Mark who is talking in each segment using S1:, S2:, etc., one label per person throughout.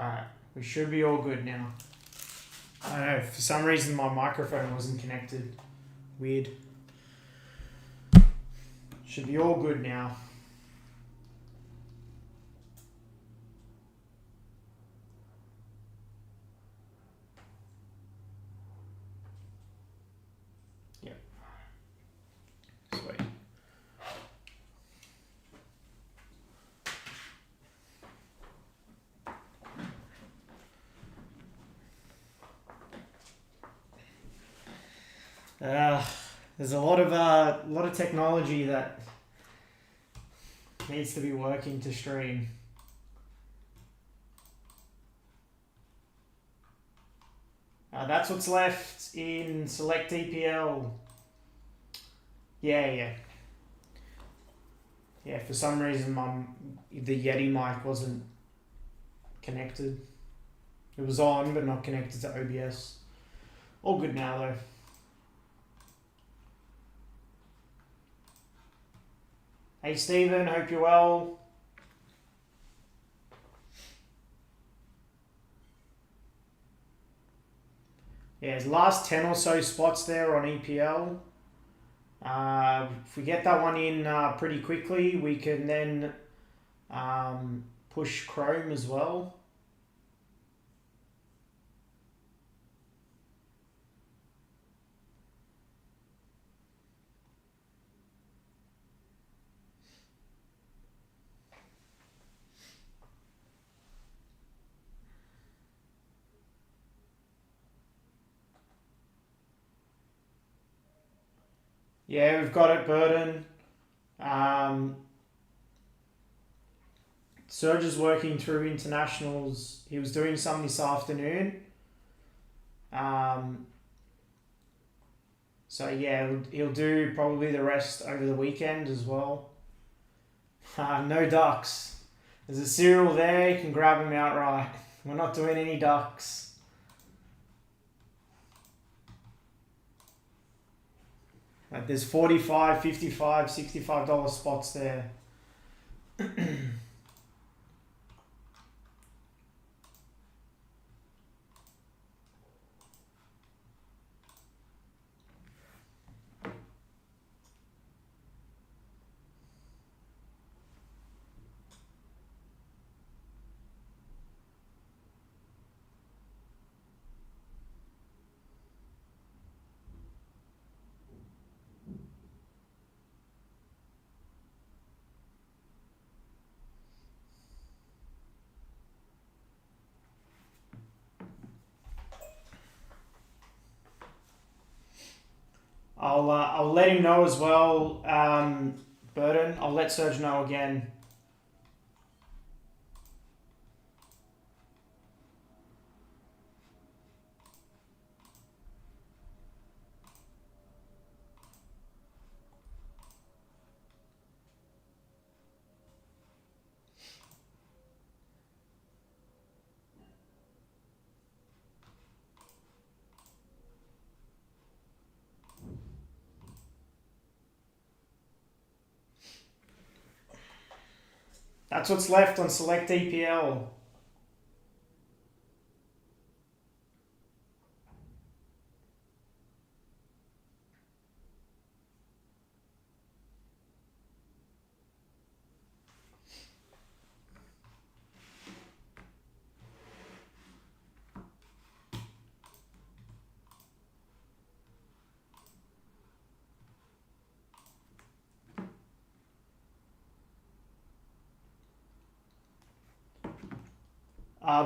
S1: Alright, we should be all good now. I don't know, for some reason my microphone wasn't connected. Weird. Should be all good now. Yep. Sweet. There's a lot of technology that needs to be working to stream. That's what's left in select EPL. Yeah. For some reason the Yeti mic wasn't connected. It was on but not connected to OBS. All good now though. Hey Stephen, hope you're well. Yeah, his last 10 or so spots there on EPL. If we get that one in pretty quickly, we can then push Chrome as well. Yeah, we've got it, Burden. Serge is working through internationals. He was doing some this afternoon. So yeah, he'll do probably the rest over the weekend as well. No ducks. There's a cereal there, you can grab him outright. We're not doing any ducks. Like there's $45, $55, $65 spots there. I'll let him know as well, Burden. I'll let Serge know again. That's what's left on select EPL.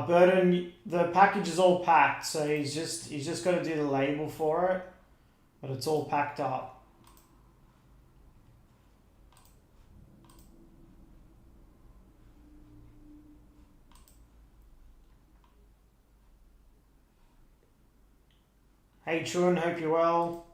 S1: Burden, the package is all packed, so he's just got to do the label for it, but it's all packed up. Hey Chun, hope you're well.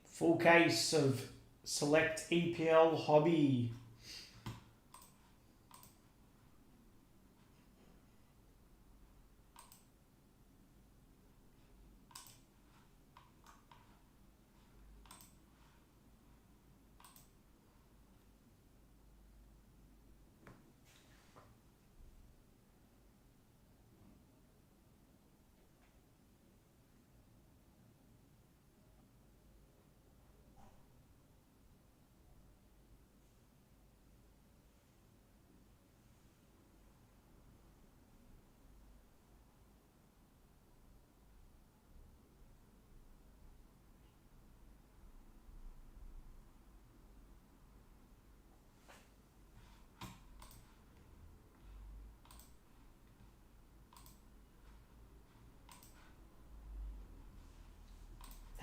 S1: Full case of select EPL hobby.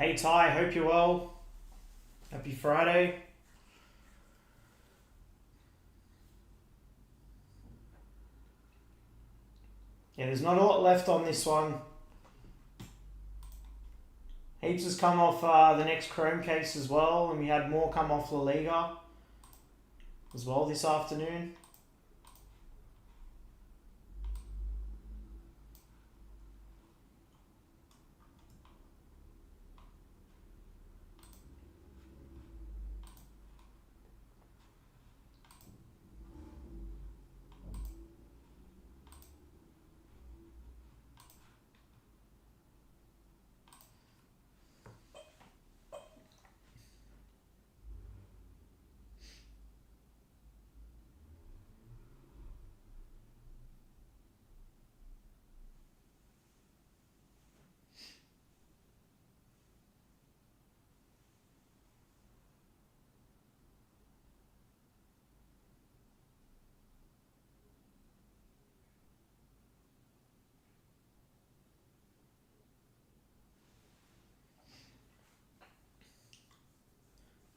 S1: Hey Ty, hope you're well. Happy Friday. Yeah, there's not a lot left on this one. Heaps has come off the next Chrome case as well, and we had more come off La Liga as well this afternoon.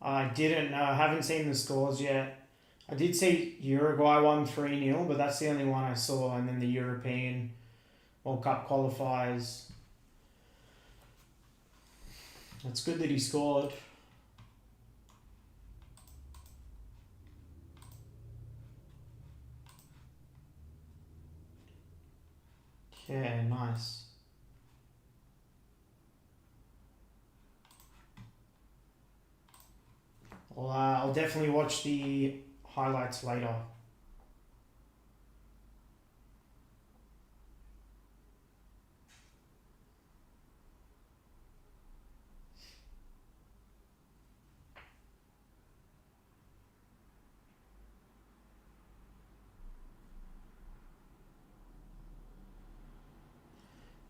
S1: I didn't know, I haven't seen the scores yet. I did see Uruguay won 3-0, but that's the only one I saw, and then the European World Cup qualifiers. It's good that he scored. Yeah, nice. I'll definitely watch the highlights later.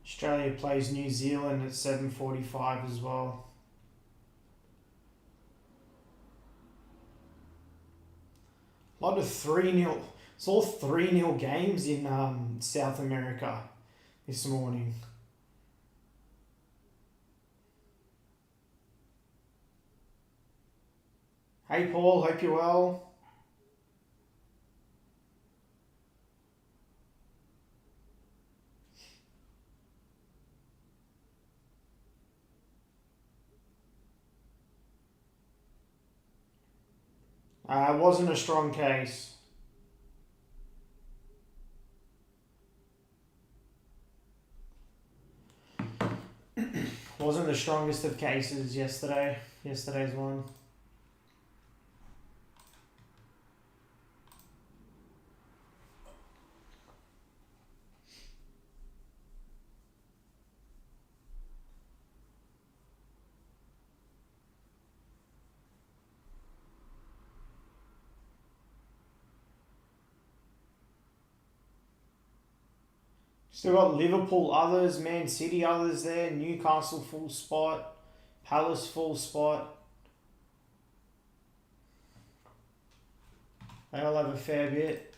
S1: Australia plays New Zealand at 7:45 as well. A lot of 3-0. It's all 3-0 games in South America this morning. Hey Paul, hope you're well. It wasn't a strong case. Wasn't the strongest of cases yesterday's one. Still got Liverpool others, Man City others there, Newcastle full spot, Palace full spot. They all have a fair bit.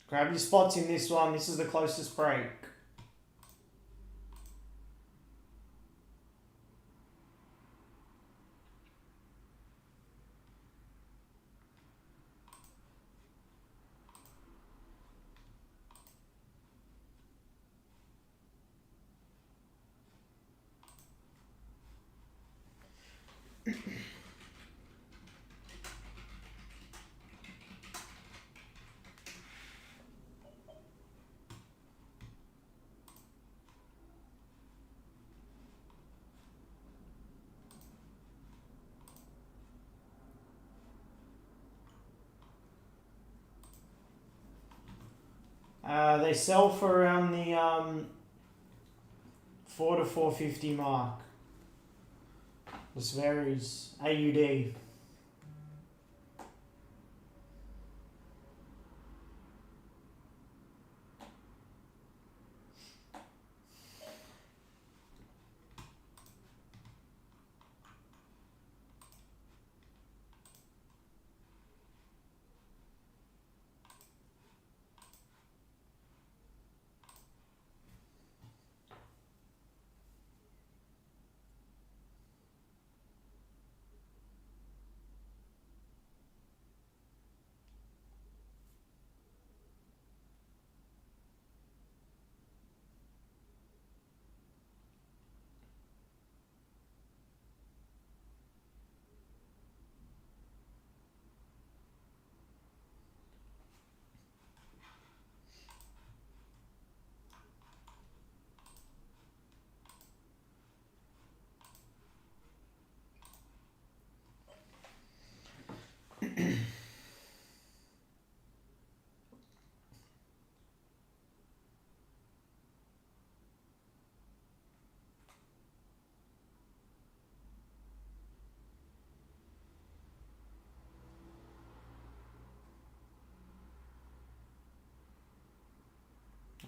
S1: Grab your spots in this one. This is the closest break. They sell for around the 4 to 450 mark. This varies. AUD.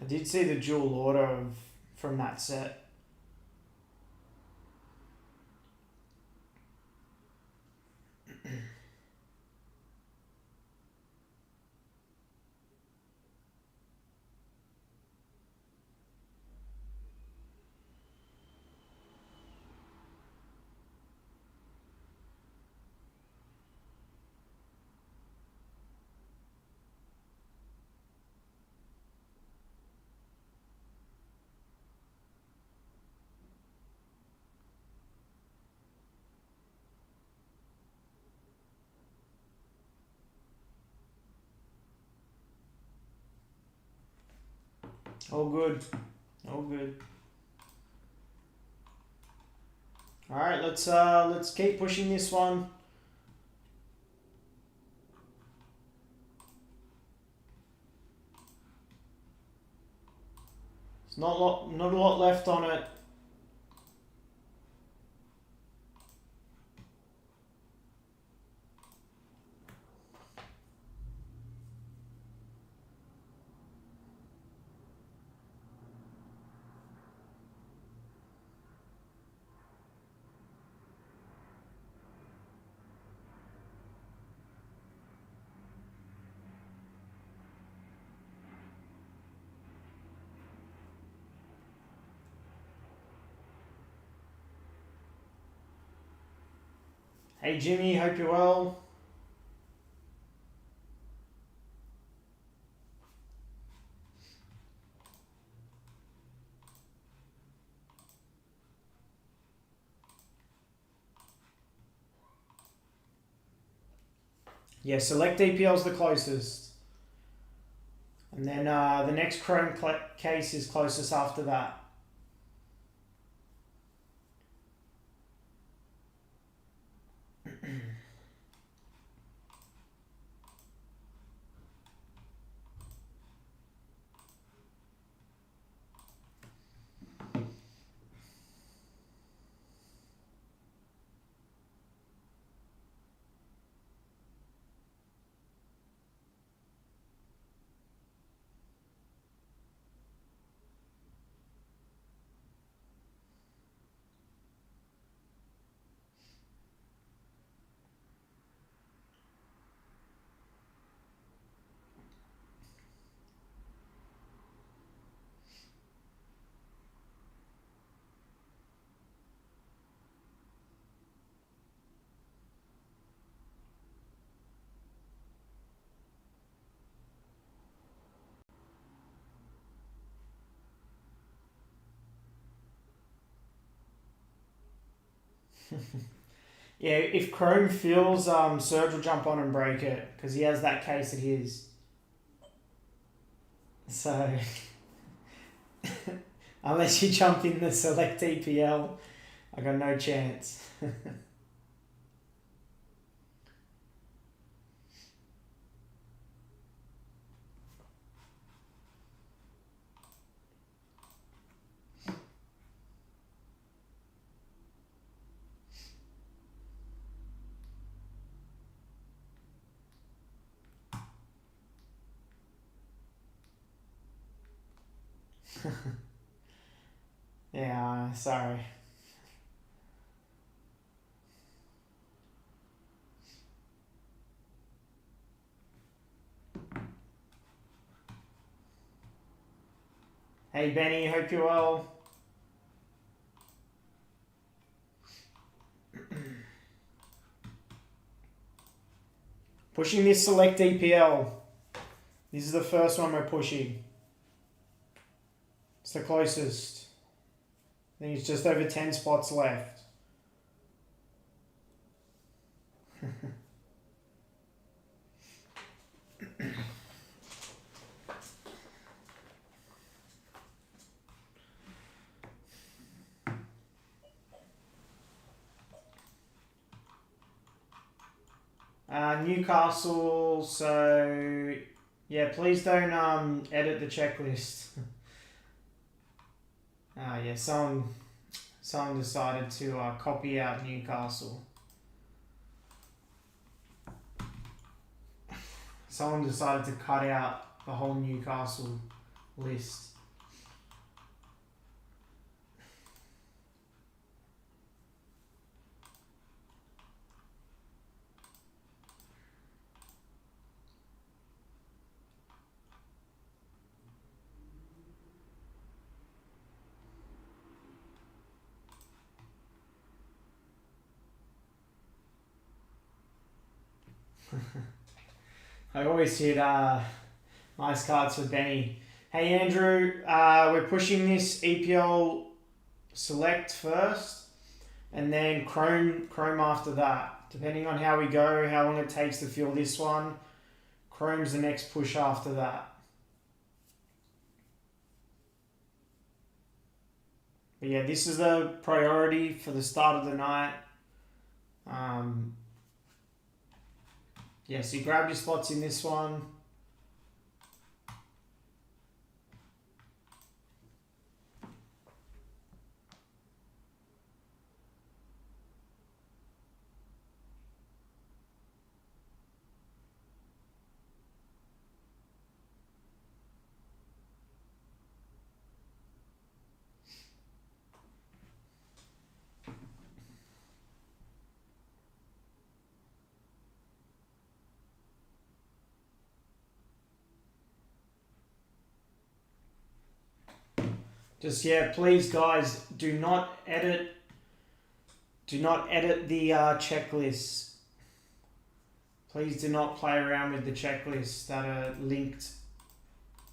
S1: I did see the dual order from that set. All good. All good. All right, let's keep pushing this one. It's not a lot left on it. Hey Jimmy, hope you're well. Yeah, select EPL is the closest. And then the next Chrome case is closest after that. Yeah, if Chrome feels Surge will jump on and break it because he has that case of his. So unless you jump in the select EPL, I got no chance. Yeah, sorry. Hey Benny, hope you're well. Pushing this select EPL. This is the first one we're pushing. It's the closest. I think it's just over 10 spots left. Newcastle, so yeah, please don't edit the checklist. Yeah, someone decided to copy out Newcastle. Someone decided to cut out the whole Newcastle list. I always hit nice cards for Benny. Hey Andrew, we're pushing this EPL Select first, and then Chrome after that. Depending on how we go, how long it takes to fill this one, Chrome's the next push after that. But yeah, this is the priority for the start of the night. Yeah, so you grab your spots in this one. Just, yeah, please guys, do not edit the checklists. Please do not play around with the checklists that are linked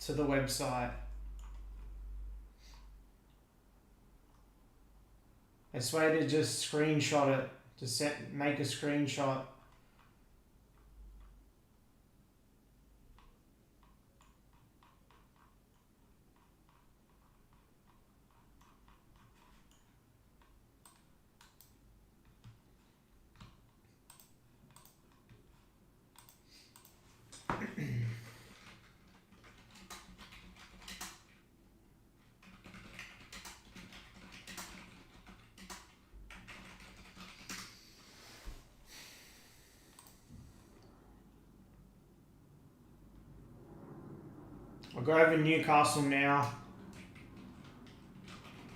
S1: to the website. Best way to just screenshot it. Just make a screenshot. I'll go over Newcastle now.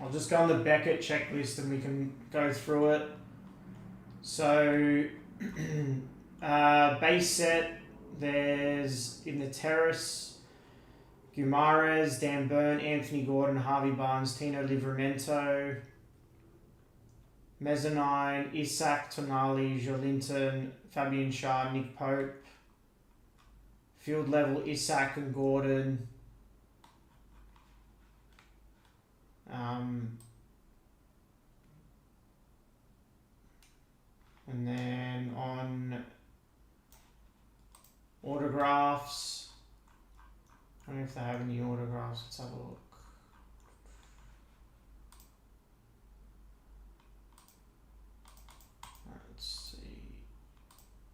S1: I'll just go on the Beckett checklist and we can go through it. So, base set, there's in the terrace, Guimaraes, Dan Burn, Anthony Gordon, Harvey Barnes, Tino Livramento. Mezzanine, Isak, Tonali, Jolinton, Fabian Schär, Nick Pope. Field level, Isak and Gordon. And then on autographs, I don't know if they have any autographs. Let's have a look. Let's see.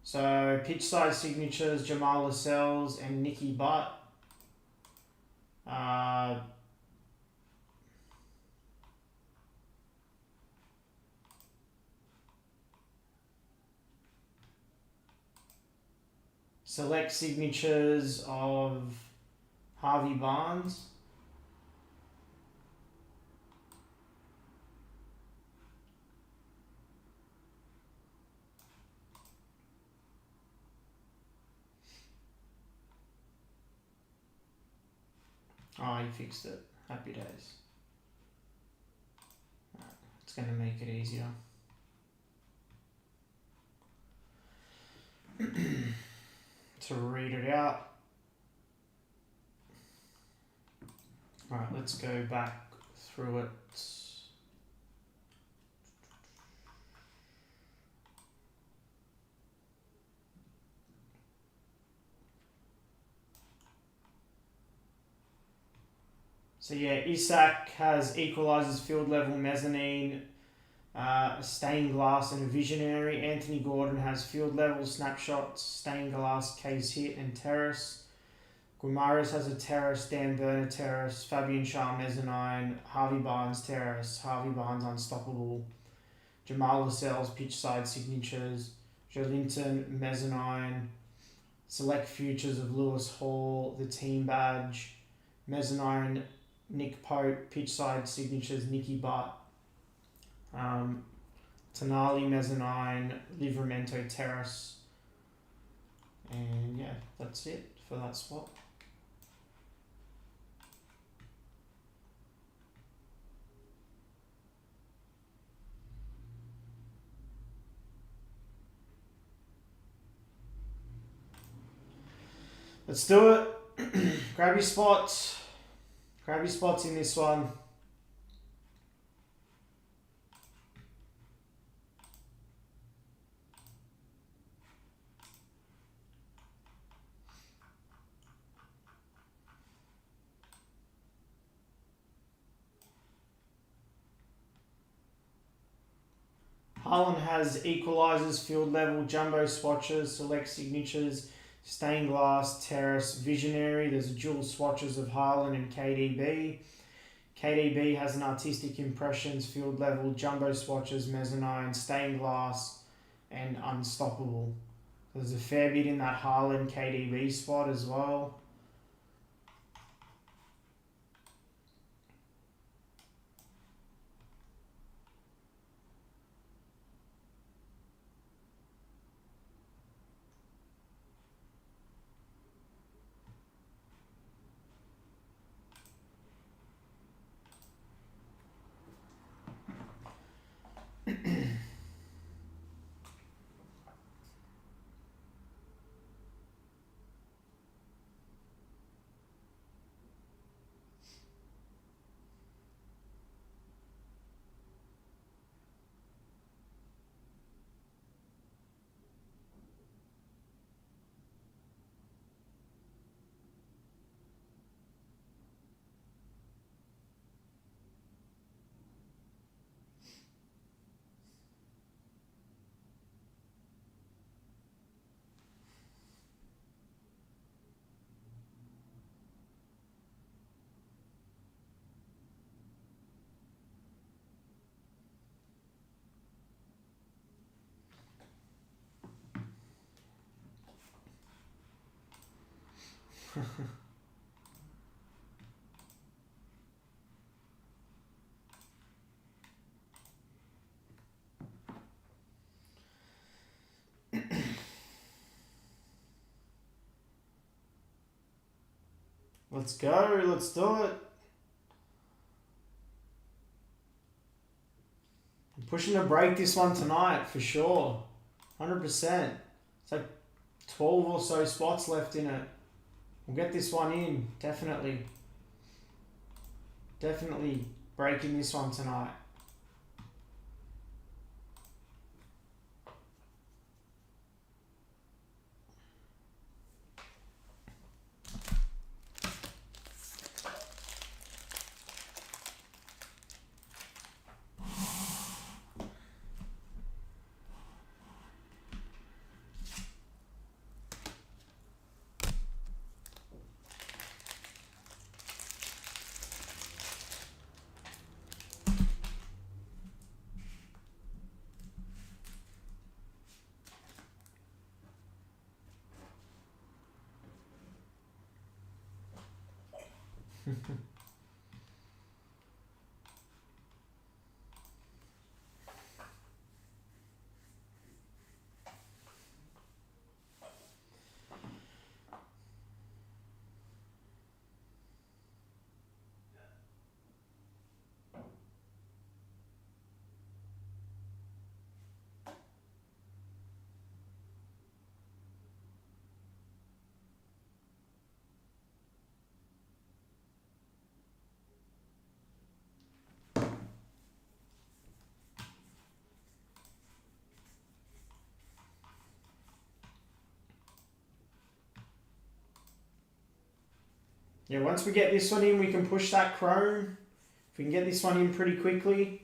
S1: So pitch size signatures, Jamal Lascelles and Nicky Butt. Select signatures of Harvey Barnes. you fixed it. Happy days. Right. It's going to make it easier. To read it out. Alright, let's go back through it. So yeah, Isak has equalises field level mezzanine, stained glass and a visionary. Anthony Gordon has field level snapshots, stained glass, case hit and terrace. Guimaraes has a terrace, Dan Burner terrace, Fabian Schär mezzanine, Harvey Barnes terrace, Harvey Barnes unstoppable, Jamal Lascelles pitch side signatures, Joelinton mezzanine, select futures of Lewis Hall, the team badge, mezzanine, Nick Pope, pitch side signatures, Nicky Butt, Tonali mezzanine, Livramento terrace, and yeah, that's it for that spot. Let's do it. Grab your spots. Grab your spots in this one. Haaland has equalisers, field level, jumbo swatches, select signatures, stained glass, terrace, visionary. There's dual swatches of Haaland and KDB. KDB has an artistic impressions, field level, jumbo swatches, mezzanine, stained glass, and unstoppable. There's a fair bit in that Haaland KDB spot as well. Let's go. Let's do it. I'm pushing to break this one tonight for sure. 100%. It's like 12 or so spots left in it. We'll get this one in. Definitely. Definitely breaking this one tonight. Yeah, once we get this one in, we can push that chrome. If we can get this one in pretty quickly.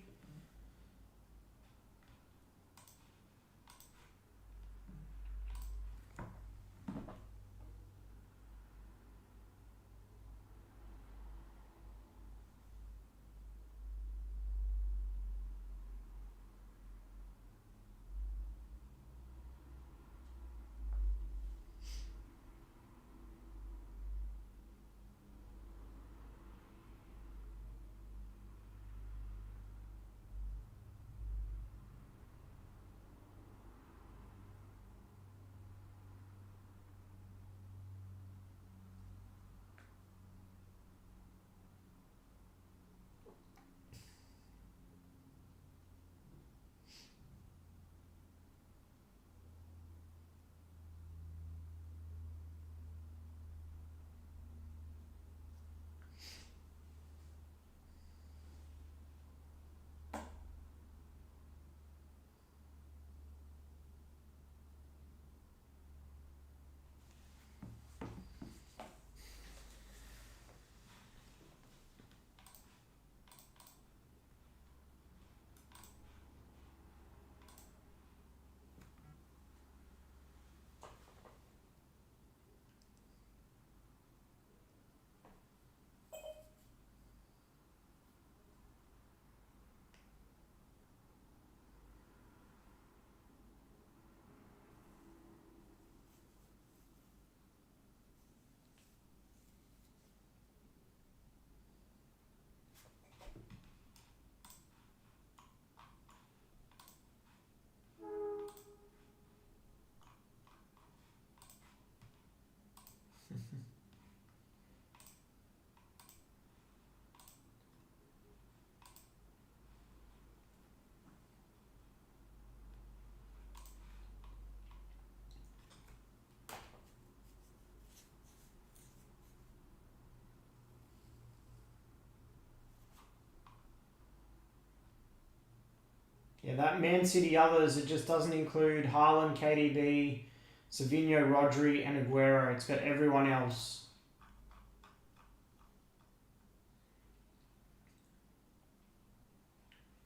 S1: Yeah, that Man City others, it just doesn't include Haaland, KDB, Savinho, Rodri, and Aguero. It's got everyone else.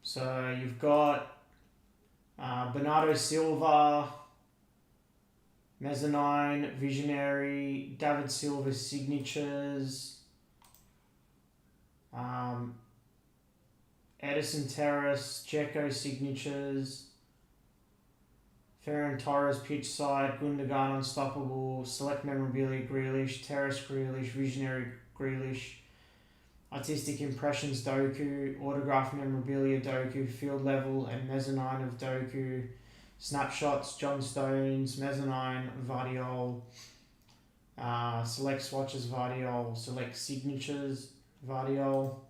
S1: So you've got Bernardo Silva, Mezzanine, Visionary, David Silva signatures, Edison Terrace, Dzeko signatures, Ferran Torres pitch side, Gundogan unstoppable, select memorabilia Grealish, Terrace Grealish, Visionary Grealish, artistic impressions Doku, autograph memorabilia Doku, field level and mezzanine of Doku, snapshots John Stones, mezzanine Vardiol, select swatches Vardiol, select signatures Vardiol.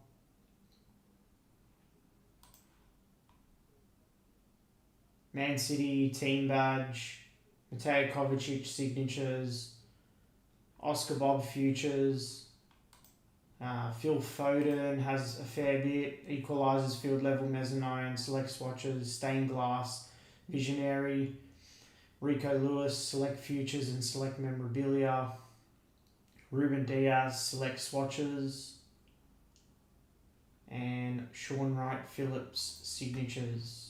S1: Man City team badge, Mateo Kovacic signatures, Oscar Bob futures, Phil Foden has a fair bit, equalises field level mezzanine, select swatches, stained glass, visionary, Rico Lewis, select futures and select memorabilia, Ruben Diaz, select swatches, and Sean Wright Phillips signatures.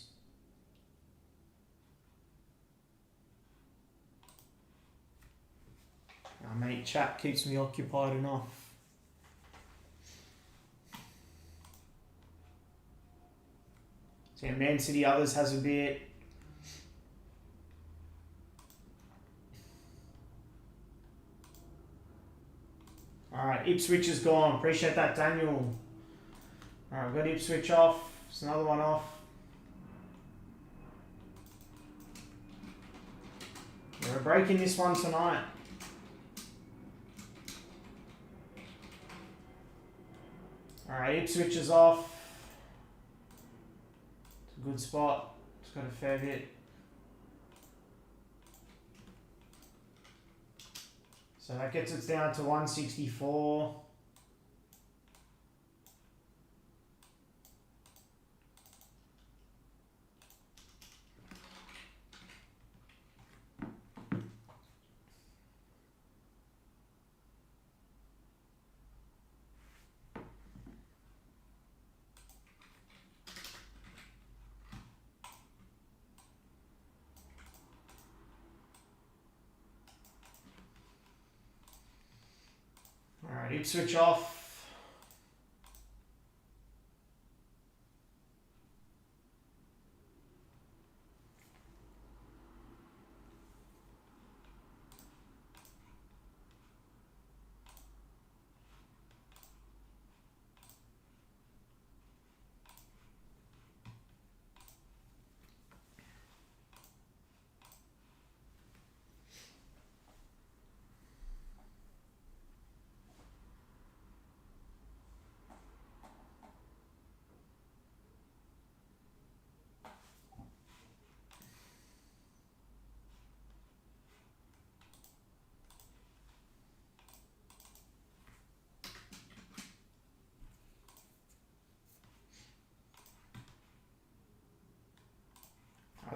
S1: Mate, chat keeps me occupied enough. So yeah, Man City others has a bit. Alright, Ipswich is gone. Appreciate that, Daniel. Alright, we've got Ipswich off. It's another one off. We're breaking this one tonight. Alright, Ipswich is off. It's a good spot. It's got a fair bit. So that gets us down to 164. Ipswich off.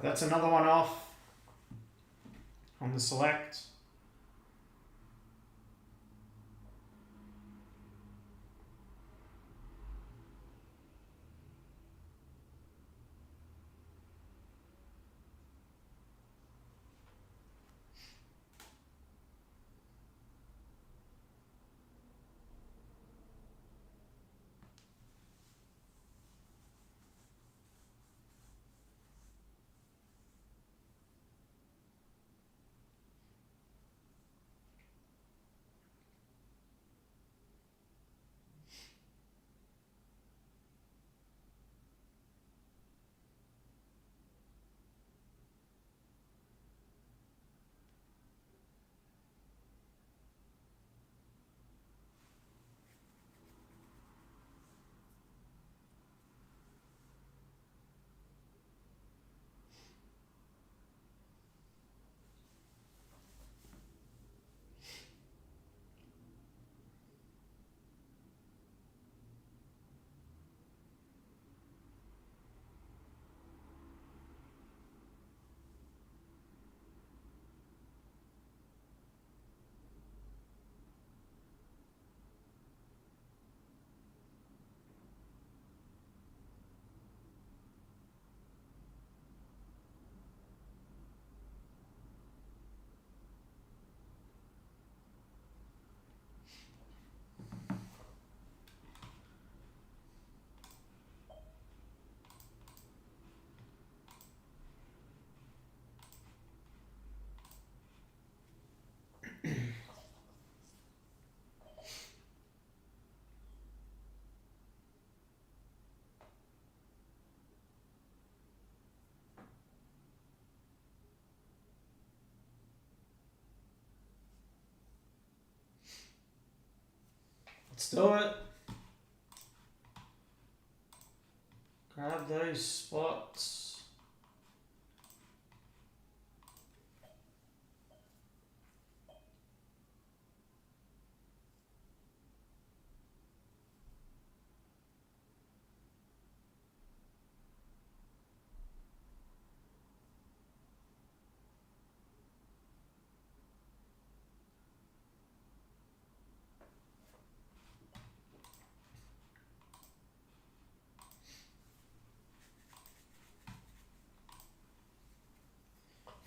S1: That's another one off on the select. Let's do it. Grab those spots.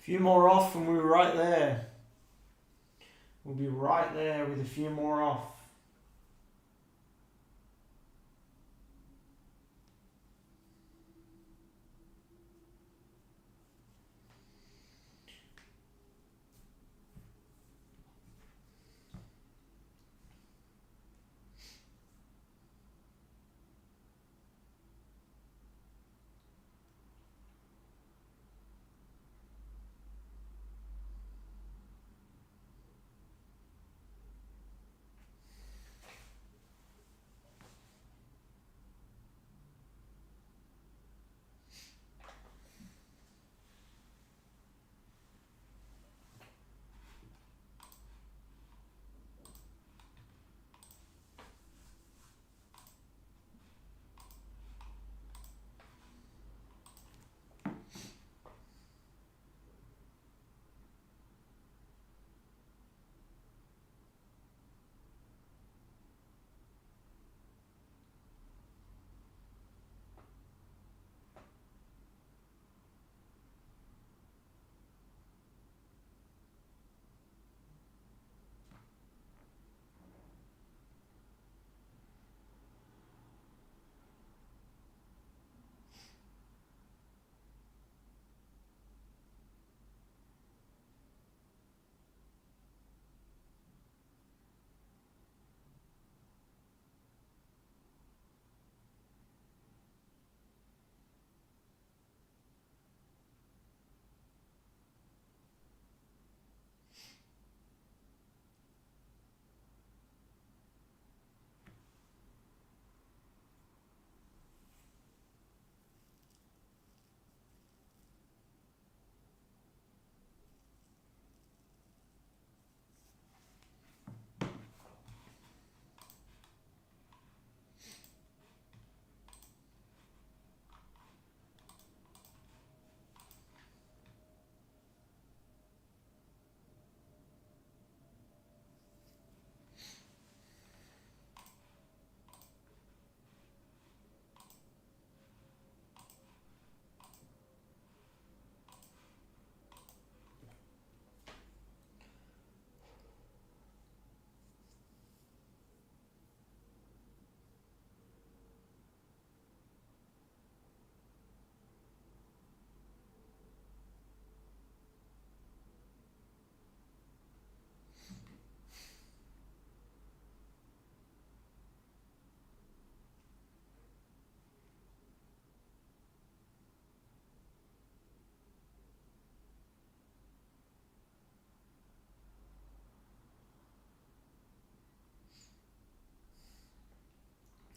S1: A few more off and we're right there. We'll be right there with a few more off.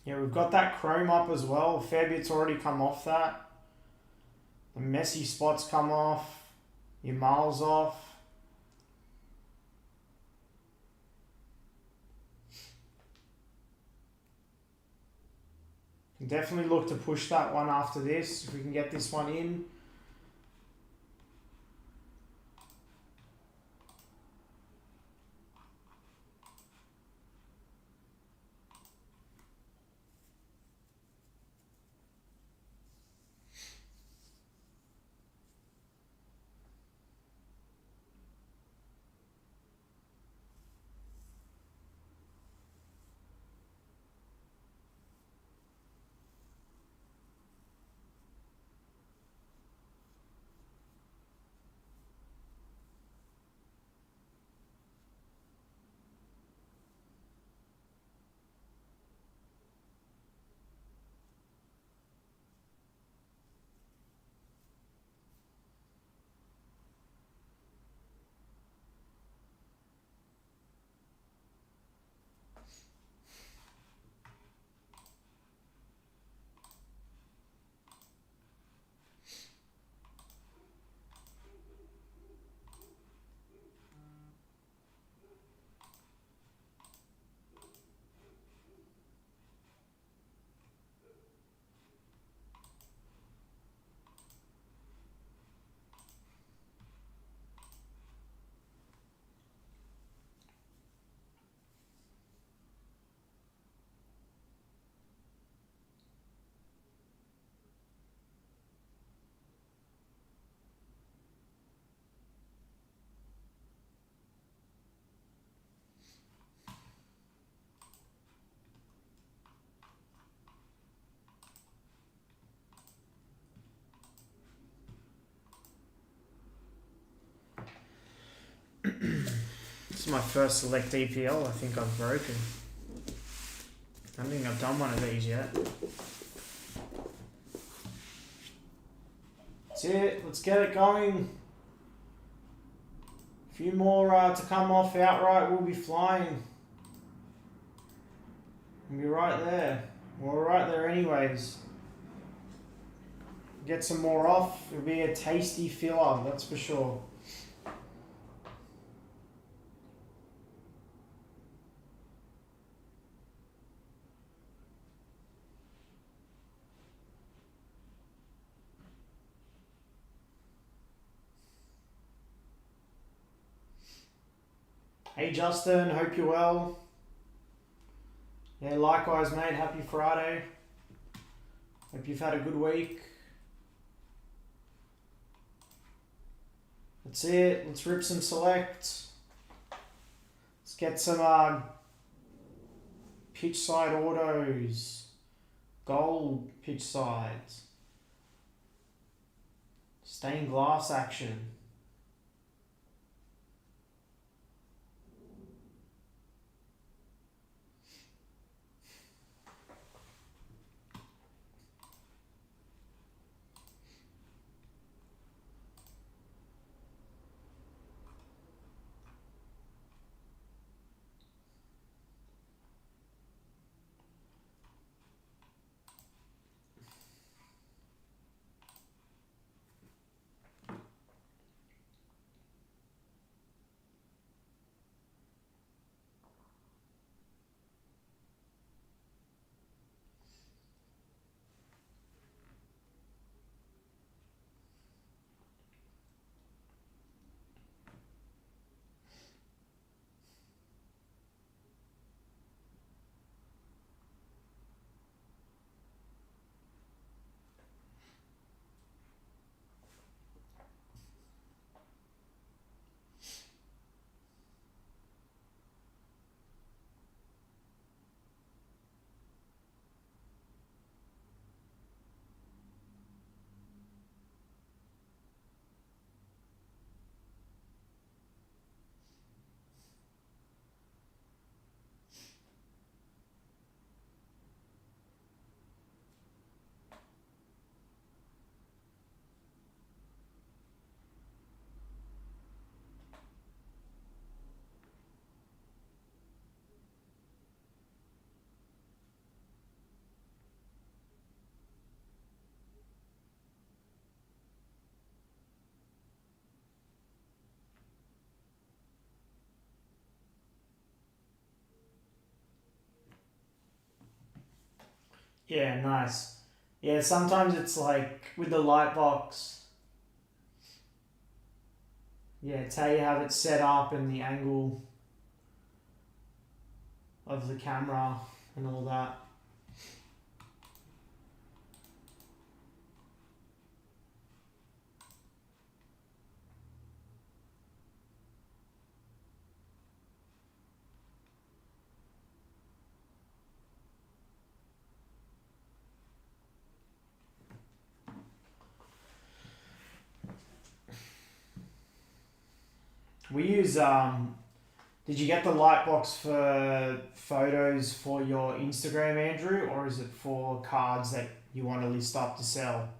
S1: Yeah, we've got that chrome up as well. A fair bit's already come off that. The messy spots come off. Your miles off. Can definitely look to push that one after this if we can get this one in. This is my first select EPL I think I've broken. I don't think I've done one of these yet. That's it. Let's get it going. A few more to come off outright. We'll be flying. We'll be right there. We're right there anyways. Get some more off. It'll be a tasty filler, that's for sure. Hey Justin, hope you're well. Yeah, likewise mate, happy Friday. Hope you've had a good week. That's it, let's rip some selects. Let's get some pitch side autos. Gold pitch sides. Stained glass action. Yeah, nice. Yeah, sometimes it's like with the light box. Yeah, it's how you have it set up and the angle of the camera and all that. We use did you get the light box for photos for your Instagram, Andrew, or is it for cards that you want to list up to sell?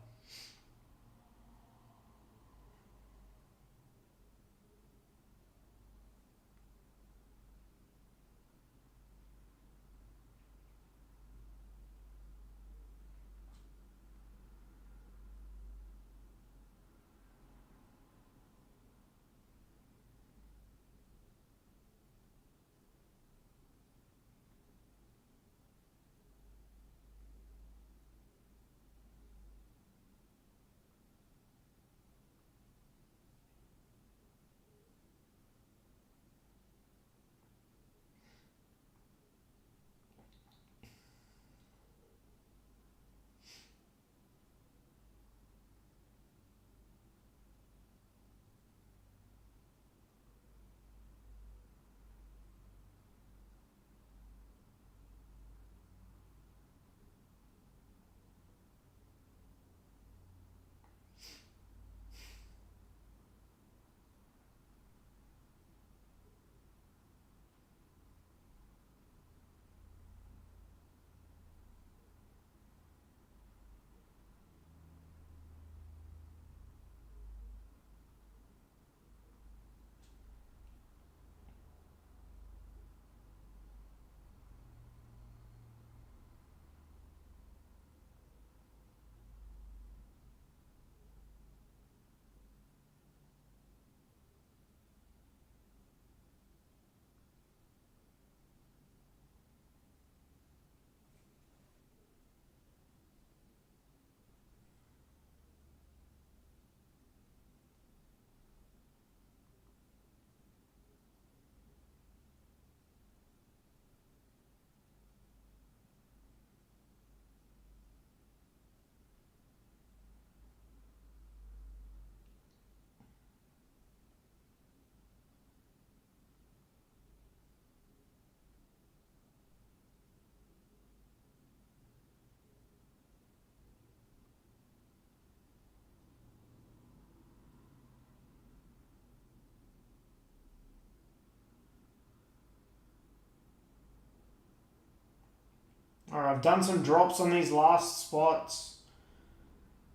S1: Alright, I've done some drops on these last spots.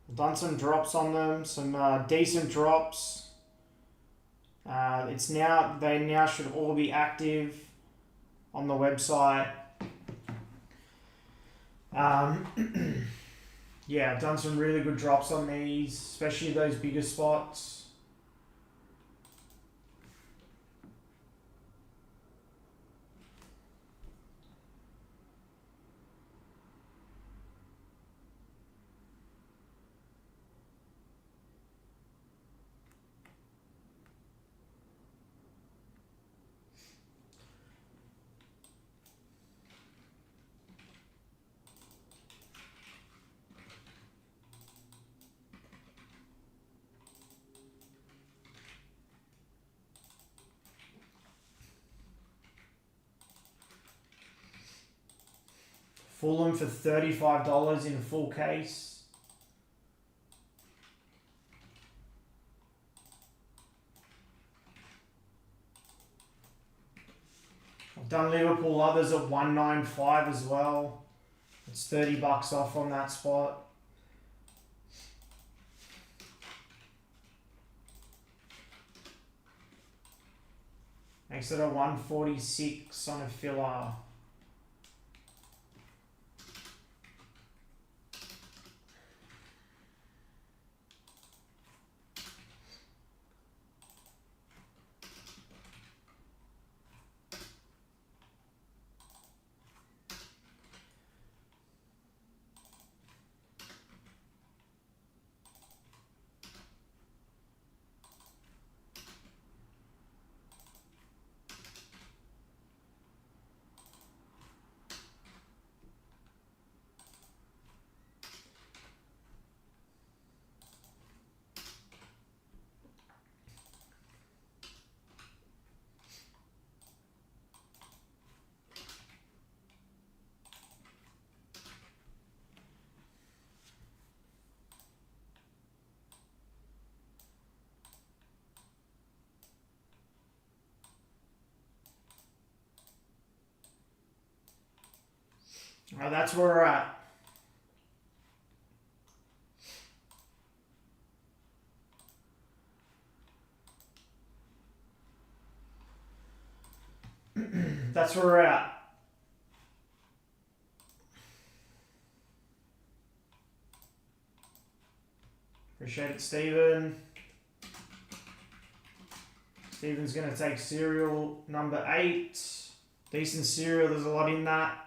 S1: I've done some drops on them, some decent drops. They now should all be active on the website. Yeah, I've done some really good drops on these, especially those bigger spots. Fulham for $35 in a full case. I've done Liverpool others at 195 as well. It's $30 off on that spot. Makes it a 146 on a filler. That's where we're at. That's where we're at. Appreciate it, Stephen. Stephen's going to take cereal number 8. Decent cereal, there's a lot in that.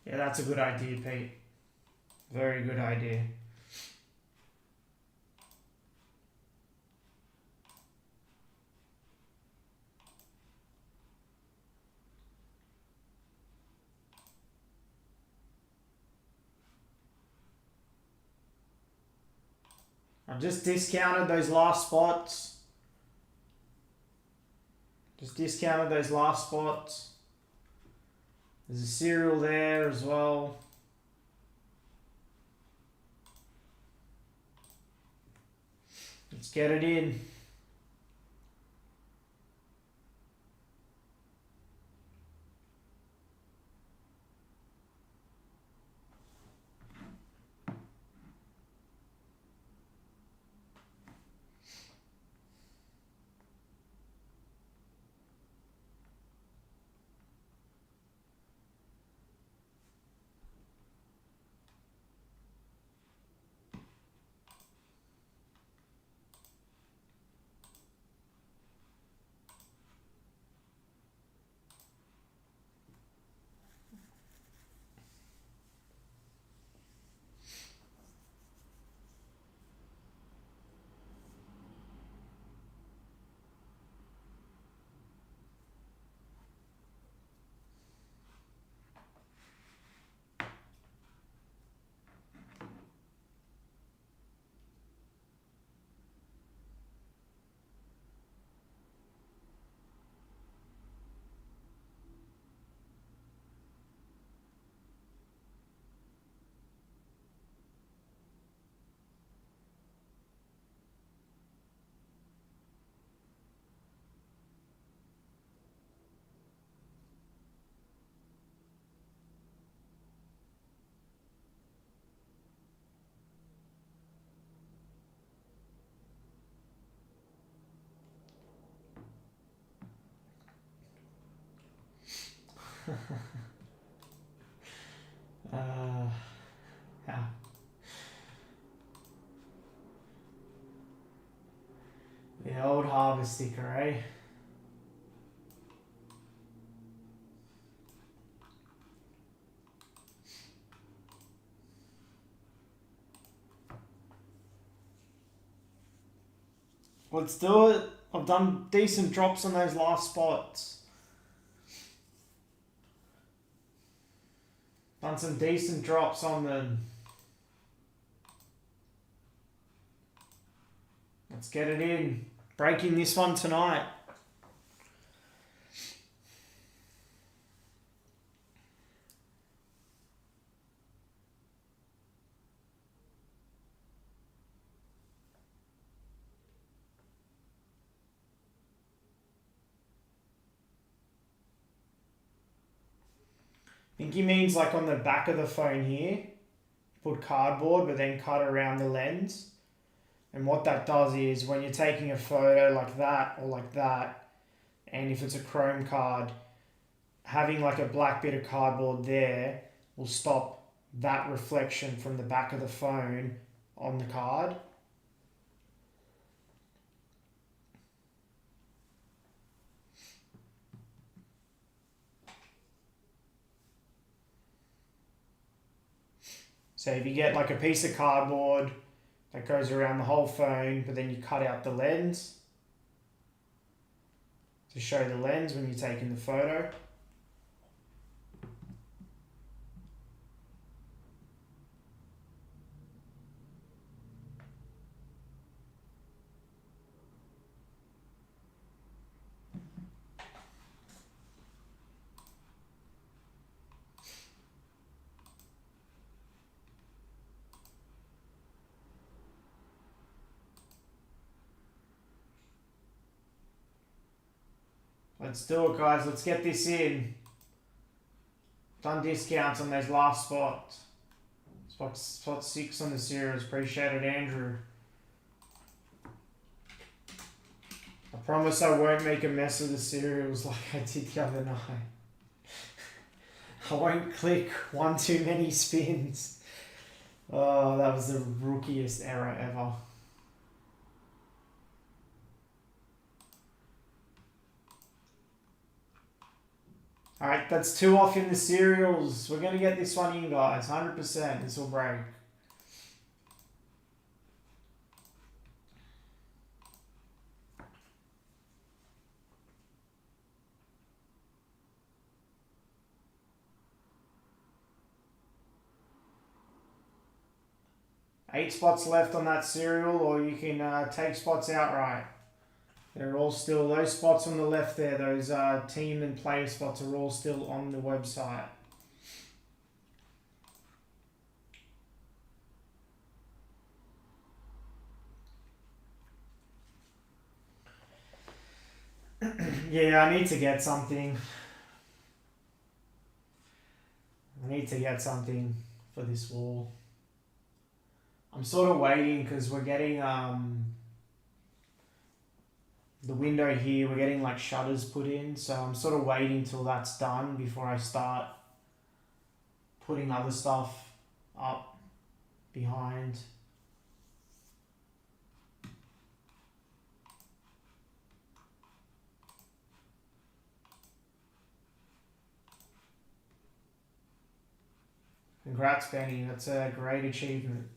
S1: Yeah, that's a good idea, Pete. Very good idea. I've just discounted those last spots. There's a cereal there as well. Let's get it in. Yeah. The old Harbour sticker, eh? Let's do it. I've done decent drops on those last spots. Done some decent drops on them. Let's get it in. Breaking this one tonight. think he means like on the back of the phone here, put cardboard, but then cut around the lens. And what that does is when you're taking a photo like that or like that, and if it's a chrome card, having like a black bit of cardboard there will stop that reflection from the back of the phone on the card. So if you get like a piece of cardboard that goes around the whole phone, but then you cut out the lens to show the lens when you're taking the photo. Let's do it, guys. Let's get this in. Done discounts on those last spots. Spot 6 on the cereals. Appreciate it, Andrew. I promise I won't make a mess of the cereals like I did the other night. I won't click one too many spins. Oh, that was the rookiest error ever. Alright, that's 2 off in the cereals. We're going to get this one in, guys. 100%. This will break. Eight spots left on that cereal, or you can take spots outright. They're all still, those spots on the left there, those team and player spots are all still on the website. Yeah, I need to get something. I need to get something for this wall. I'm sort of waiting because we're getting the window here, we're getting like shutters put in, so I'm sort of waiting till that's done before I start putting other stuff up behind. Congrats, Benny, that's a great achievement.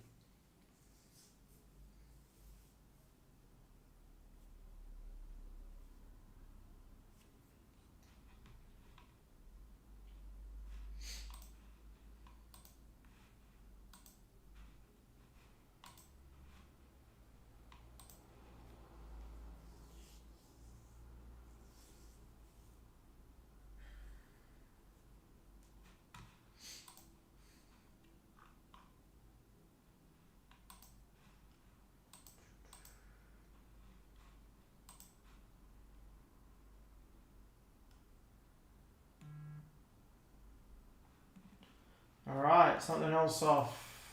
S1: Alright, something else off.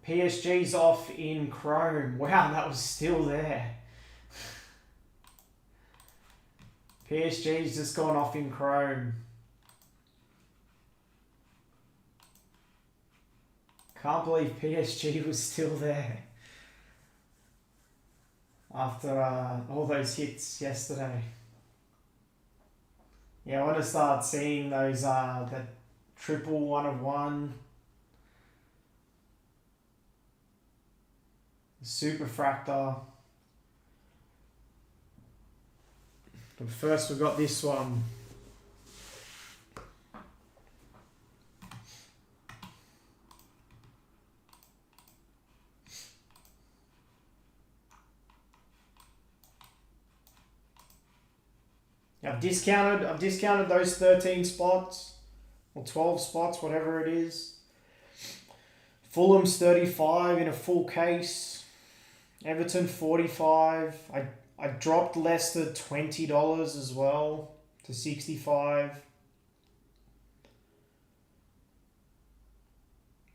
S1: PSG's off in Chrome. Wow, that was still there. PSG's just gone off in Chrome. Can't believe PSG was still there. After all those hits yesterday. Yeah, I want to start seeing those, that triple 1 of 1. Super fractor. But first we've got this one. I've discounted those 13 spots or 12 spots, whatever it is. Fulham's 35 in a full case. Everton 45. I dropped Leicester $20 as well to 65.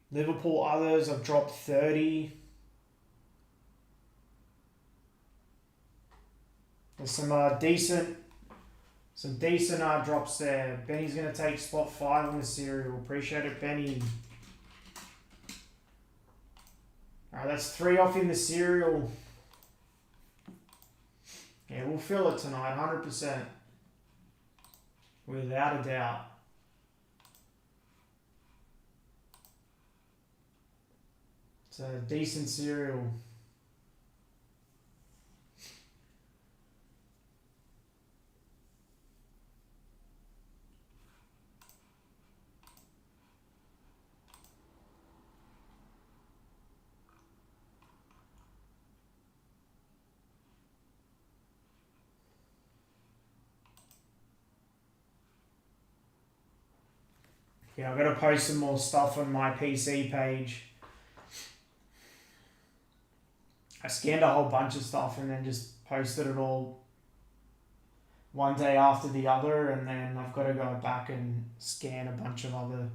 S1: Liverpool others, I've dropped 30. There's some decent drops there. Benny's going to take spot 5 on the cereal. Appreciate it, Benny. Alright, that's 3 off in the cereal. Yeah, we'll fill it tonight, 100%. Without a doubt. It's a decent cereal. Yeah, I've got to post some more stuff on my PC page. I scanned a whole bunch of stuff and then just posted it all one day after the other, and then I've got to go back and scan a bunch of other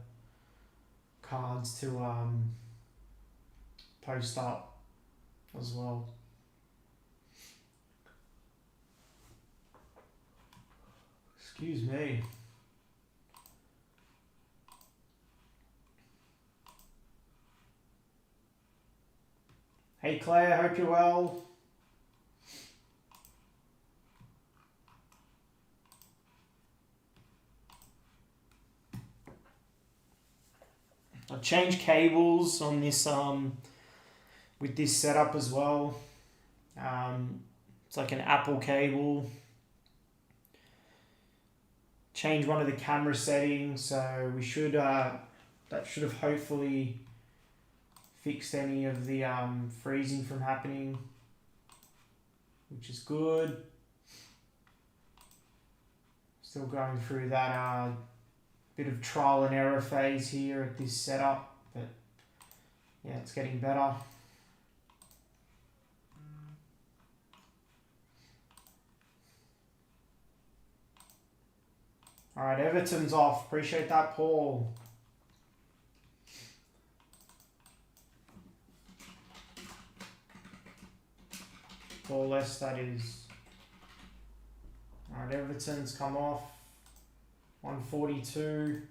S1: cards to post up as well. Excuse me. Hey Claire, hope you're well. I've changed cables on this with this setup as well. It's like an Apple cable. Change one of the camera settings, so we should that should have hopefully fixed any of the freezing from happening, which is good. Still going through that bit of trial and error phase here at this setup, but yeah, it's getting better. All right, Everton's off. Appreciate that, Paul. Paul less, that is. All right, Everton's come off. 142.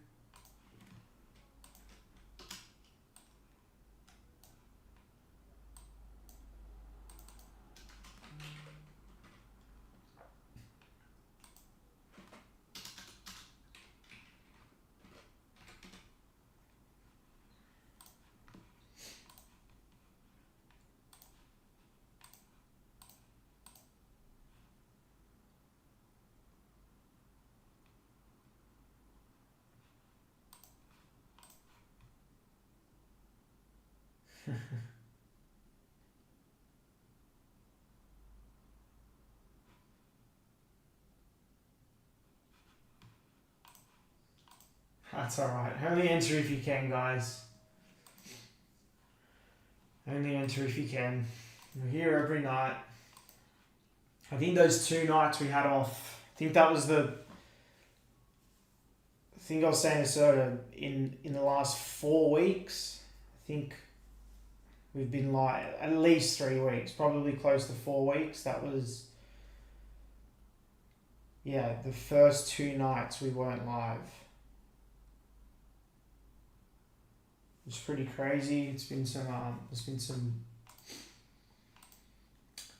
S1: That's alright. Only enter if you can, guys. Only enter if you can. We're here every night. I think those 2 nights we had off, I think that was I think I was saying this earlier, in the last 4 weeks, I think we've been like at least 3 weeks, probably close to 4 weeks. That was, yeah, the first 2 nights we weren't live. It's pretty crazy. It's been some,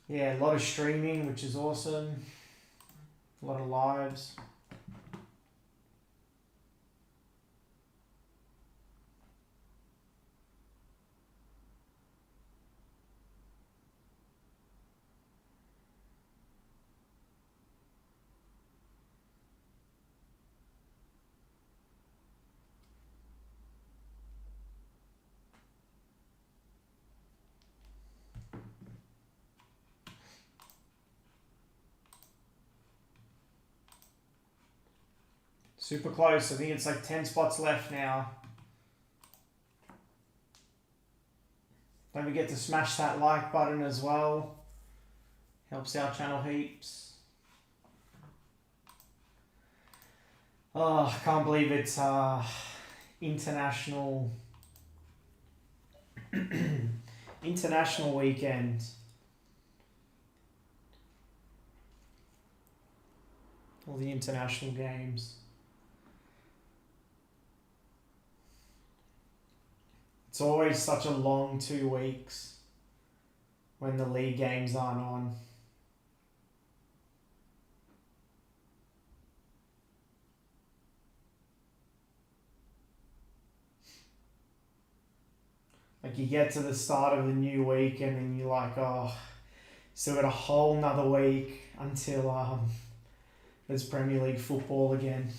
S1: yeah, a lot of streaming, which is awesome. A lot of lives. Super close. I think it's like 10 spots left now. Don't forget to smash that like button as well. Helps our channel heaps. Oh, I can't believe it's international international weekend. All the international games. It's always such a long 2 weeks when the league games aren't on. Like you get to the start of the new week and then you're like, oh, still got a whole nother week until there's Premier League football again.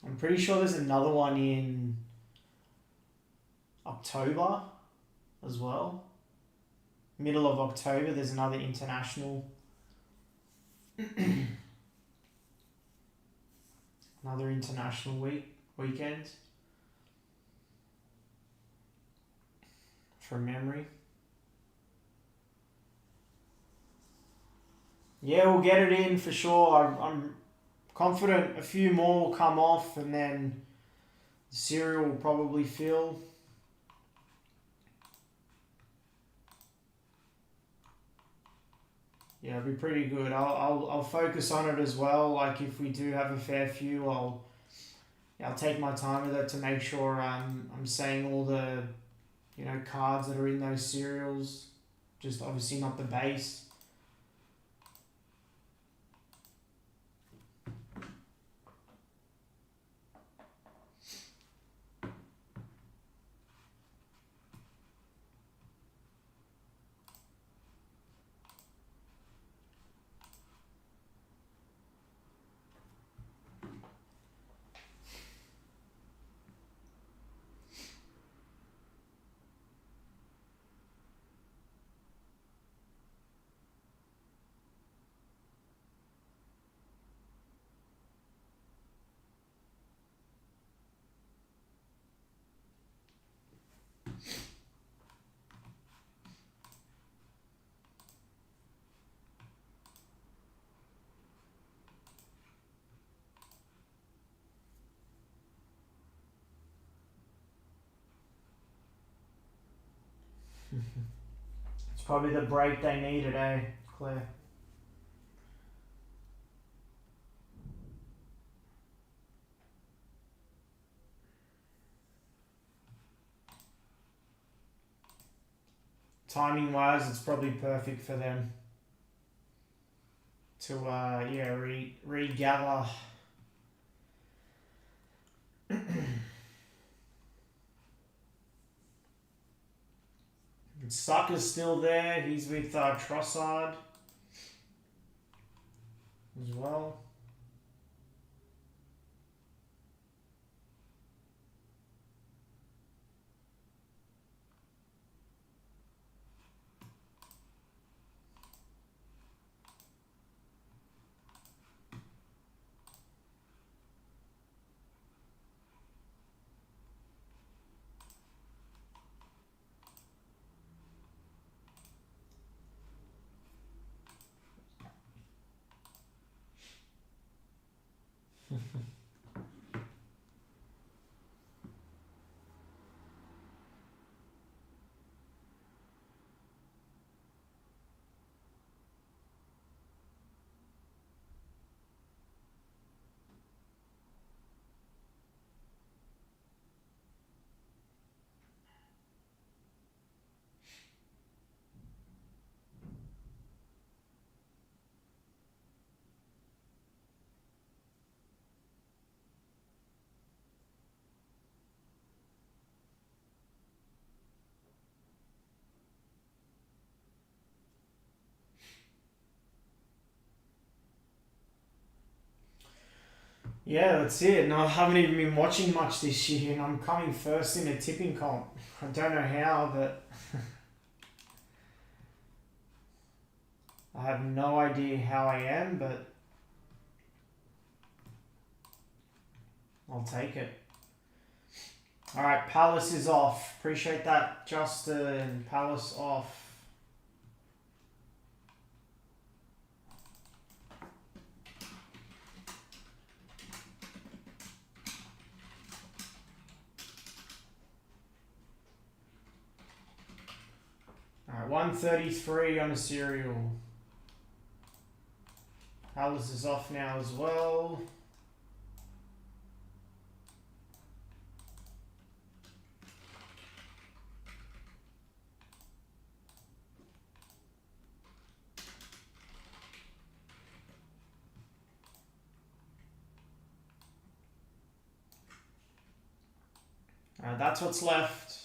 S1: I'm pretty sure there's another one in October as well. Middle of October, there's another international. Another international weekend. From memory. Yeah, we'll get it in for sure. I'm confident a few more will come off and then the cereal will probably fill. Yeah, it'll be pretty good. I'll focus on it as well. Like if we do have a fair few, I'll take my time with it to make sure I'm saying all the cards that are in those cereals. Just obviously not the base. It's probably the break they needed, eh, Claire? Timing wise, it's probably perfect for them to regather. Sucker's still there. He's with Trossard as well. Yeah, that's it. And I haven't even been watching much this year, and I'm coming first in a tipping comp. I don't know how, but I have no idea how I am, but I'll take it. All right, Palace is off. Appreciate that, Justin. Palace off. All right, 133 on a serial. Palace is off now as well. All right, that's what's left.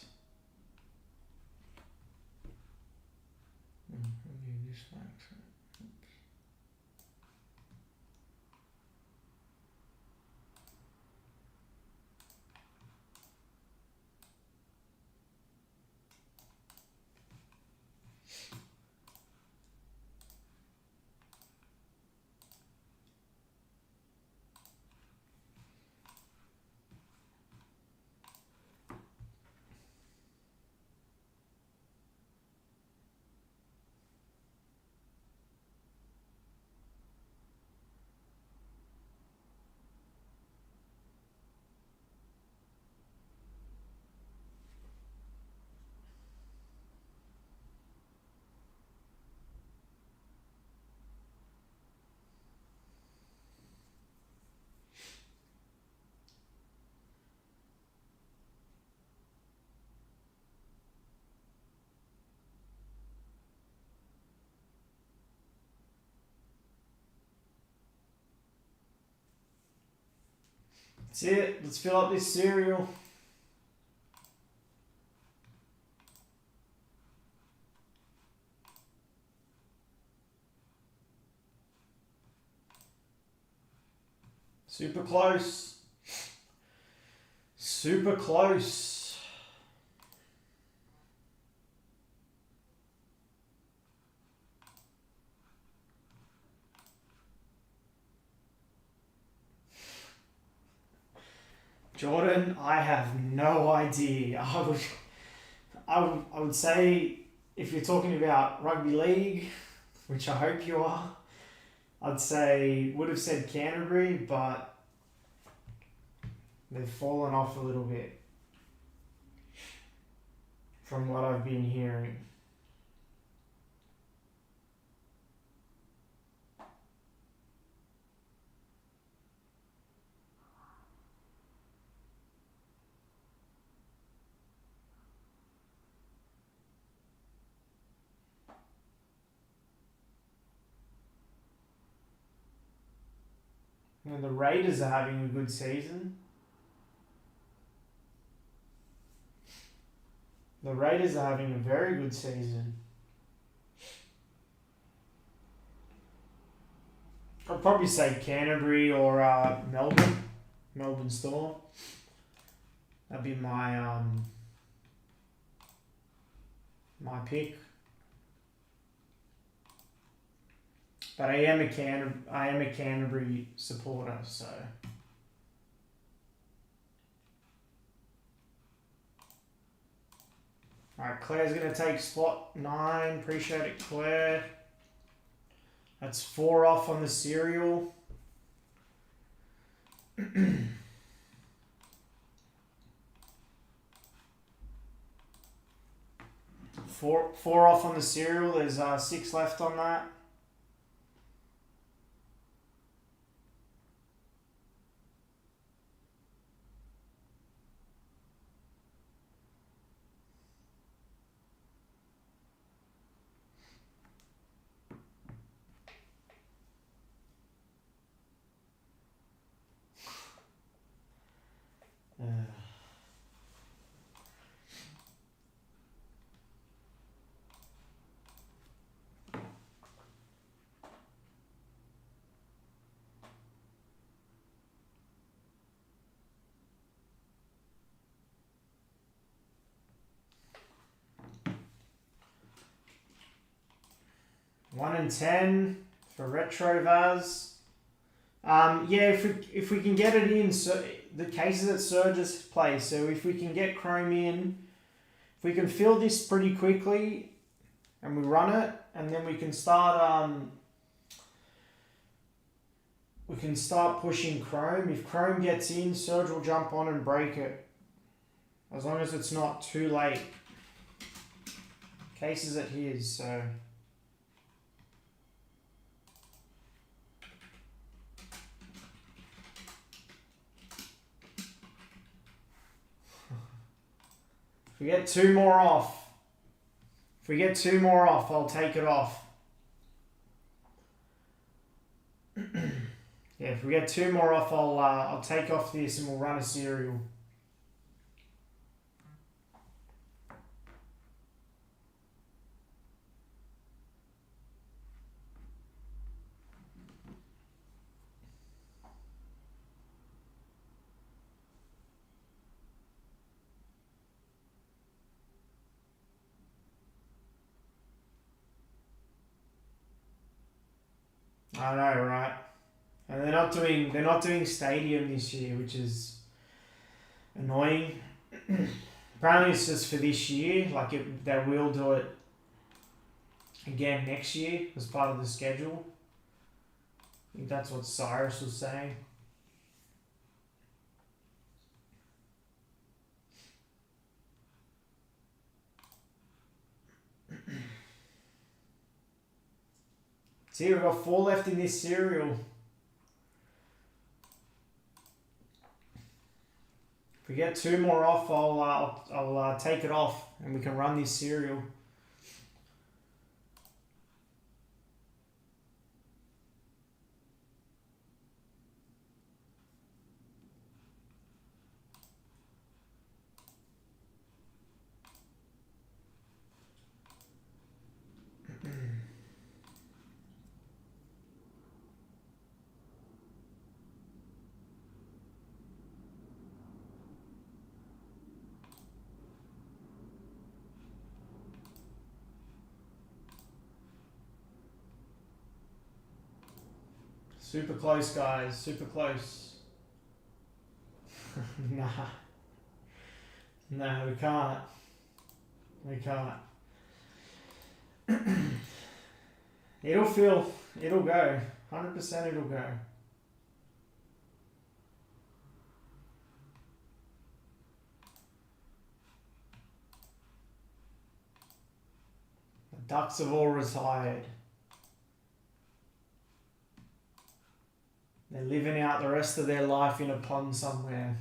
S1: That's it. Let's fill up this cereal. Super close. Super close. Jordan, I have no idea. I would say if you're talking about rugby league, which I hope you are, I'd say would have said Canterbury, but they've fallen off a little bit from what I've been hearing. And the Raiders are having a good season. The Raiders are having a very good season. I'd probably say Canterbury or Melbourne. Melbourne Storm. That'd be my my pick. But I am a Canterbury supporter, so. Alright, Claire's going to take spot 9. Appreciate it, Claire. That's 4 off on the cereal. Four off on the cereal. There's 6 left on that. One and 10 for Retro Vaz. Yeah, if we can get it in, so the cases at Surge's place. So if we can get Chrome in, if we can fill this pretty quickly, and we run it, and then we can start pushing Chrome. If Chrome gets in, Surge will jump on and break it, as long as it's not too late. Cases at his, so. If we get two more off, I'll take it off. Yeah, if we get two more off, I'll take off this and we'll run a serial. I know, right? And they're not doing Stadium this year, which is annoying. Apparently it's just for this year. Like they will do it again next year as part of the schedule. I think that's what Cyrus was saying. See, we've got 4 left in this serial. If we get 2 more off, I'll take it off and we can run this serial. Super close, guys. Super close. Nah. No, we can't. We can't. It'll go. 100% it'll go. The Ducks have all retired. They're living out the rest of their life in a pond somewhere.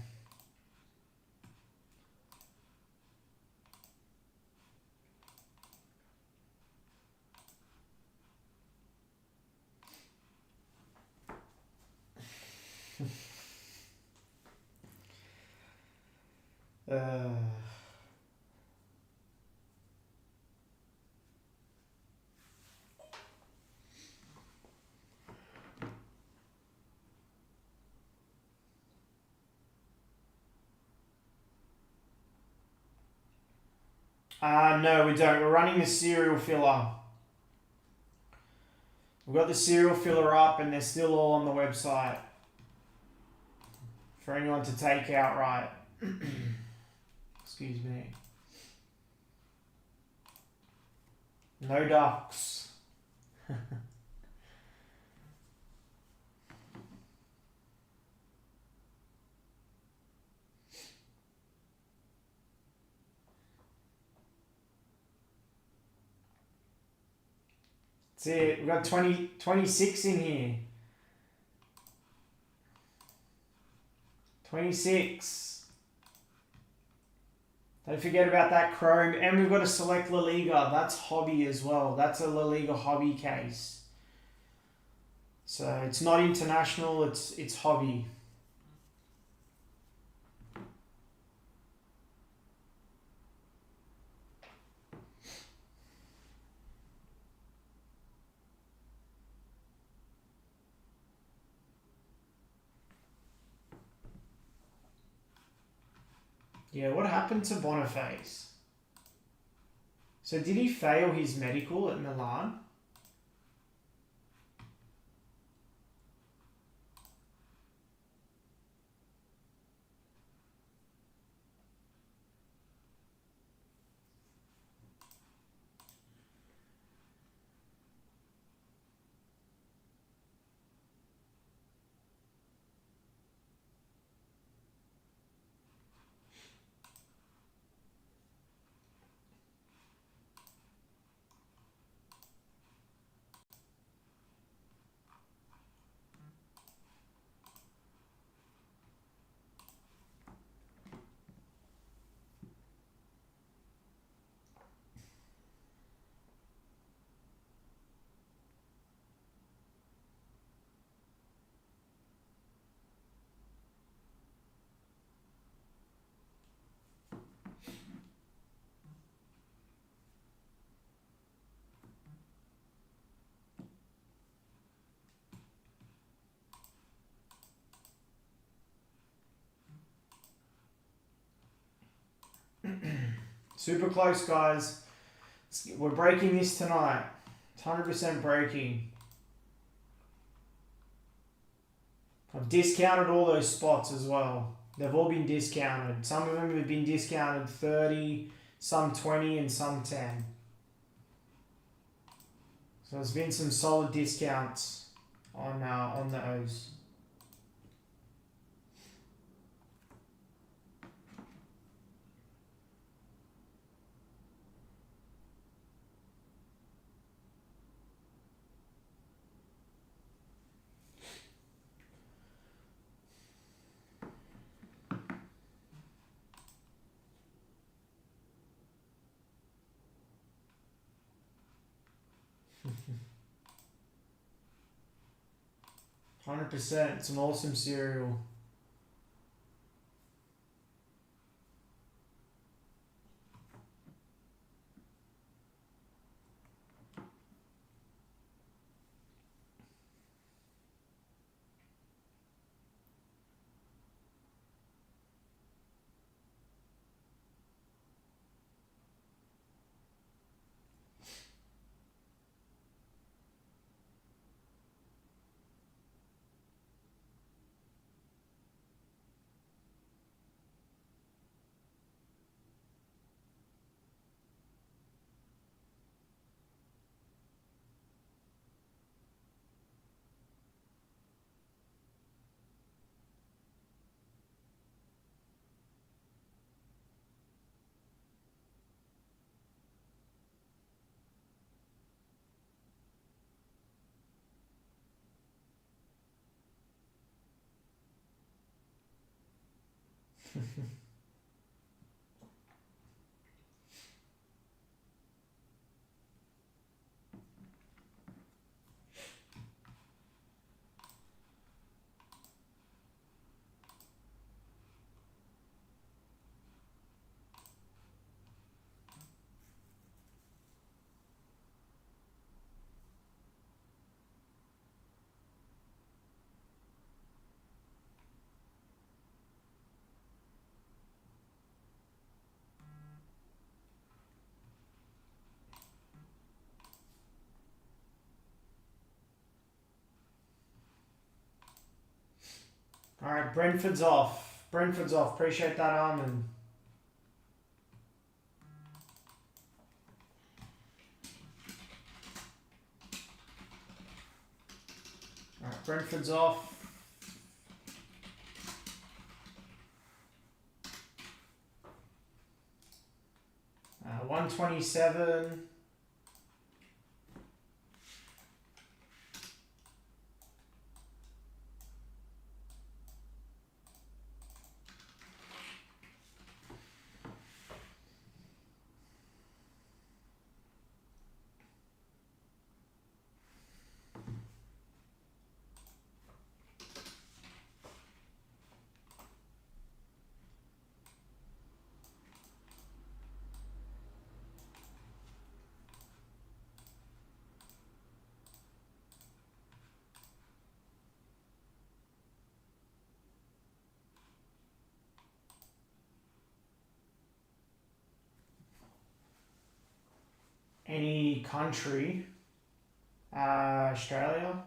S1: No, we don't. We're running the serial filler. We've got the serial filler up and they're still all on the website for anyone to take outright. Excuse me. No ducks. That's it. We've got 26 in here. 26. Don't forget about that Chrome. And we've got to select La Liga. That's hobby as well. That's a La Liga hobby case. So it's not international, it's hobby. Yeah, what happened to Boniface? So did he fail his medical at Milan? Super close, guys. We're breaking this tonight. It's 100% breaking. I've discounted all those spots as well. They've all been discounted. Some of them have been discounted 30, some 20, and some 10. So there's been some solid discounts on those. %. It's an awesome cereal. All right, Brentford's off. Brentford's off. Appreciate that, Armin. All right, Brentford's off. 127. Any country? Australia?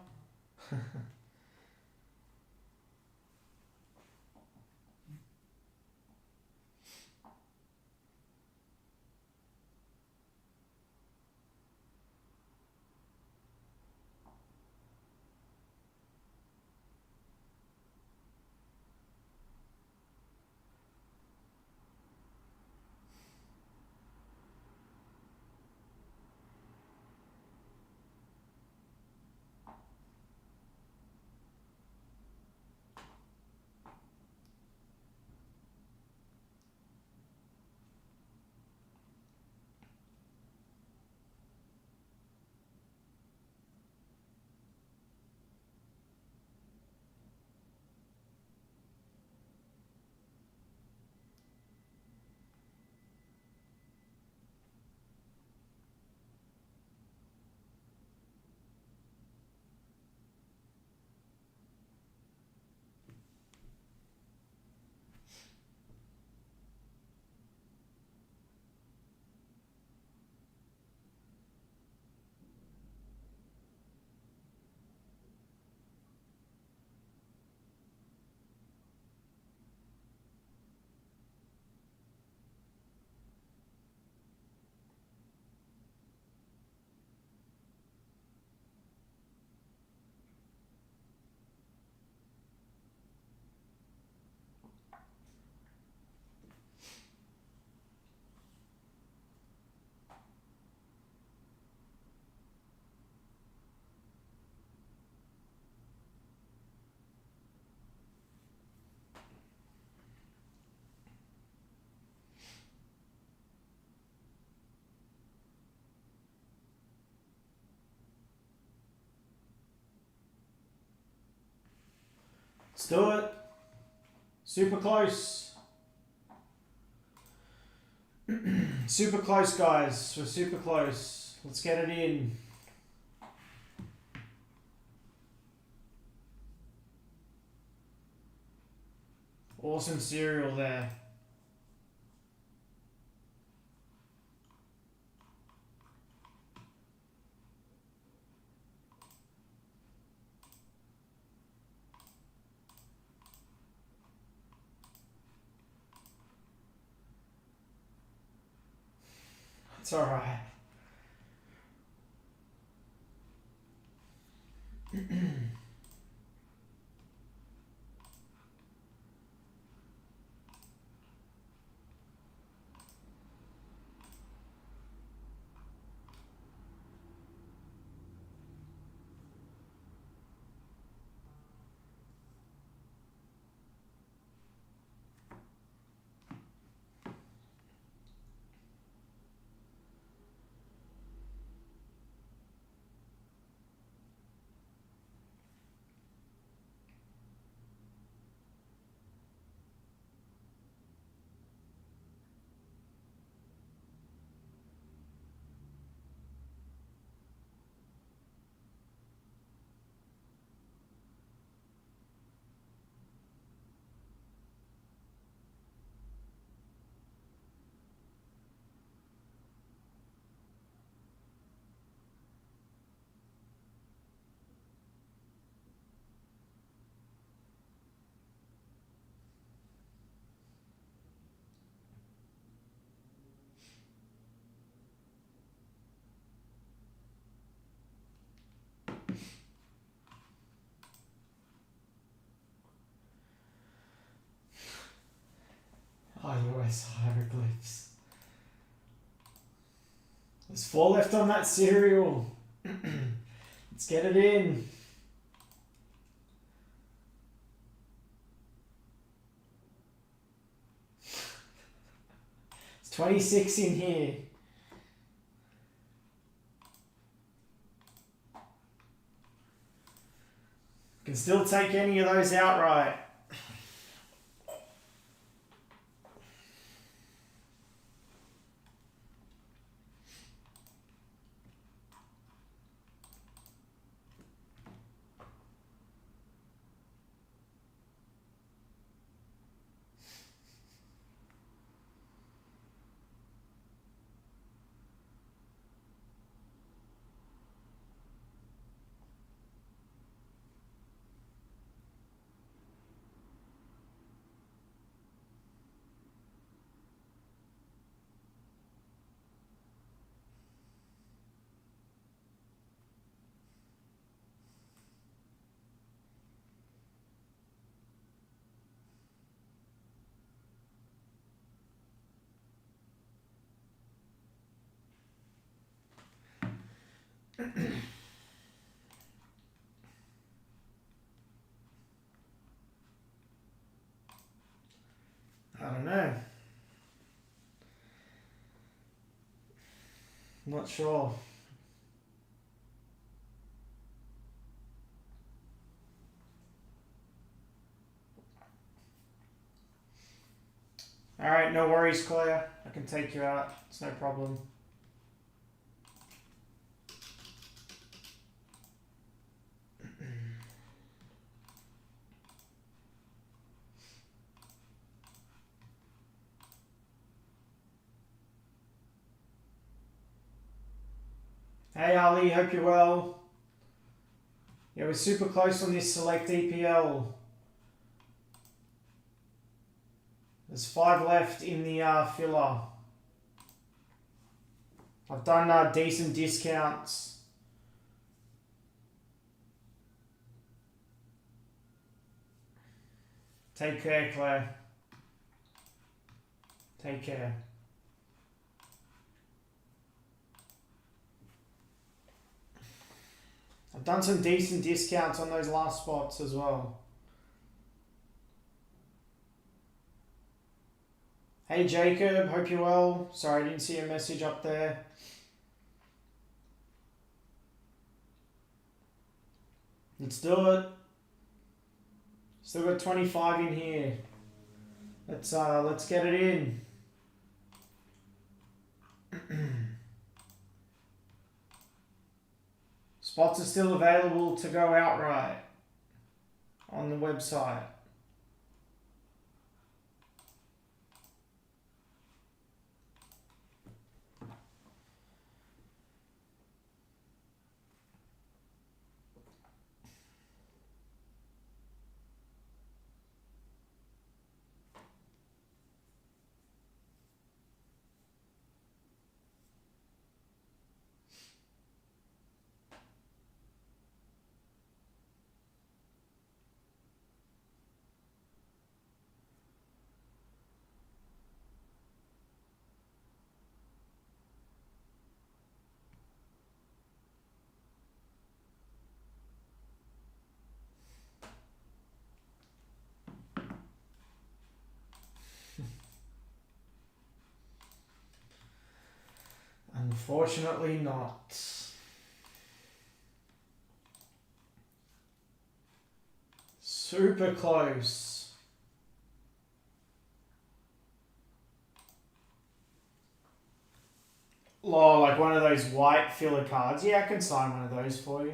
S1: Let's do it. Super close. Super close, guys. We're super close. Let's get it in. Awesome cereal there. It's alright. Oh, US hieroglyphs. There's 4 left on that cereal. Let's get it in. It's 26 in here. Can still take any of those outright. I don't know. I'm not sure. Alright, no worries, Claire. I can take you out. It's no problem. Hey Ali, hope you're well. Yeah, we're super close on this select EPL. There's 5 left in the filler. I've done decent discounts. Take care, Claire. Take care. I've done some decent discounts on those last spots as well. Hey Jacob, hope you're well. Sorry, I didn't see your message up there. Let's do it. Still got 25 in here. Let's get it in. Spots are still available to go outright on the website. Unfortunately not. Super close. Oh, like one of those white filler cards. Yeah, I can sign one of those for you.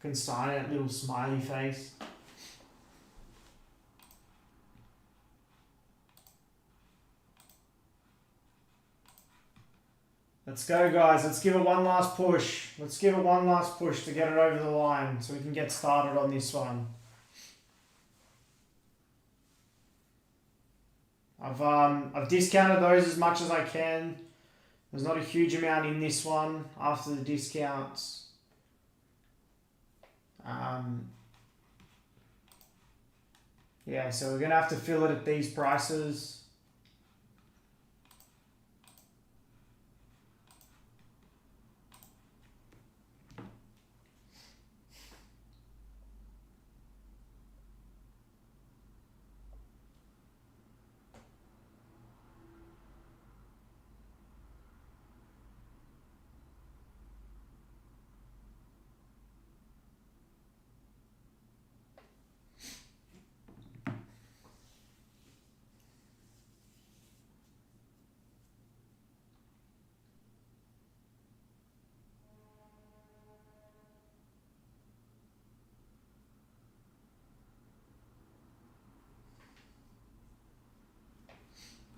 S1: Can sign it, little smiley face. Let's go, guys. Let's give it one last push. Let's give it one last push to get it over the line so we can get started on this one. I've discounted those as much as I can. There's not a huge amount in this one after the discounts. Yeah, so we're going to have to fill it at these prices.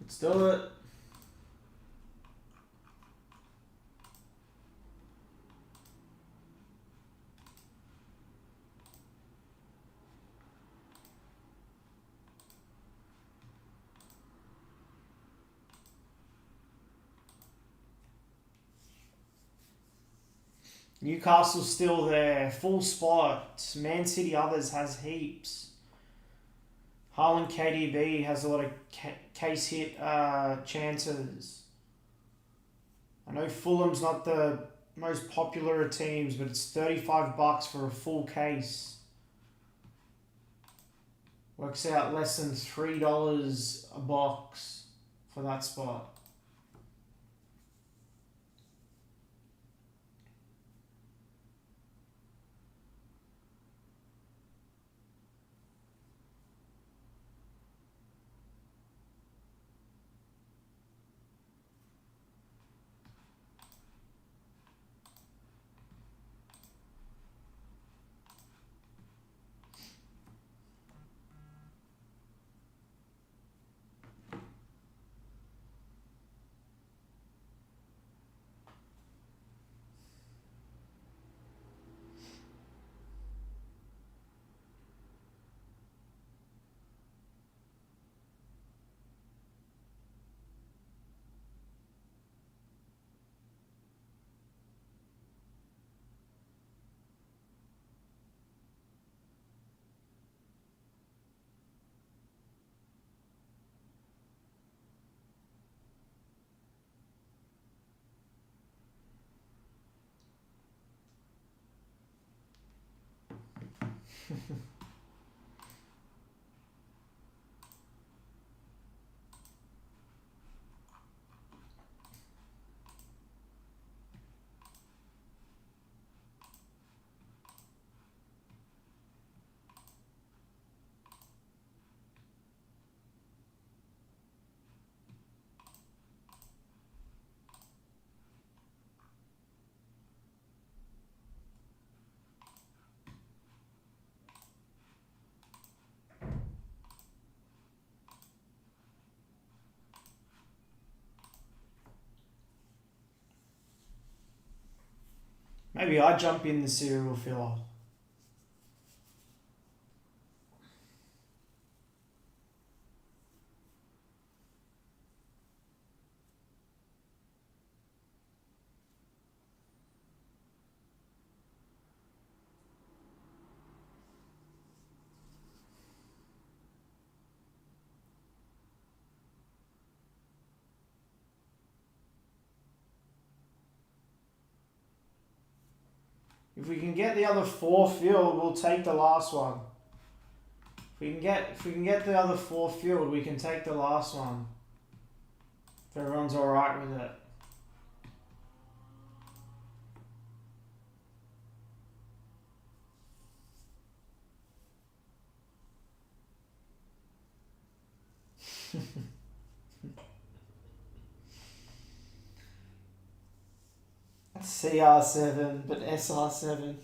S1: Let's do it. Newcastle's still there. Full spot. Man City others has heaps. Haaland KDB has a lot of case hit chances. I know Fulham's not the most popular of teams, but it's $35 for a full case. Works out less than $3 a box for that spot. maybe I jump in the cereal filler. If we can get the other 4 filled, we'll take the last one. If we can get the other 4 filled, we can take the last one. If everyone's alright with it. CR7, but SR7.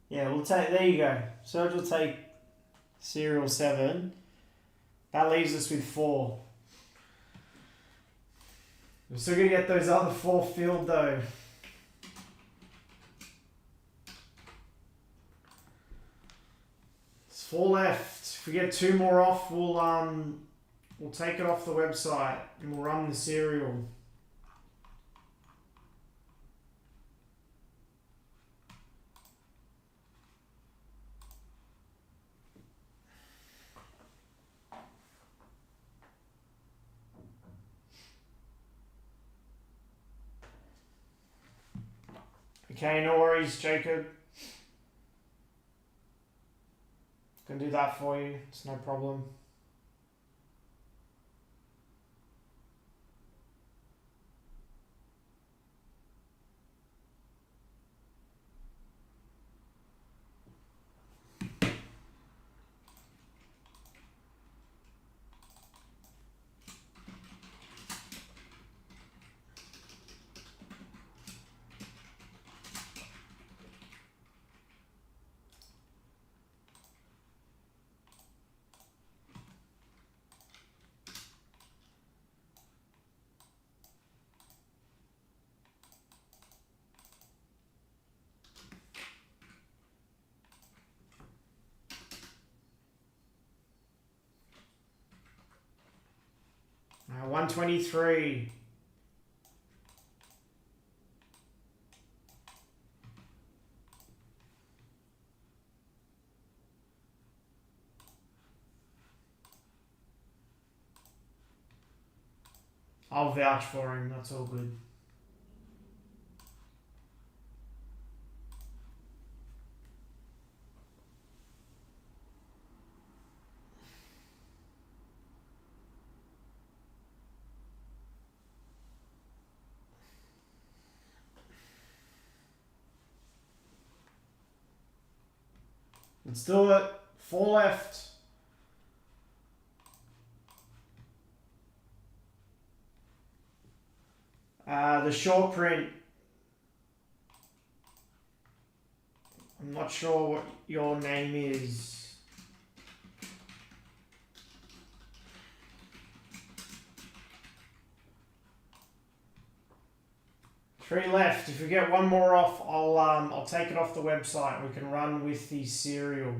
S1: Yeah, we'll take, there you go. Serge will take serial 7. That leaves us with 4. We're still going to get those other 4 filled though. It's 4 left. If we get 2 more off, we'll take it off the website and we'll run the serial. Okay, no worries, Jacob. Can do that for you. It's no problem. Now 123. I'll vouch for him, that's all good. Let's do it. 4 left. The short print. I'm not sure what your name is. Three left. If we get 1 more off, I'll take it off the website and we can run with the serial.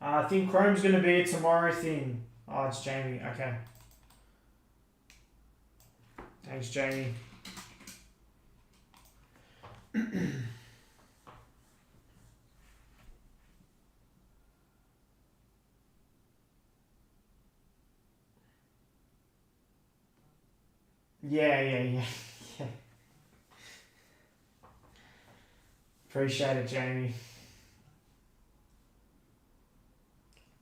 S1: I think Chrome's going to be a tomorrow thing. Oh, it's Jamie. Okay. Thanks, Jamie. Yeah. Appreciate it, Jamie.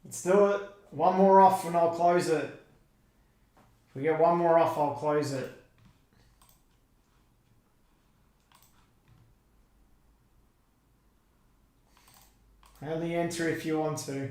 S1: Let's do it. 1 more off and I'll close it. If we get 1 more off, I'll close it. Only enter if you want to.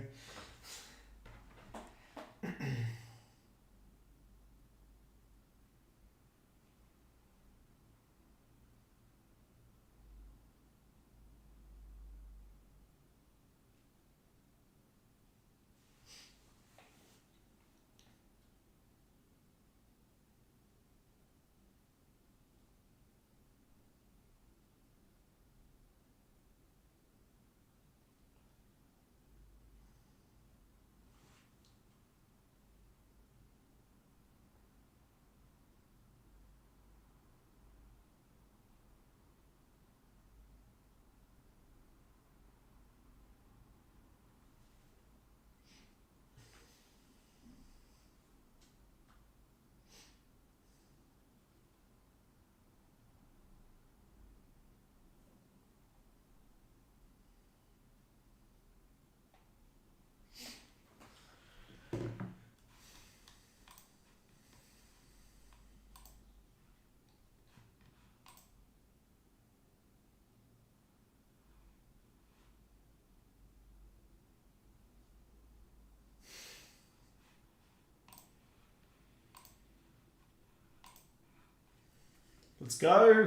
S1: Let's go.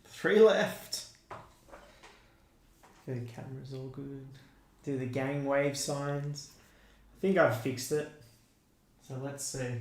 S1: 3 left. The camera's all good. Do the gang wave signs. I think I've fixed it. So let's see.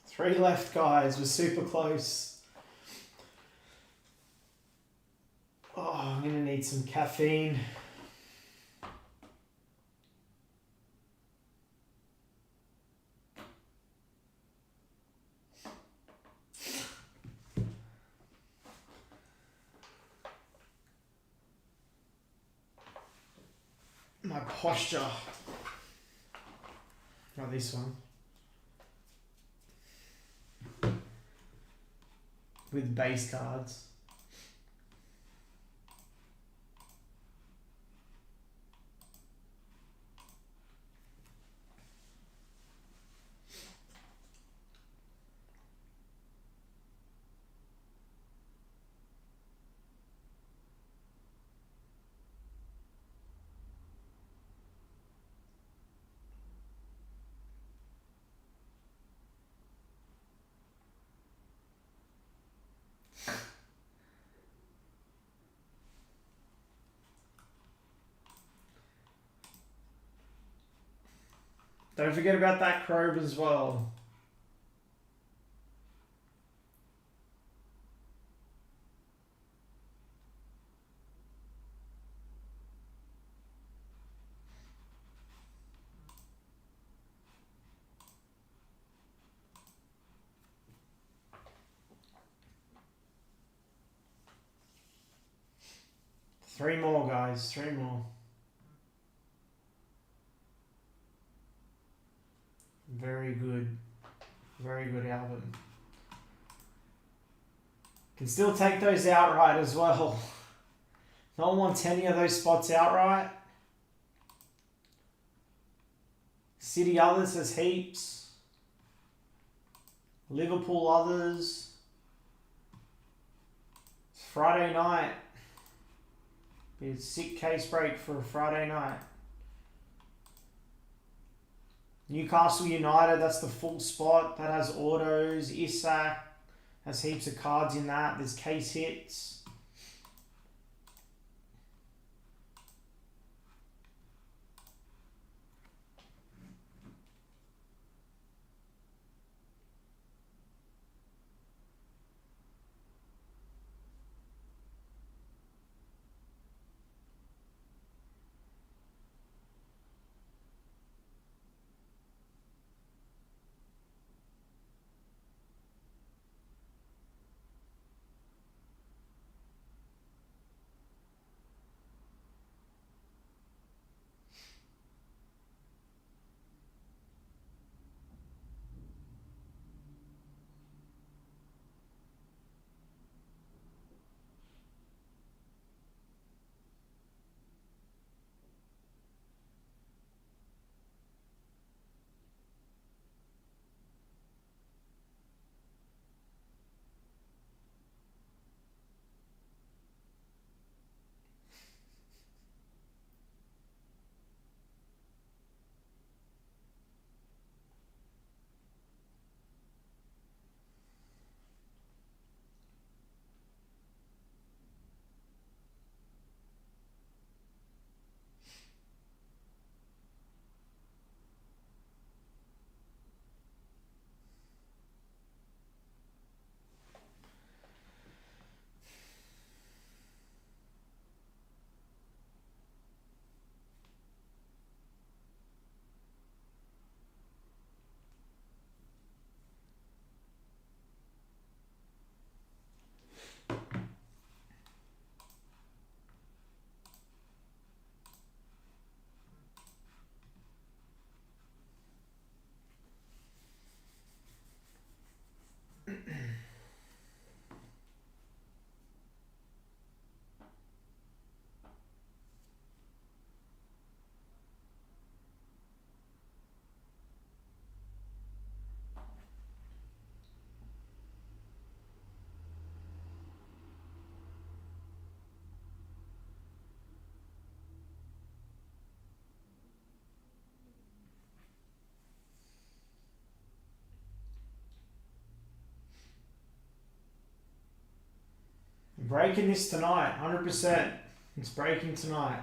S1: Three left, guys. We're super close. Oh, I'm going to need some caffeine. My posture. Not this one. With base cards. Don't forget about that Chrome as well. Three more, guys. Three more. Very good. Very good album. Can still take those outright as well. No one wants any of those spots outright. City others has heaps. Liverpool others. It's Friday night. Be a sick case break for a Friday night. Newcastle United, that's the full spot. That has autos. Isak has heaps of cards in that. There's case hits. Breaking this tonight, 100%. It's breaking tonight.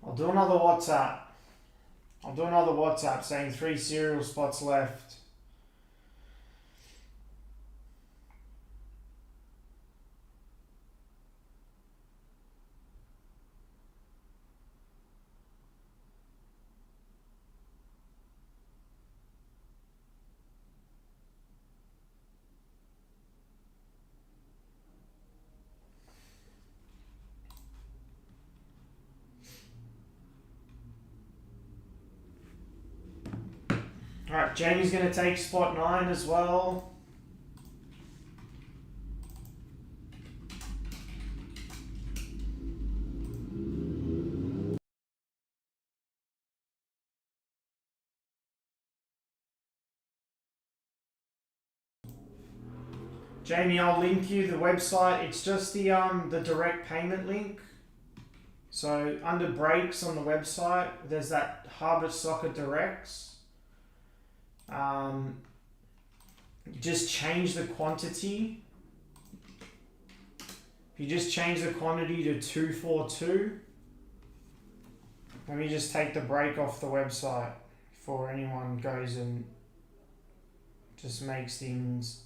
S1: I'll do another WhatsApp. I'll do another WhatsApp saying 3 serial spots left. Alright, Jamie's going to take spot 9 as well. Jamie, I'll link you the website. It's just the direct payment link. So under breaks on the website, there's that Harbour Soccer Directs. Just change the quantity. If you just change the quantity to 242, let me just take the break off the website before anyone goes and just makes things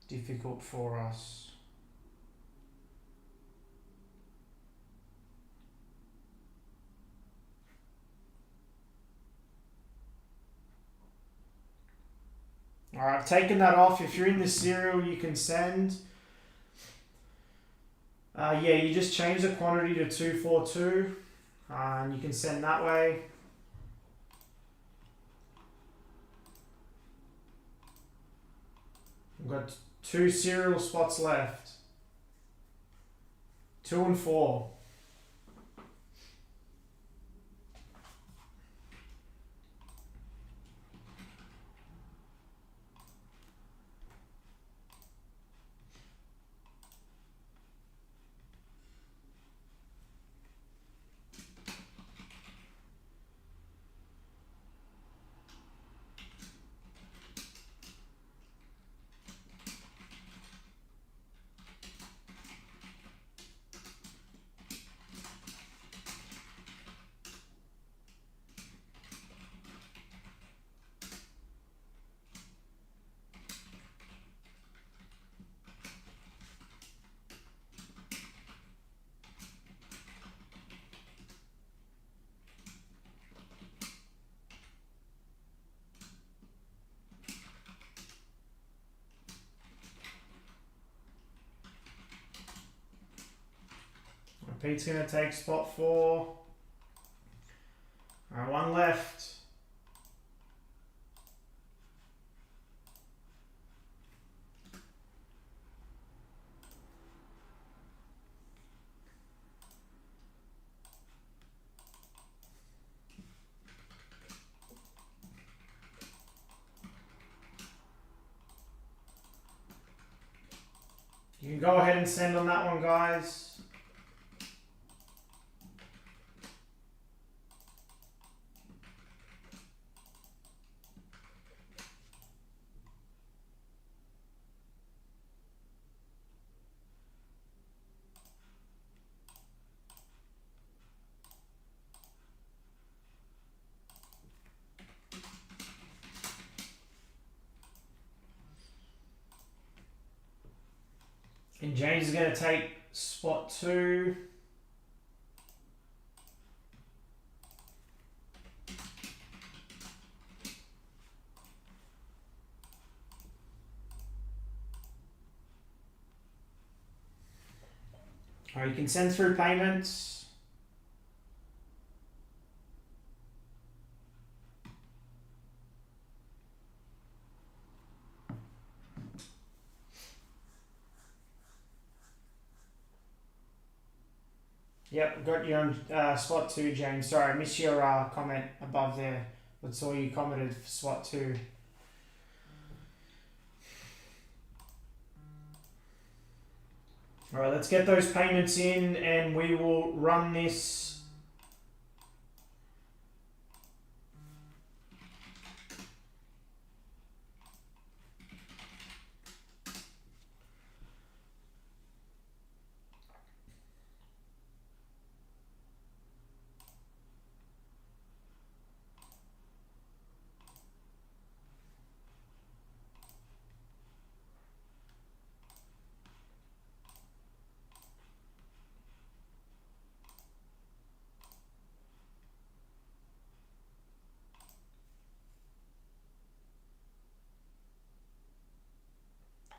S1: difficult for us. Alright, I've taken that off. If you're in the serial, you can send. Yeah, you just change the quantity to 242 and you can send that way. We've got 2 serial spots left. 2 and 4. Pete's going to take spot 4. Alright, 1 left. You can go ahead and send on that one, guys. And James is going to take spot 2. Alright, you can send through payments. Yep, got you on spot 2, James. Sorry, I missed your comment above there. But saw you commented for spot 2. Alright, let's get those payments in and we will run this.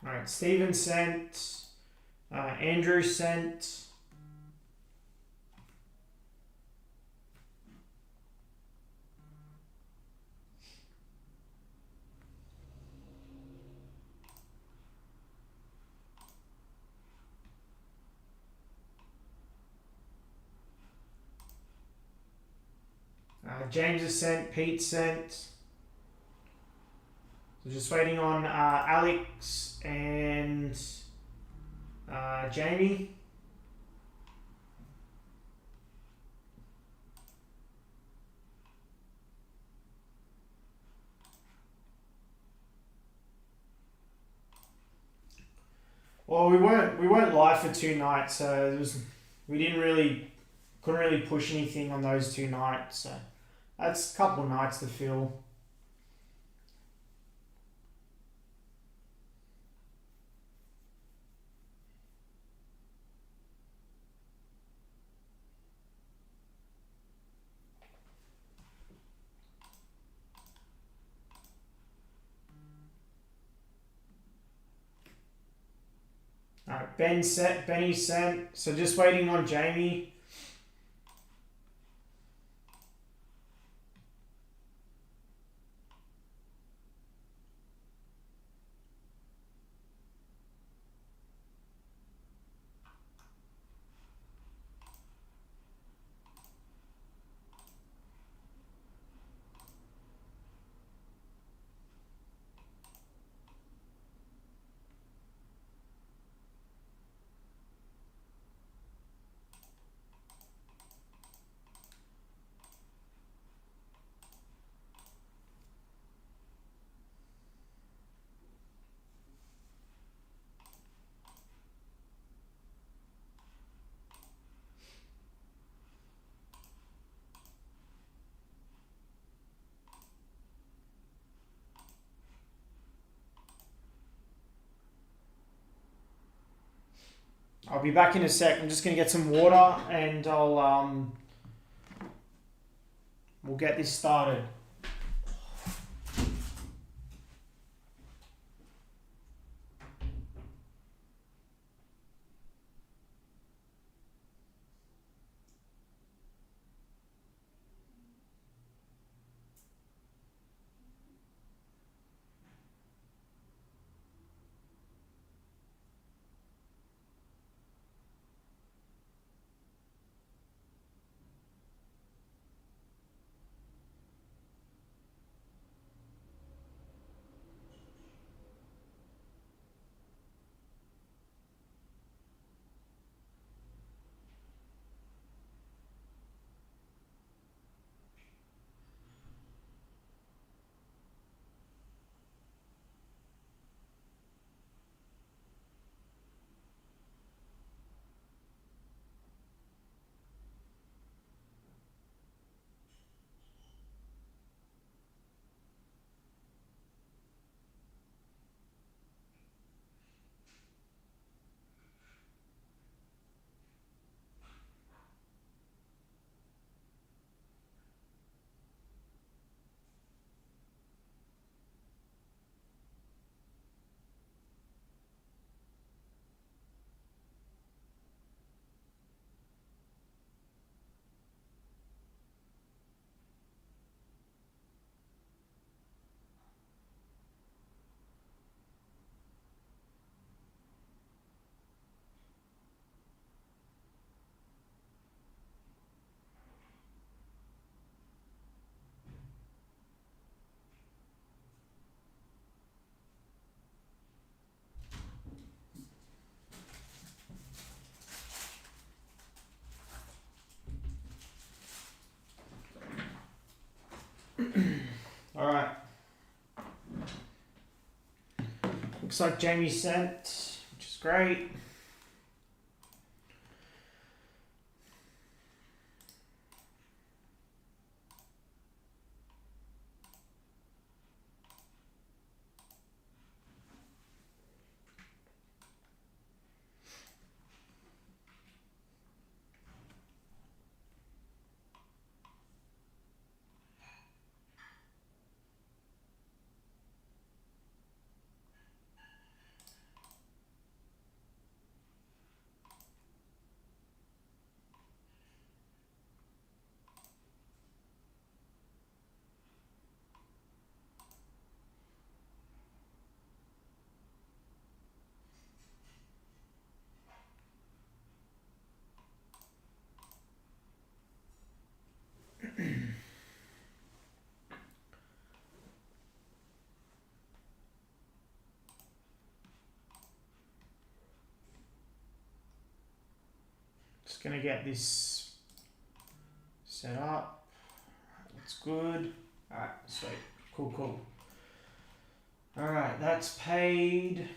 S1: Alright, Steven sent. Andrew sent. James has sent. Pete sent. So just waiting on Alex and Jamie. Well, we weren't live for 2 nights, so couldn't really push anything on those 2 nights. So that's a couple of nights to fill. Alright, Benny sent. So just waiting on Jamie. I'll be back in a sec. I'm just going to get some water and we'll get this started. Alright. Looks like Jamie sent, which is great. going to get this set up. That's good. Alright, sweet. Cool. Alright, that's paid.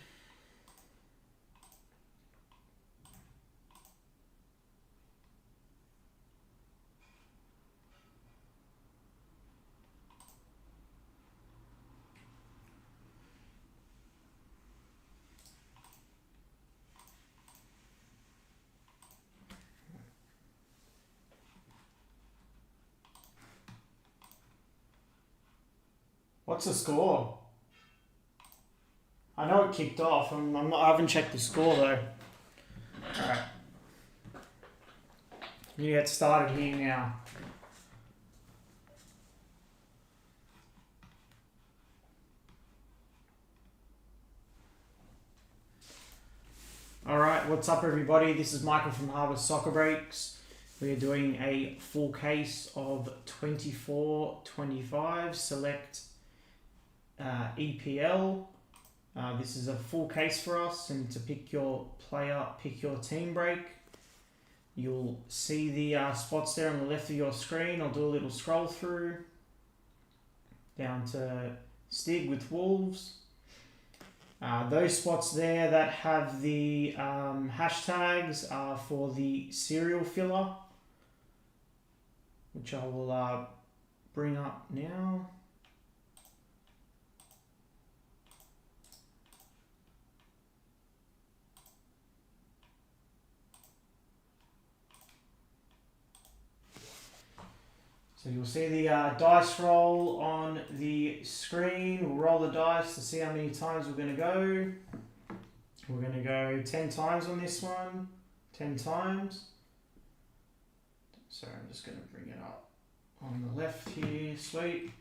S1: What's the score? I know it kicked off. I haven't checked the score though. Alright. You get started here now. Alright, what's up everybody? This is Michael from Harbour Soccer Breaks. We are doing a full case of 24-25 select EPL. This is a full case for us, and to pick your player, pick your team break. You'll see the spots there on the left of your screen. I'll do a little scroll through down to Stig with Wolves. Those spots there that have the hashtags are for the serial filler, which I will bring up now. So you'll see the dice roll on the screen. We'll roll the dice to see how many times we're going to go. We're going to go 10 times on this one. 10 times. Sorry, I'm just going to bring it up on the left here. Sweet.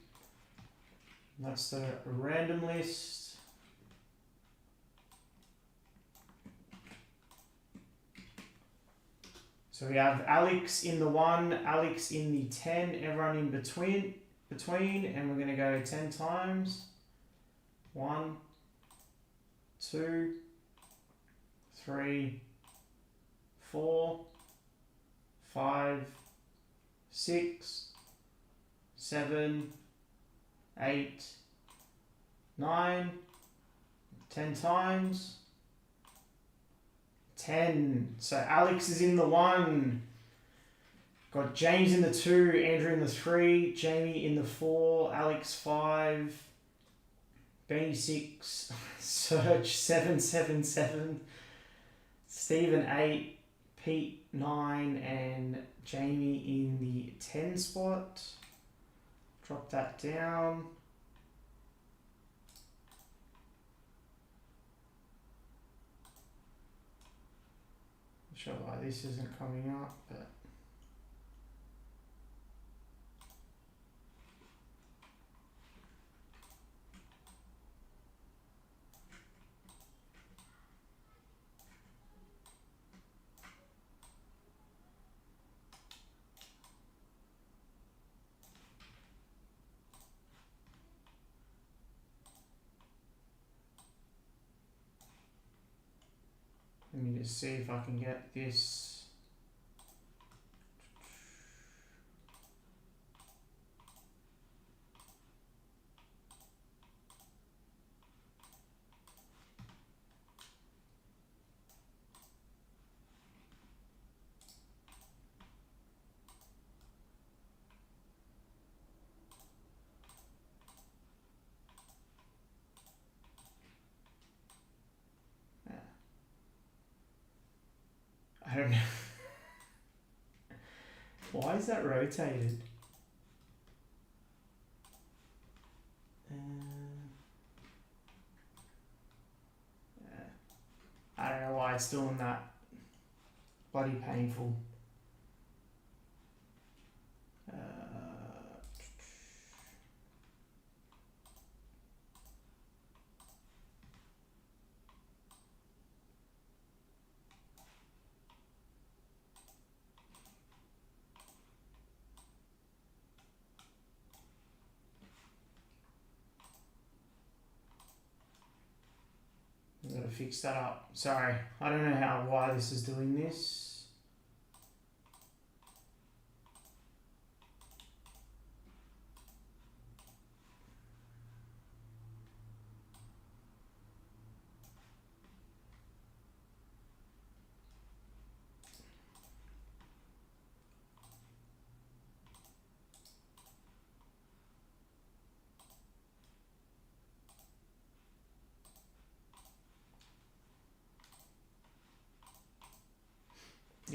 S1: That's the random list. So we have Alex in the 1, Alex in the 10, everyone in between, and we're going to go 10 times. 1, 2, 3, 4, 5, 6, 7, 8, 9, 10 times. 10. So Alex is in the 1. Got James in the 2, Andrew in the 3, Jamie in the 4, Alex 5, Benny 6, Serge 777, Stephen 8, Pete 9, and Jamie in the 10 spot. Drop that down. Not sure why this isn't coming up, but let me just see if I can get this. I don't know. Why is that rotated? I don't know why it's doing that. Bloody painful. I've got to fix that up. Sorry, I don't know why this is doing this.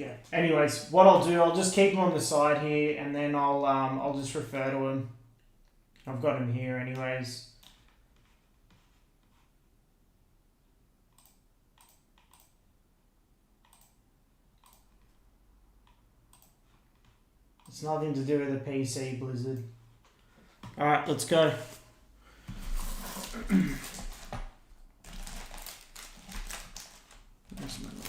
S1: Yeah. Anyways, what I'll do, I'll just keep him on the side here, and then I'll just refer to him. I've got him here, anyways. It's nothing to do with the PC, Blizzard. All right, let's go. Where's my knife?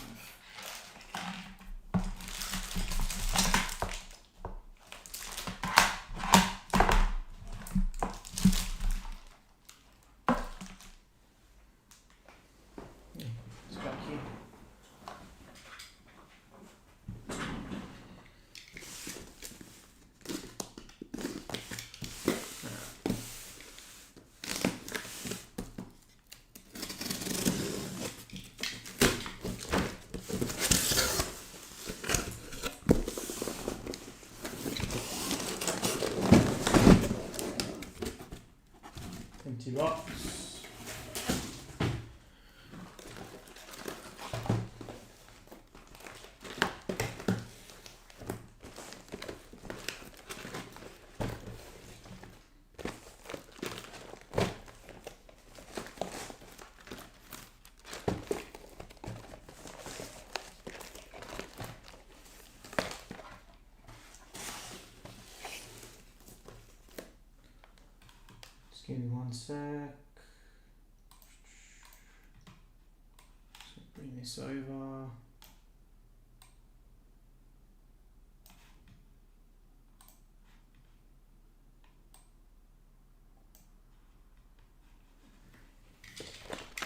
S1: It's back here. Empty box. Just give me 1 sec. So bring this over.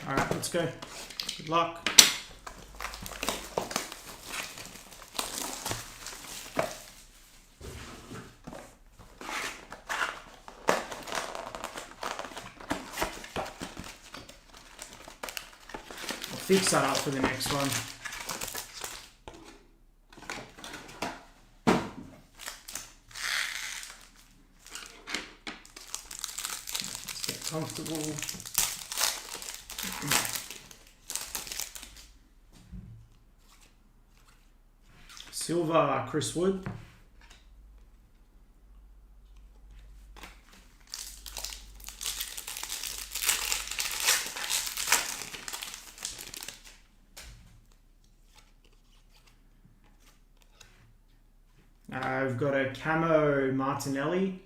S1: All right, let's go. Good luck. Fix that up for the next one. Let's get comfortable. Silver, Chris Wood. We've got a camo Martinelli.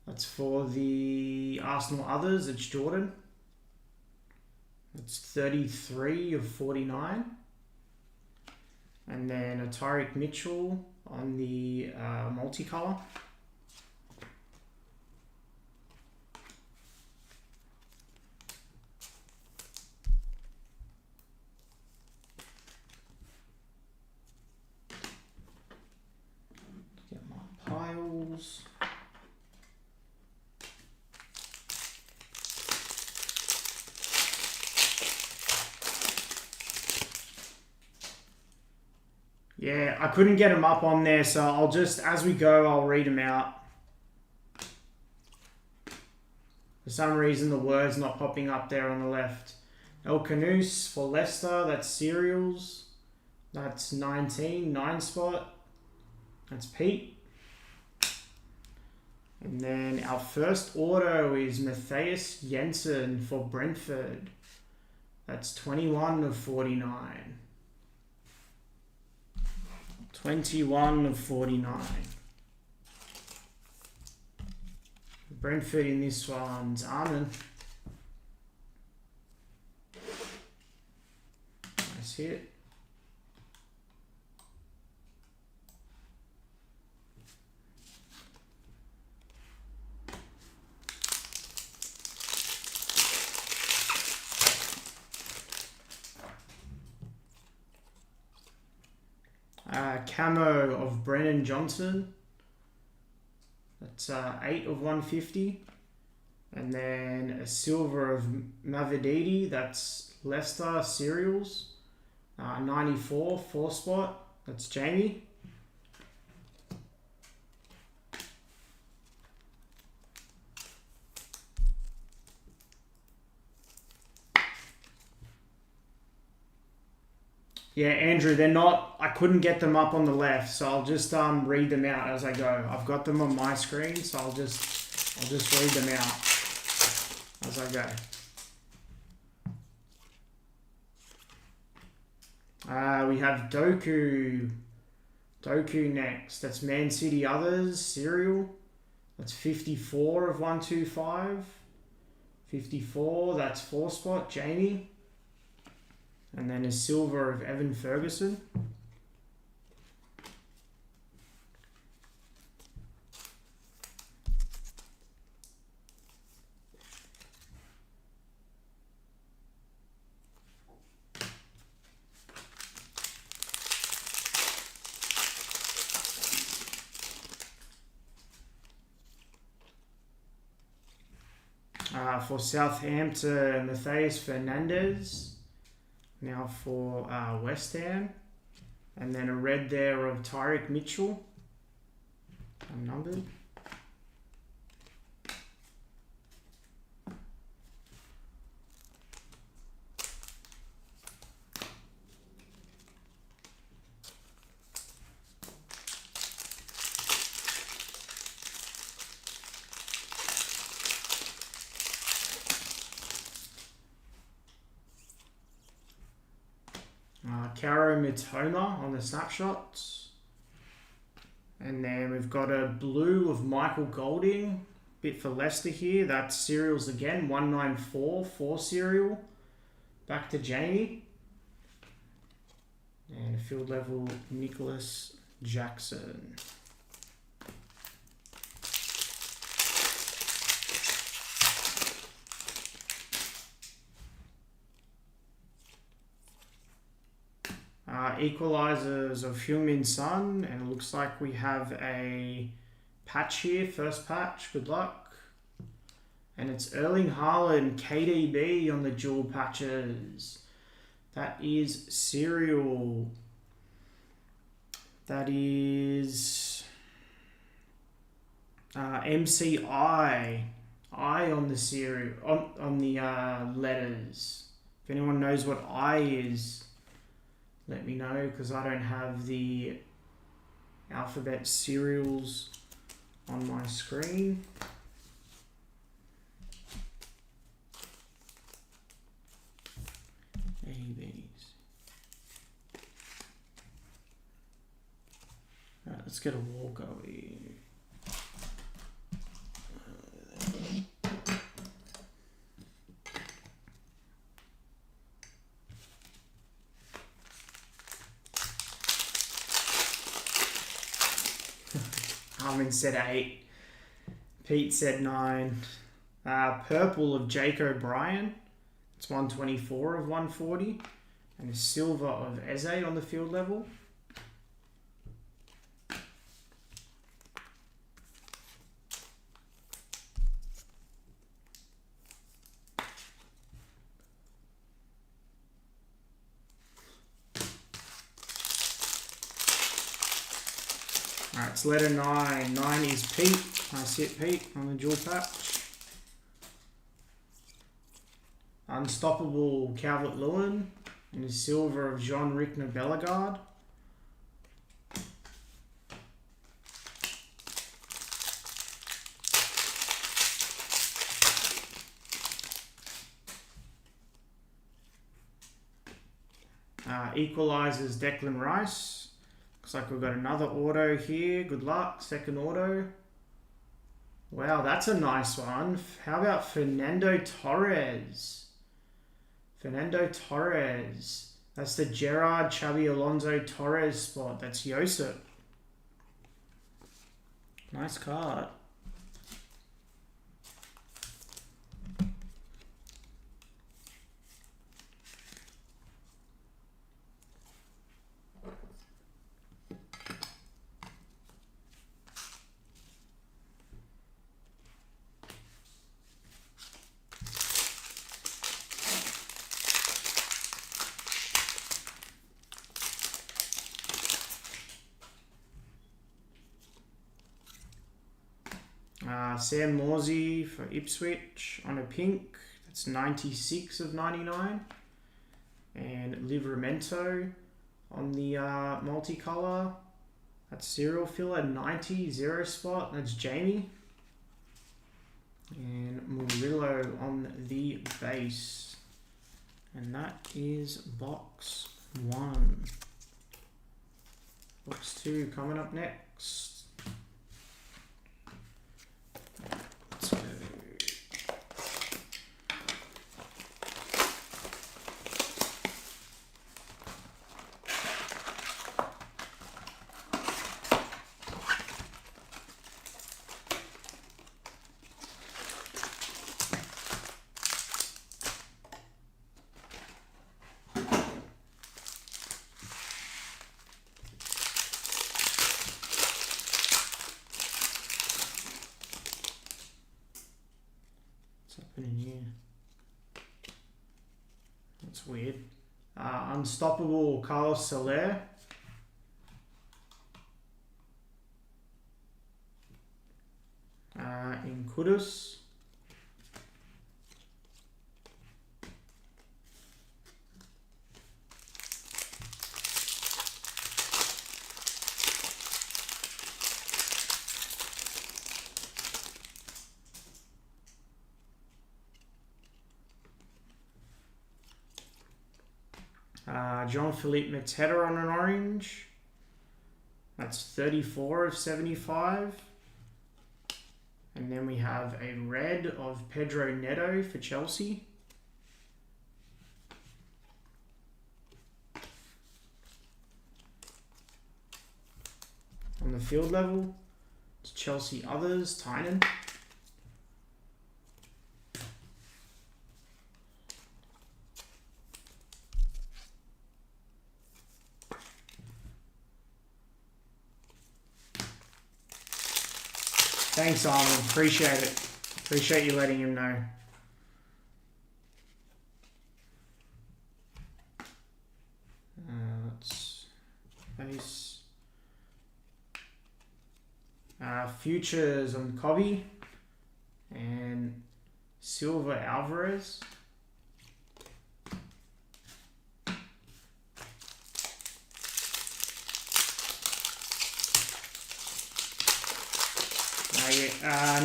S1: That's for the Arsenal others. It's Jordan. It's 33 of 49. And then a Tyreek Mitchell on the multicolour. Get my piles. Yeah, I couldn't get them up on there, so I'll just, as we go, I'll read them out. For some reason, the word's not popping up there on the left. El Canus for Leicester, that's cereals. That's 19, 9 spot. That's Pete. And then our first auto is Matthias Jensen for Brentford. That's 21 of 49. 21 of 49. Brentford in this one's Armin. Nice hit. Camo of Brennan Johnson. That's 8 of 150. And then a silver of Mavididi. That's Leicester cereals. 94, 4 spot. That's Jamie. Yeah, Andrew, they're not, I couldn't get them up on the left, so I'll just read them out as I go. I've got them on my screen, so I'll just read them out as I go. We have Doku next. That's Man City Others, Serial. That's 54 of 125. 54, that's 4 spot, Jamie. And then a silver of Evan Ferguson. For Southampton, Matheus Fernandes. Now for West Ham. And then a red there of Tyrick Mitchell. Unnumbered. Caro Mitoma on the snapshots. And then we've got a blue of Michael Golding. Bit for Leicester here. That's serials again. 194, 4 serial. Back to Jamie. And a field level Nicholas Jackson. Equalizers of Heung-min Son, and it looks like we have a patch here, first patch, good luck. And it's Erling Haaland, KDB on the dual patches. That is serial. That is MCI, I on the serial, on the letters. If anyone knows what I is, let me know, because I don't have the alphabet serials on my screen. ABs. Alright, let's get a wall going. Armin said 8. Pete said 9. Purple of Jake O'Brien. It's 124 of 140. And a silver of Eze on the field level. Alright, it's letter 9. 9 is Pete. Nice hit, Pete, on the dual patch. Unstoppable Calvert-Lewin. And a silver of Jean-Rickner Bellegarde. Equalizers Declan Rice. Looks like we've got another auto here. Good luck. Second auto. Wow, that's a nice one. How about Fernando Torres? Fernando Torres. That's the Gerard Xabi Alonso Torres spot. That's Josip. Nice card. Sam Morsey for Ipswich on a pink. That's 96 of 99. And Livramento on the multicolor. That's Serial Filler 90, 0 spot. That's Jamie. And Murillo on the base. And that is box 1. Box 2 coming up next. Let's go. In here. That's weird. Unstoppable Carlos Soler. In Kudus. Jean-Philippe Mateta on an orange. That's 34 of 75. And then we have a red of Pedro Neto for Chelsea. On the field level, it's Chelsea Others, Tynan. Thanks, Armin. Appreciate it. Appreciate you letting him know. Let's base. Futures on Cobby and Silva Alvarez.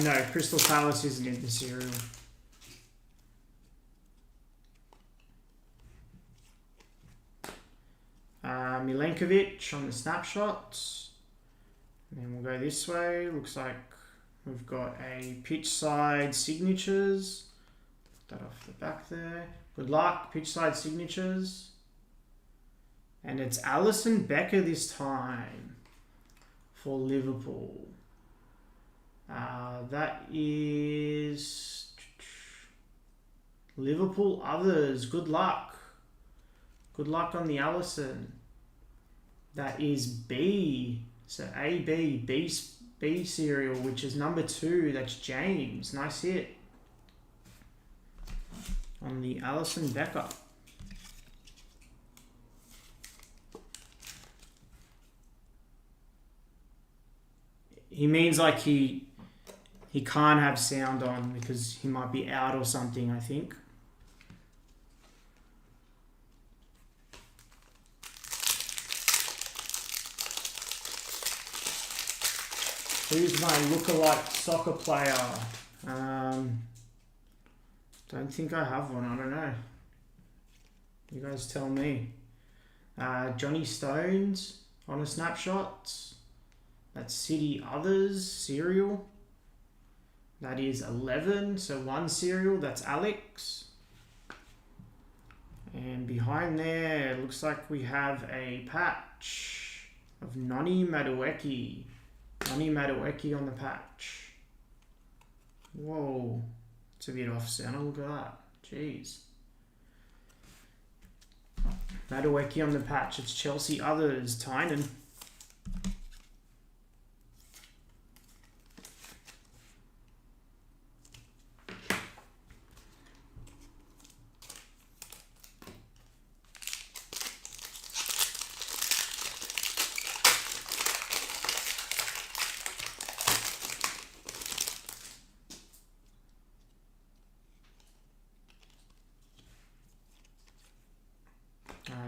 S1: No, Crystal Palace isn't in the serial. Milenkovic on the snapshots. And then we'll go this way. Looks like we've got a pitch side signatures. Put that off the back there. Good luck, pitch side signatures. And it's Alisson Becker this time for Liverpool. That is Liverpool Others. Good luck. Good luck on the Alisson. That is B. So A, B serial, which is number 2. That's James. Nice hit. On the Alisson Becker. He means like he can't have sound on because he might be out or something, I think. Who's my lookalike soccer player? Don't think I have one. I don't know. You guys tell me. Johnny Stones on a snapshot. That's City Others serial. That is 11, so 1 serial. That's Alex. And behind there, it looks like we have a patch of Noni Madueke. Noni Madueke on the patch. Whoa. It's a bit off center. Look at that. Jeez. Madueke on the patch. It's Chelsea Others. Tynan.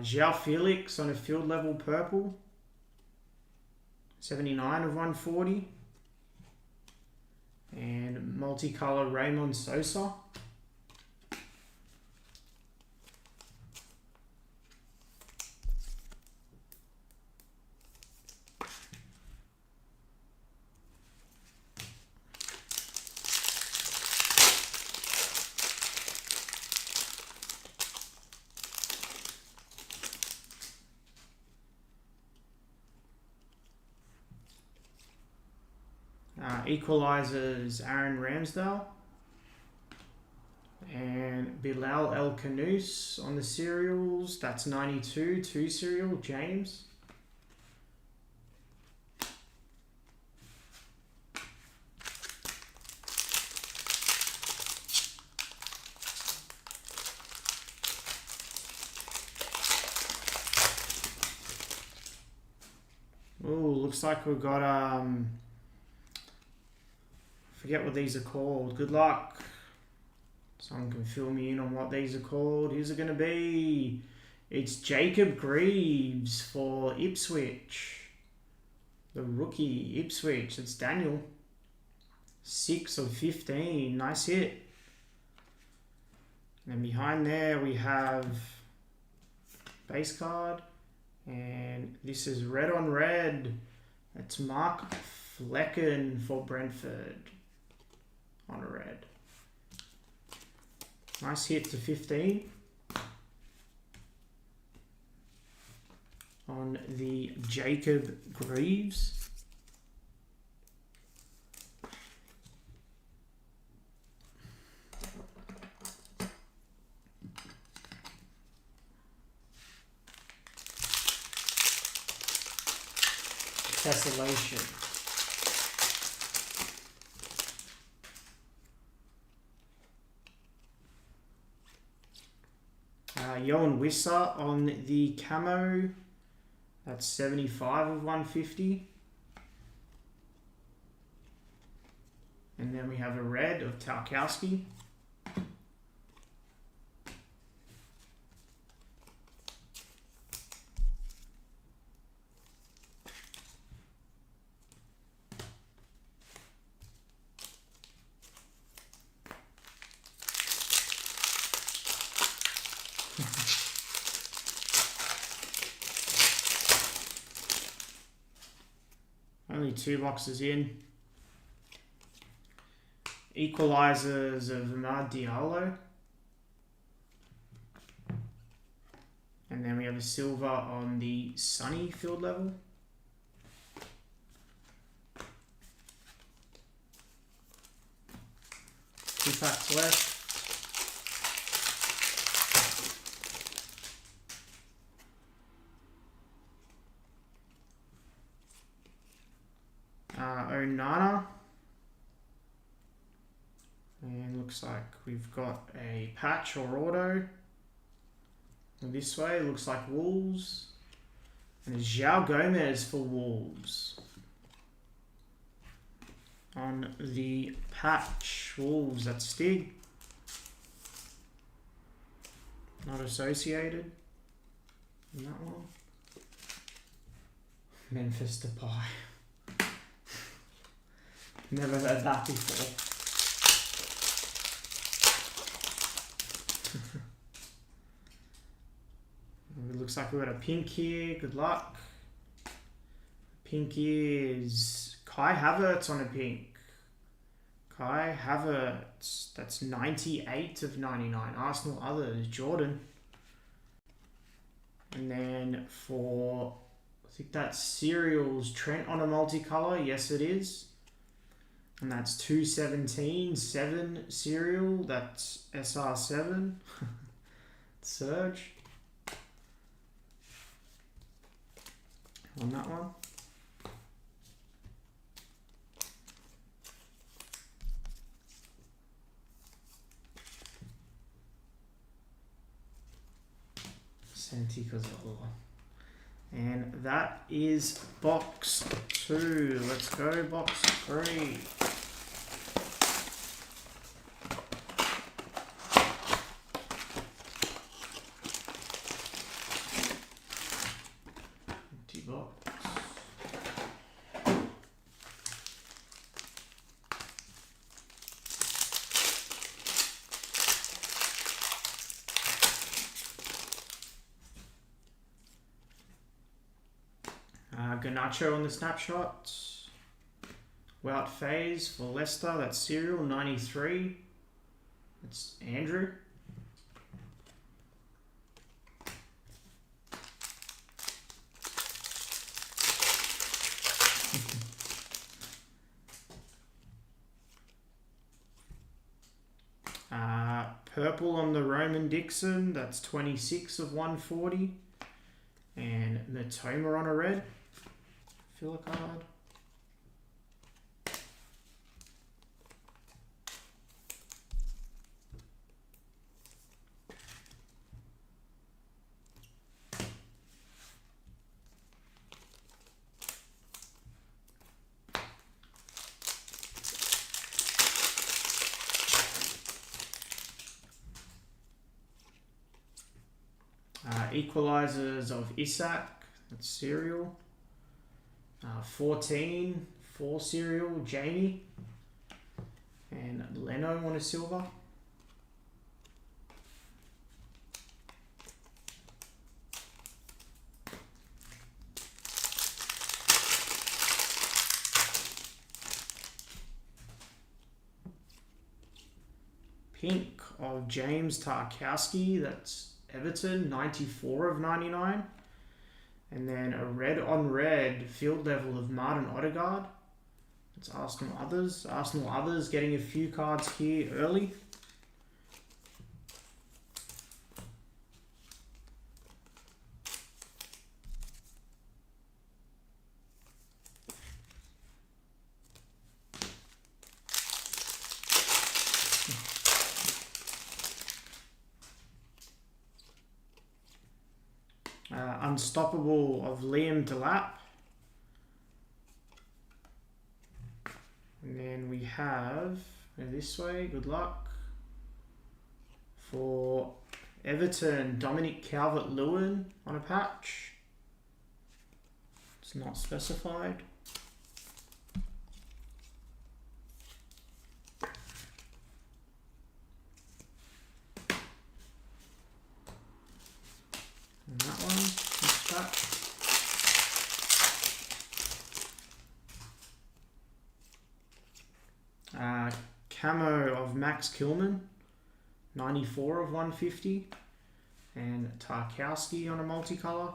S1: João Felix on a field level purple. 79 of 140. And multicolor Raymond Sosa. Equalizers Aaron Ramsdale and Bilal El Khanous on the serials. That's 92, 2 serial, James. Oh, looks like we've got forget what these are called. Good luck. Someone can fill me in on what these are called. Who's it going to be? It's Jacob Greaves for Ipswich. The rookie, Ipswich. It's Daniel. 6 of 15. Nice hit. And behind there we have base card. And this is red on red. It's Mark Flecken for Brentford. On a red. Nice hit to 15. On the Jacob Greaves. Tessellation. Johan Wissa on the camo. That's 75 of 150. And then we have a red of Tarkowski. Only 2 boxes in. Equalizers of Amad Diallo. And then we have a silver on the Sunny field level. Two packs left. Onana. And looks like we've got a patch or auto. And this way looks like Wolves. And it's João Gomez for Wolves. On the patch, Wolves, that's Stig. Not associated. In that one. Memphis Depay. Never heard that before. It looks like we've got a pink here. Good luck. Pink is Kai Havertz on a pink. Kai Havertz. That's 98 of 99. Arsenal others. Jordan. And then for, I think that's Serials Trent on a multicolor. Yes, it is. And that's 217, 7 serial. That's SR7. Surge. On that one. Santi Cazorla. And that is box 2. Let's go box 3. Garnacho on the snapshot. Wout Phase for Leicester, that's serial 93. That's Andrew. Purple on the Roman Dixon, that's 26 of 140. And Matoma on a red. Filler card. Equalizers of Isak, that's serial. 14, 4 serial, Jamie. And Leno on a silver. Pink of James Tarkowski, that's Everton, 94 of 99. And then a red on red field level of Martin Odegaard. It's Arsenal Others. Arsenal Others getting a few cards here early. Unstoppable of Liam Delap. And then we have, go this way, good luck. For Everton, Dominic Calvert-Lewin on a patch. It's not specified. And that one, next patch. Camo of Max Kilman, 94 of 150. And Tarkowski on a multicolor.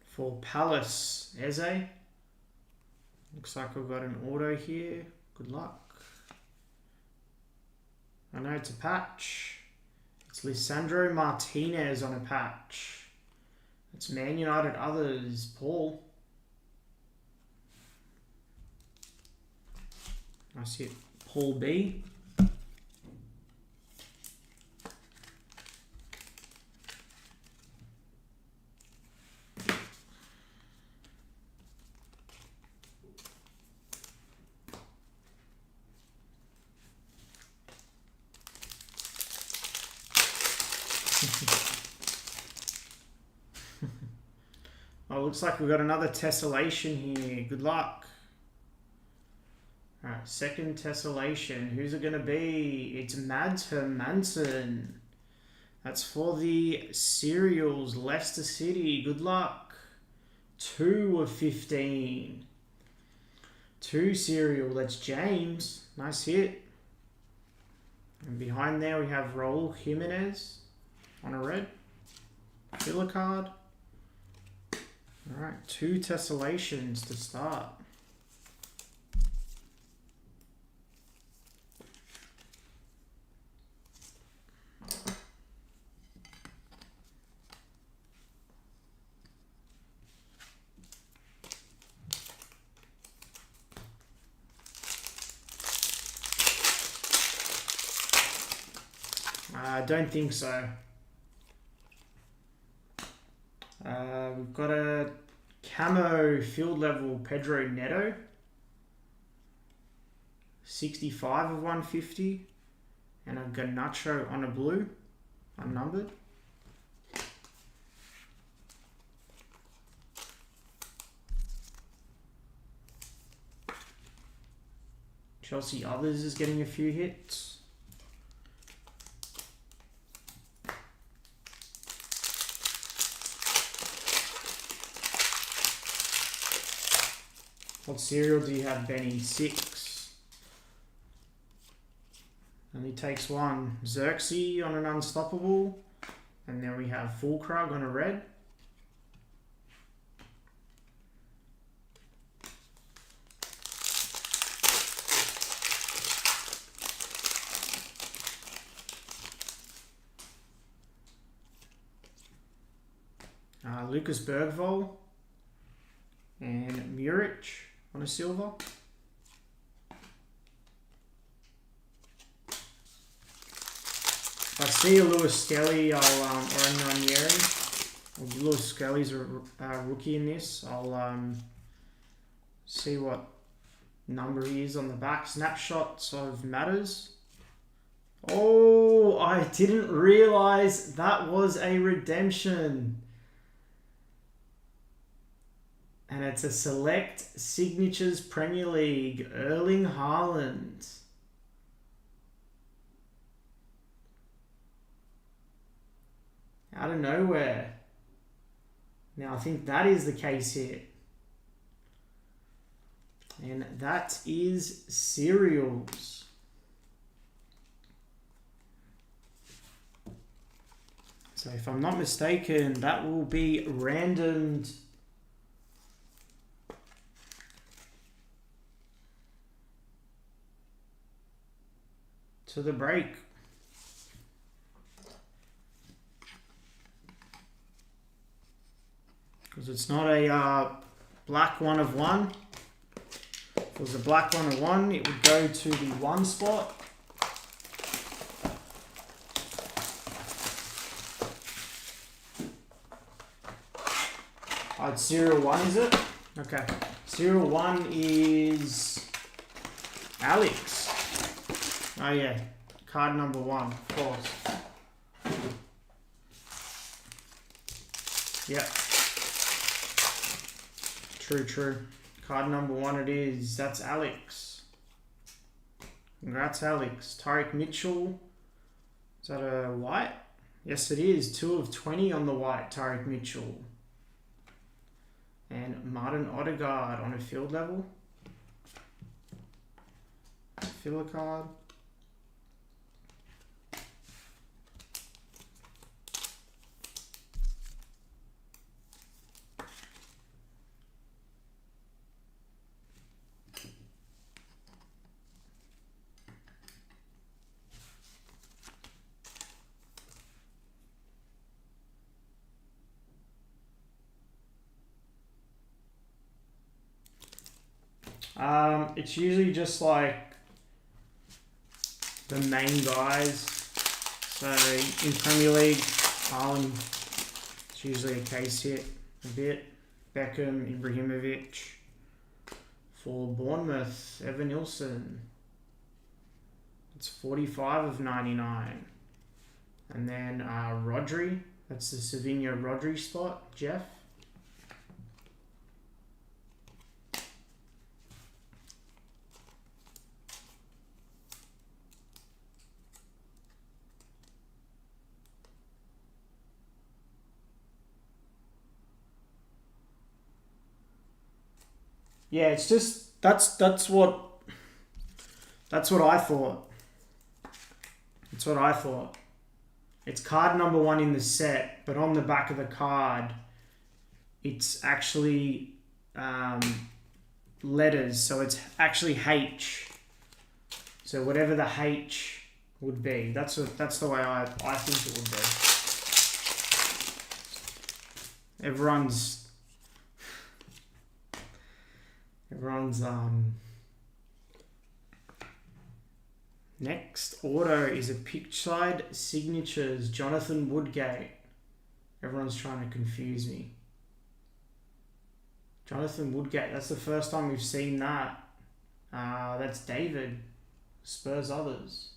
S1: For Palace, Eze. Looks like we've got an auto here. Good luck. I know it's a patch. It's Lisandro Martinez on a patch. It's Man United Others, Paul. I see it, Paul B. Oh, looks like we've got another tessellation here. Good luck. Alright, second tessellation. Who's it going to be? It's Mads Hermansen. That's for the Cereals, Leicester City. Good luck. 2 of 15. 2 Cereal. That's James. Nice hit. And behind there we have Raul Jimenez on a red. Filler card. Alright, 2 tessellations to start. I don't think so. We've got a camo field level Pedro Neto. 65 of 150. and a Garnacho on a blue, unnumbered. Chelsea Others is getting a few hits. What cereal do you have, Benny? 6. Only takes one. Xerxes on an Unstoppable. And then we have Fulkrug on a red. Lucas Bergvall and Muric on a silver. If I see a Lewis Skelly, or a Ranieri, or Lewis Skelly's a rookie in this, I'll see what number he is on the back. Snapshots of Matters. Oh, I didn't realize that was a redemption. And it's a Select Signatures Premier League, Erling Haaland. Out of nowhere. Now, I think that is the case here. And that is cereals. So if I'm not mistaken, that will be randomed to the break. Because it's not a black 1 of 1. If it was a black 1 of 1, it would go to the 1 spot. Oh, it's serial 1, is it? Okay. Serial 1 is Alex. Oh yeah, card number 1, of course. Yep. True. Card number 1 it is. That's Alex. Congrats, Alex. Tyrick Mitchell. Is that a white? Yes, it is. 2 of 20 on the white, Tyrick Mitchell. And Martin Odegaard on a field level. Filler card. It's usually just like the main guys. So in Premier League, Haaland, it's usually a case hit a bit. Beckham, Ibrahimovic. For Bournemouth, Evan Nilsson. It's 45 of 99. And then Rodri, that's the Savinho Rodri spot, Jeff. Yeah, it's just that's what I thought. That's what I thought. It's card number 1 in the set, but on the back of the card, it's actually letters, so it's actually H. So whatever the H would be, that's the way I think it would be. Everyone's next auto is a pitch side signatures, Jonathan Woodgate. Everyone's trying to confuse me. Jonathan Woodgate, that's the first time we've seen that. That's David, Spurs Others.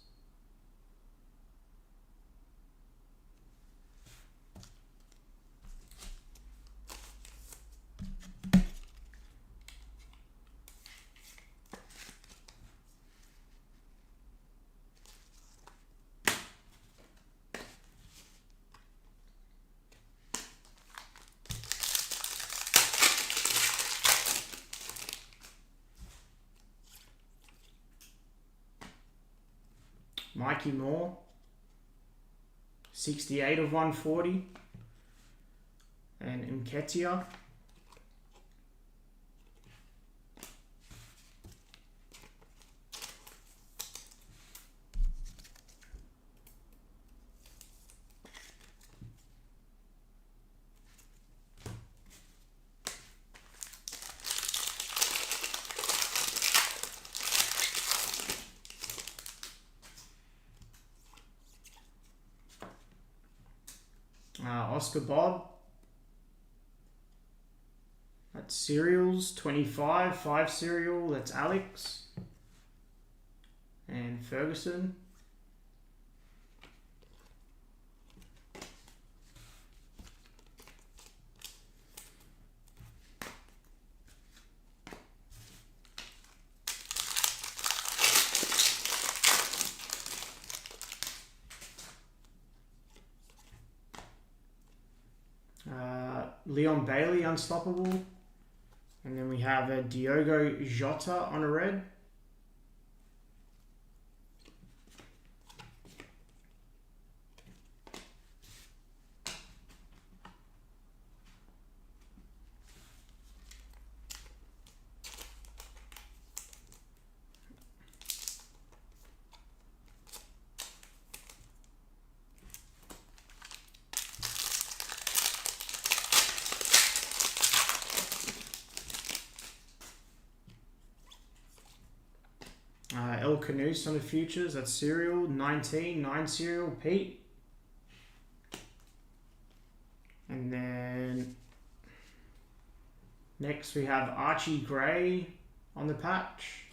S1: Mikey Moore. 68 of 140. And Nketiah. Oscar Bob. That's cereals. 25. 5 cereal. That's Alex. And Ferguson. Leon Bailey, unstoppable. And then we have a Diogo Jota on a red. El Canoes on the futures, that's cereal. 19, 9 cereal, Pete. And then next we have Archie Gray on the patch.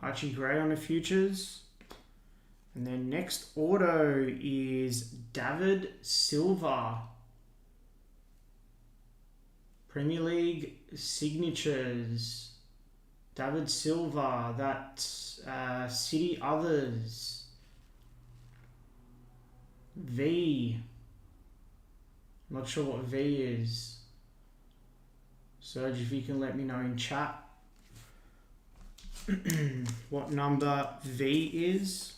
S1: Archie Gray on the futures. And then next auto is David Silva. Premier League signatures. David Silva. That's City Others. V. Not sure what V is. Serge, if you can let me know in chat what number V is.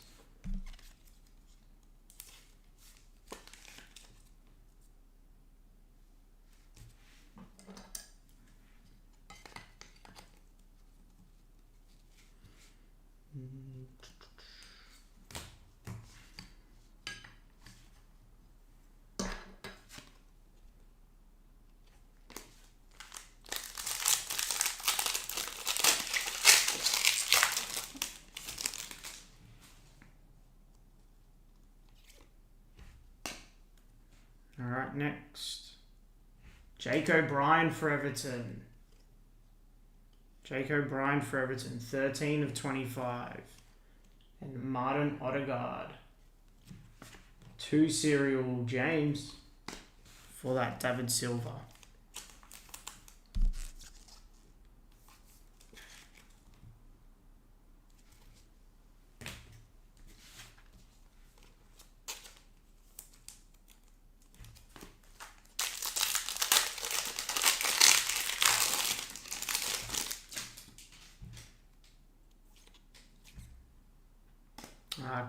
S1: Alright, next. Jake O'Brien for Everton. Jake O'Brien for Everton, 13 of 25. And Martin Odegaard. 2 cereal James for that David Silva.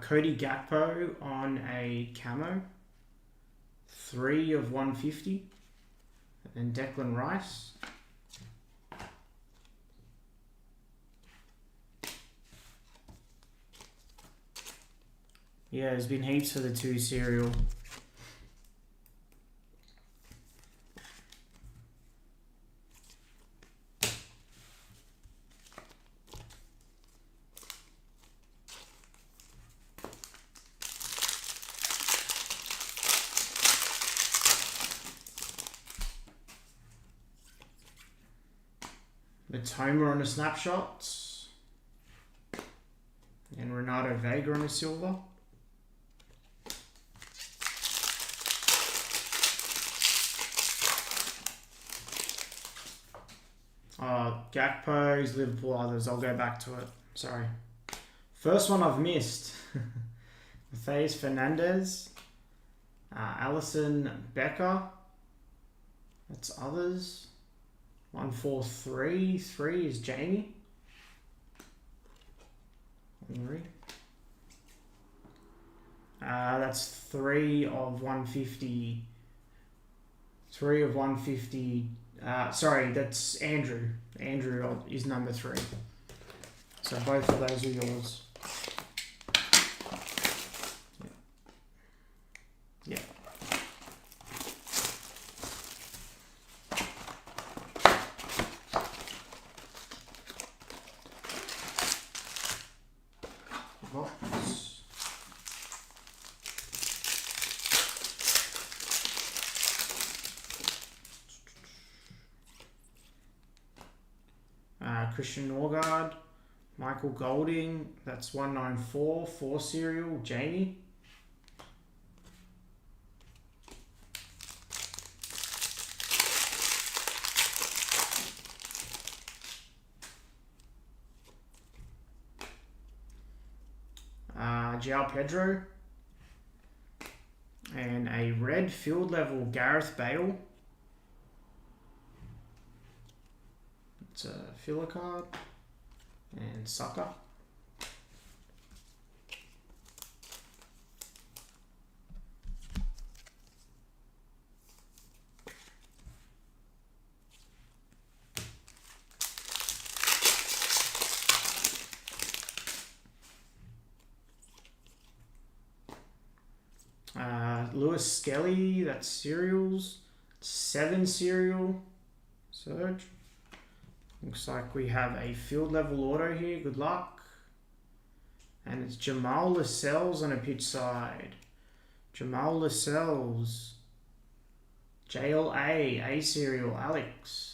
S1: Cody Gakpo on a camo, 3 of 150, and then Declan Rice. Yeah, there's been heaps for the 2 cereal. Matoma on a snapshot. And Renato Vega on a silver. Gakpo's, Liverpool others. I'll go back to it. Sorry. First one I've missed. Matheus Fernandes. Alisson Becker. That's others. 143. 3 is Jamie. That's 3 of 150. 3 of 150. Sorry, that's Andrew. Andrew is number 3. So both of those are yours. Yeah. Christian Norgard, Michael Golding, that's 194, 4 serial, Jamie. João Pedro. And a red field level, Gareth Bale. It's a filler card. And Saka. Lewis Skelly, that's serials. 7 serial. Search. Looks like we have a field level auto here. Good luck. And it's Jamal Lascelles on a pitch side. Jamal Lascelles. JLA, A serial, Alex.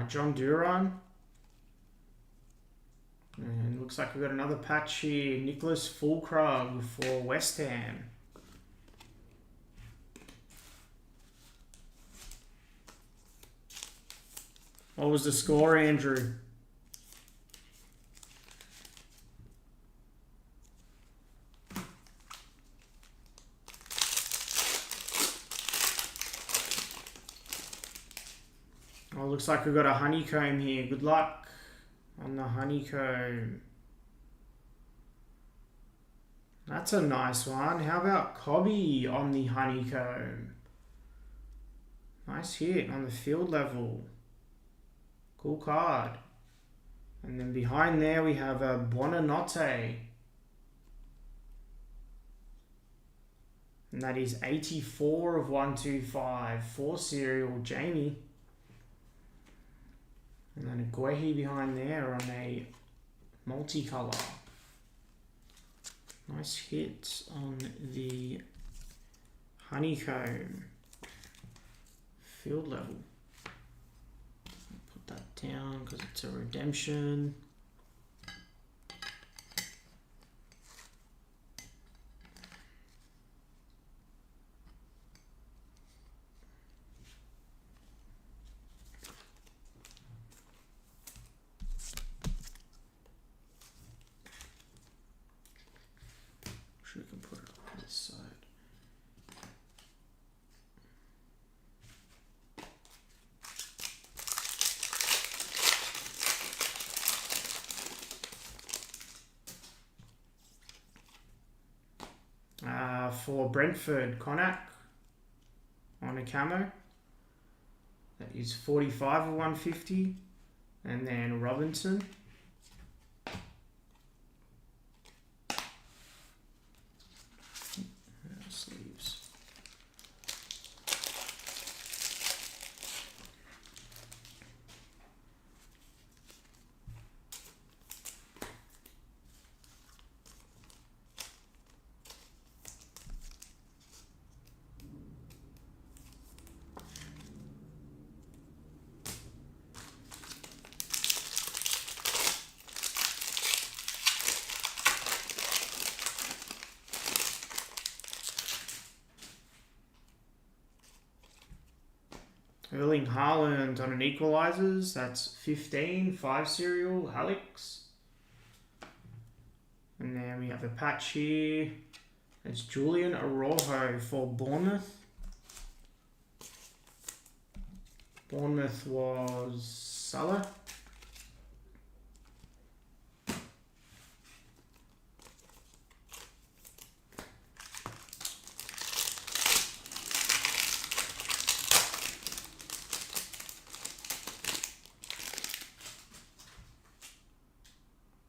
S1: John Duran. And looks like we've got another patch here. Nicholas Fulkrug for West Ham. What was the score, Andrew? Oh, looks like we've got a honeycomb here. Good luck on the honeycomb. That's a nice one. How about Cobby on the honeycomb? Nice hit on the field level. Cool card. And then behind there we have a Buonanotte. And that is 84 of 125. 4 serial, Jamie. And then a Guehi behind there on a multicolour. Nice hit on the honeycomb. Field level. Put that down because it's a redemption. We can put it on this side. For Brentford, Konak on a camo. That is 45 of 150. And then Robinson. Sleeves. Erling Haaland on an equalizers. That's 15, 5 serial, Alex. And then we have a patch here. It's Julian Araujo for Bournemouth. Bournemouth was Salah.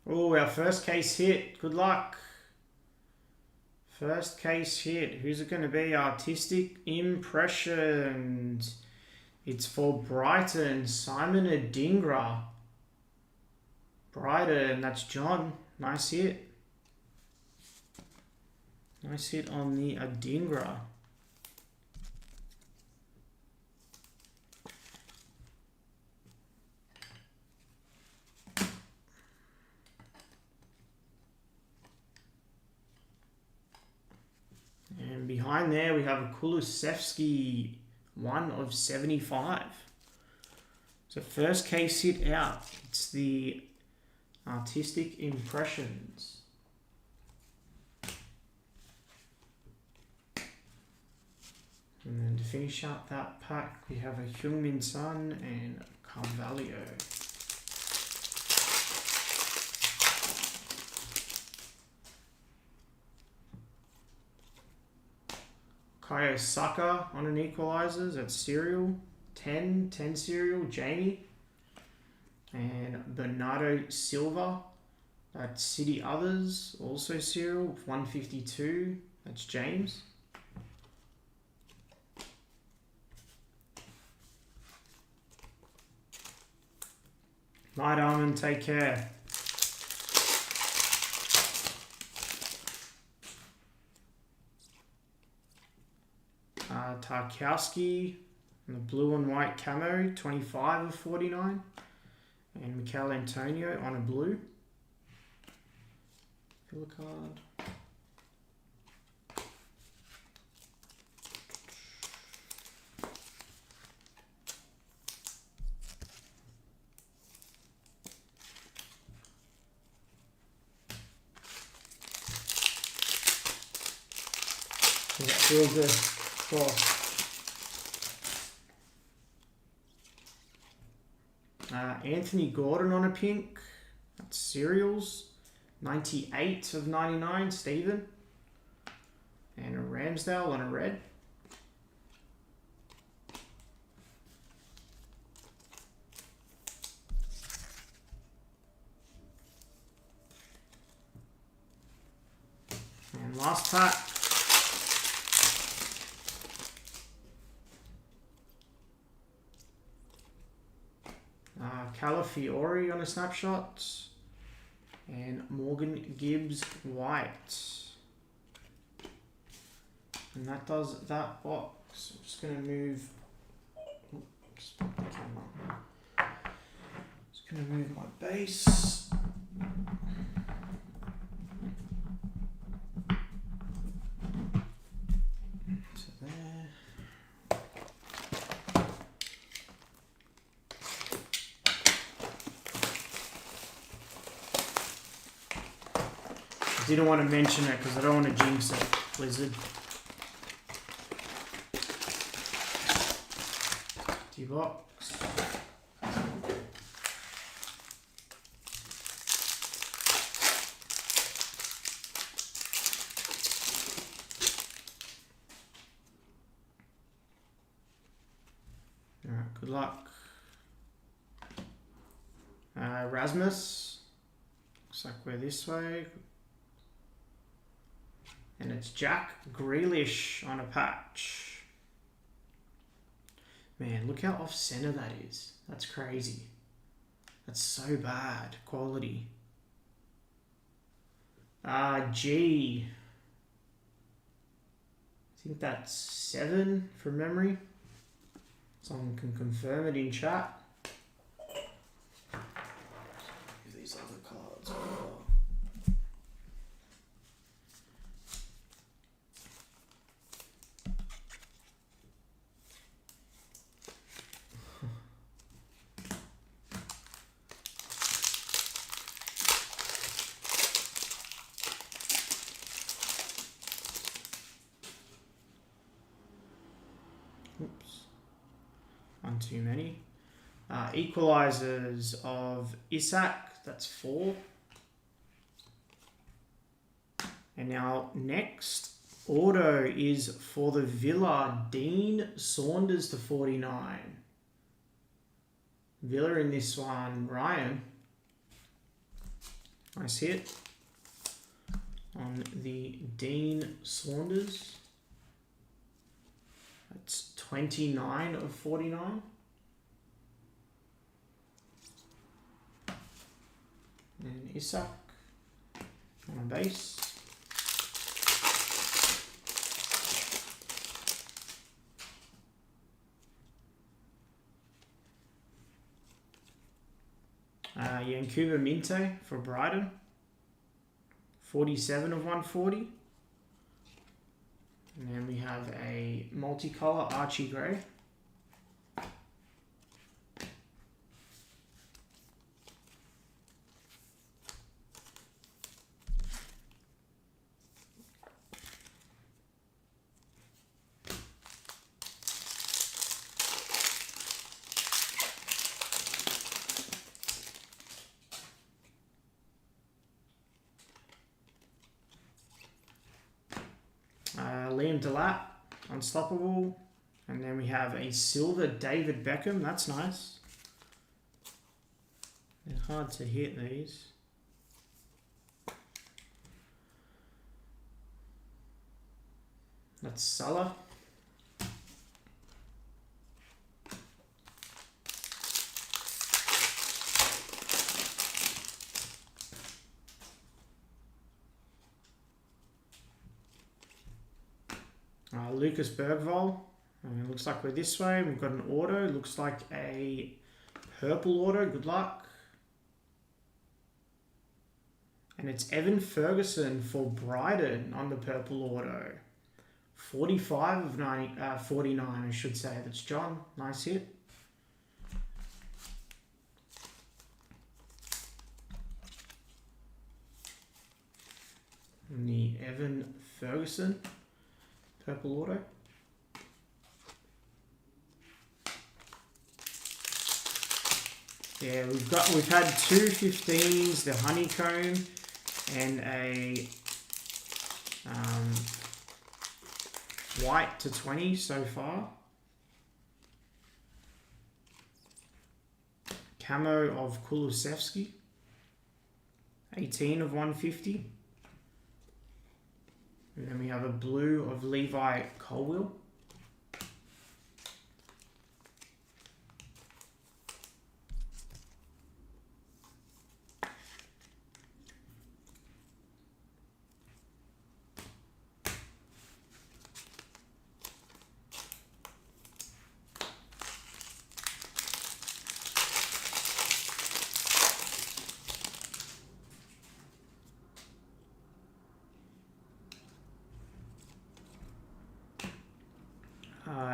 S1: Oh, our first case hit. Good luck. First case hit. Who's it going to be? Artistic Impressions. It's for Brighton. Simon Adingra. Brighton. That's John. Nice hit. Nice hit on the Adingra. And behind there we have a Kulusevski, 1 of 75. So first case hit out. It's the Artistic Impressions. And then to finish out that pack, we have a Heung-min Son and Carvalho. Kayo Saka on an equalizers. That's serial. 10 serial, Jamie. And Bernardo Silva. That's City Others, also serial. 152. That's James. Night, Armin. Take care. Tarkowski and the blue and white camo, 25 of 49. And Mikel Antonio on a blue. Fill a card. Yeah, feels good. Cool. Anthony Gordon on a pink. That's cereals. 98 of 99, Stephen. And a Ramsdale on a red. And last pack. Calafiori on a snapshot. And Morgan Gibbs White. And that does that box. I'm just going to move. Just put the camera. Just going to move my base. To there. Didn't want to mention it because I don't want to jinx it, Blizzard. D-box. Alright, good luck. Rasmus. Looks like we're this way. And it's Jack Grealish on a patch. Man, look how off-center that is. That's crazy. That's so bad quality. G. I think that's 7 from memory. Someone can confirm it in chat. These other cards. too many. Equalizers of Isak, that's 4. And now next auto is for the Villa, Dean Saunders to 49. Villa in this one, Ryan. Nice hit on the Dean Saunders. That's 29 of 49. And Isak on a base. Yankuba Minte for Brighton. 47 of 140. And then we have a multicolour Archie Gray. Liam Delap, Unstoppable. And then we have a silver David Beckham. That's nice. They're hard to hit, these. That's Salah. Lucas Bergvall. It looks like we're this way. We've got an auto. Looks like a purple auto. Good luck. And it's Evan Ferguson for Brighton on the purple auto. 45 of 49, I should say. That's John. Nice hit. And the Evan Ferguson purple auto. Yeah, we've had 2 15s, the honeycomb, and a white to 20 so far. Camo of Kulusevski, 18 of 150. And then we have a blue of Levi Colwill.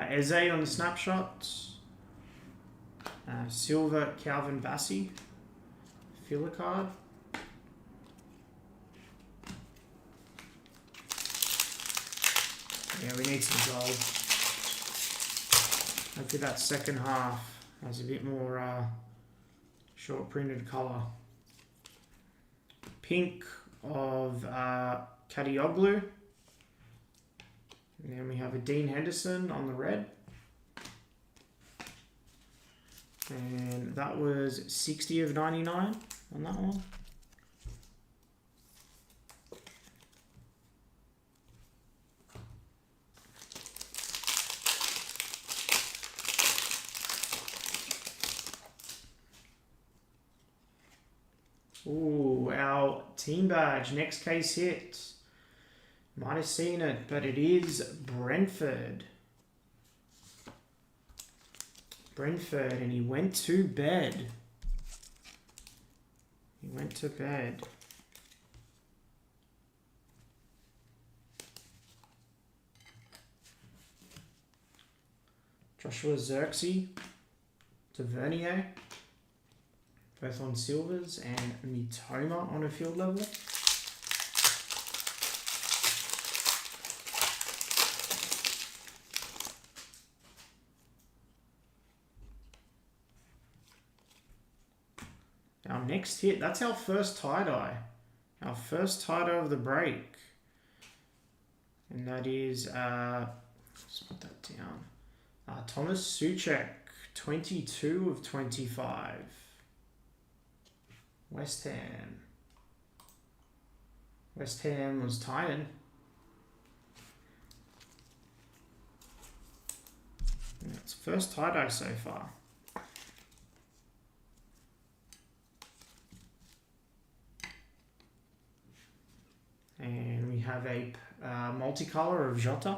S1: Eze on the snapshots. Silver Calvin Bassey. Filler card. Yeah, we need some gold. Hopefully that second half has a bit more short printed colour. Pink of Kadioglu. And then we have a Dean Henderson on the red. And that was 60 of 99 on that one. Ooh, our team badge, next case hit. Might have seen it, but it is Brentford. Brentford, and he went to bed. He went to bed. Joshua Xerxes to Vernier. Both on silvers, and Mitoma on a field level. our next hit. That's our first tie-dye. Our first tie-dye of the break. And that is, let's put that down. Thomas Souček, 22 of 25. West Ham. West Ham was Tynan. It's first tie-dye so far. And we have a multicolor of Jota.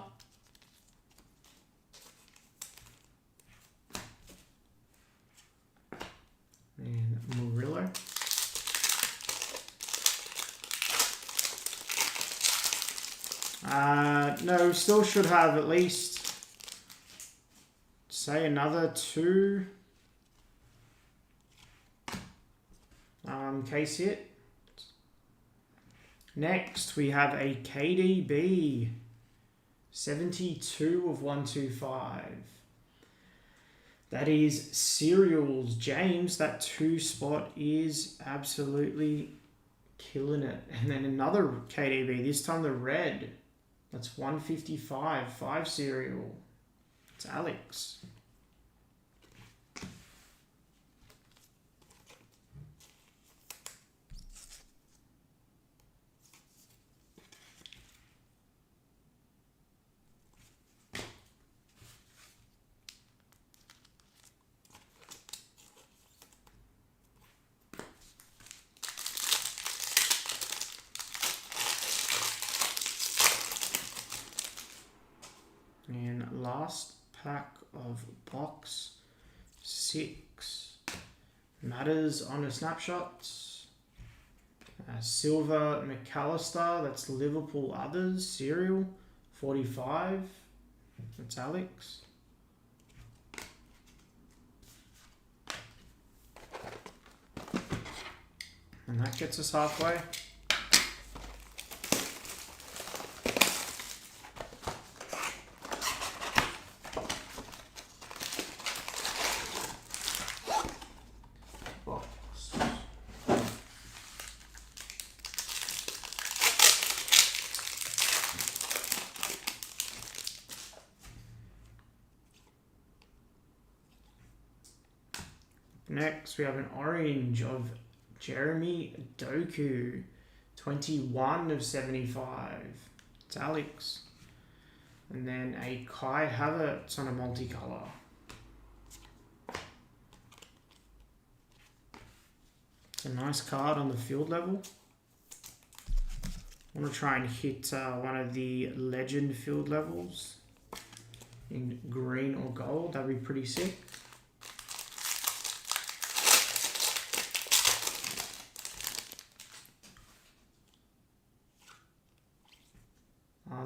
S1: And Murillo. No, we still should have at least, say, another 2 case hit. Next, we have a KDB, 72 of 125. That is Cereals. James, that 2 spot is absolutely killing it. And then another KDB, this time the red. That's 155, 5 Cereal. It's Alex. And last pack of box 6. Matters on the snapshots. Silver McAllister, that's Liverpool Others. Serial, 45. That's Alex. And that gets us halfway. Next, we have an orange of Jeremy Doku, 21 of 75. It's Alex. And then a Kai Havertz on a multicolor. It's a nice card on the field level. I want to try and hit one of the legend field levels in green or gold. That'd be pretty sick.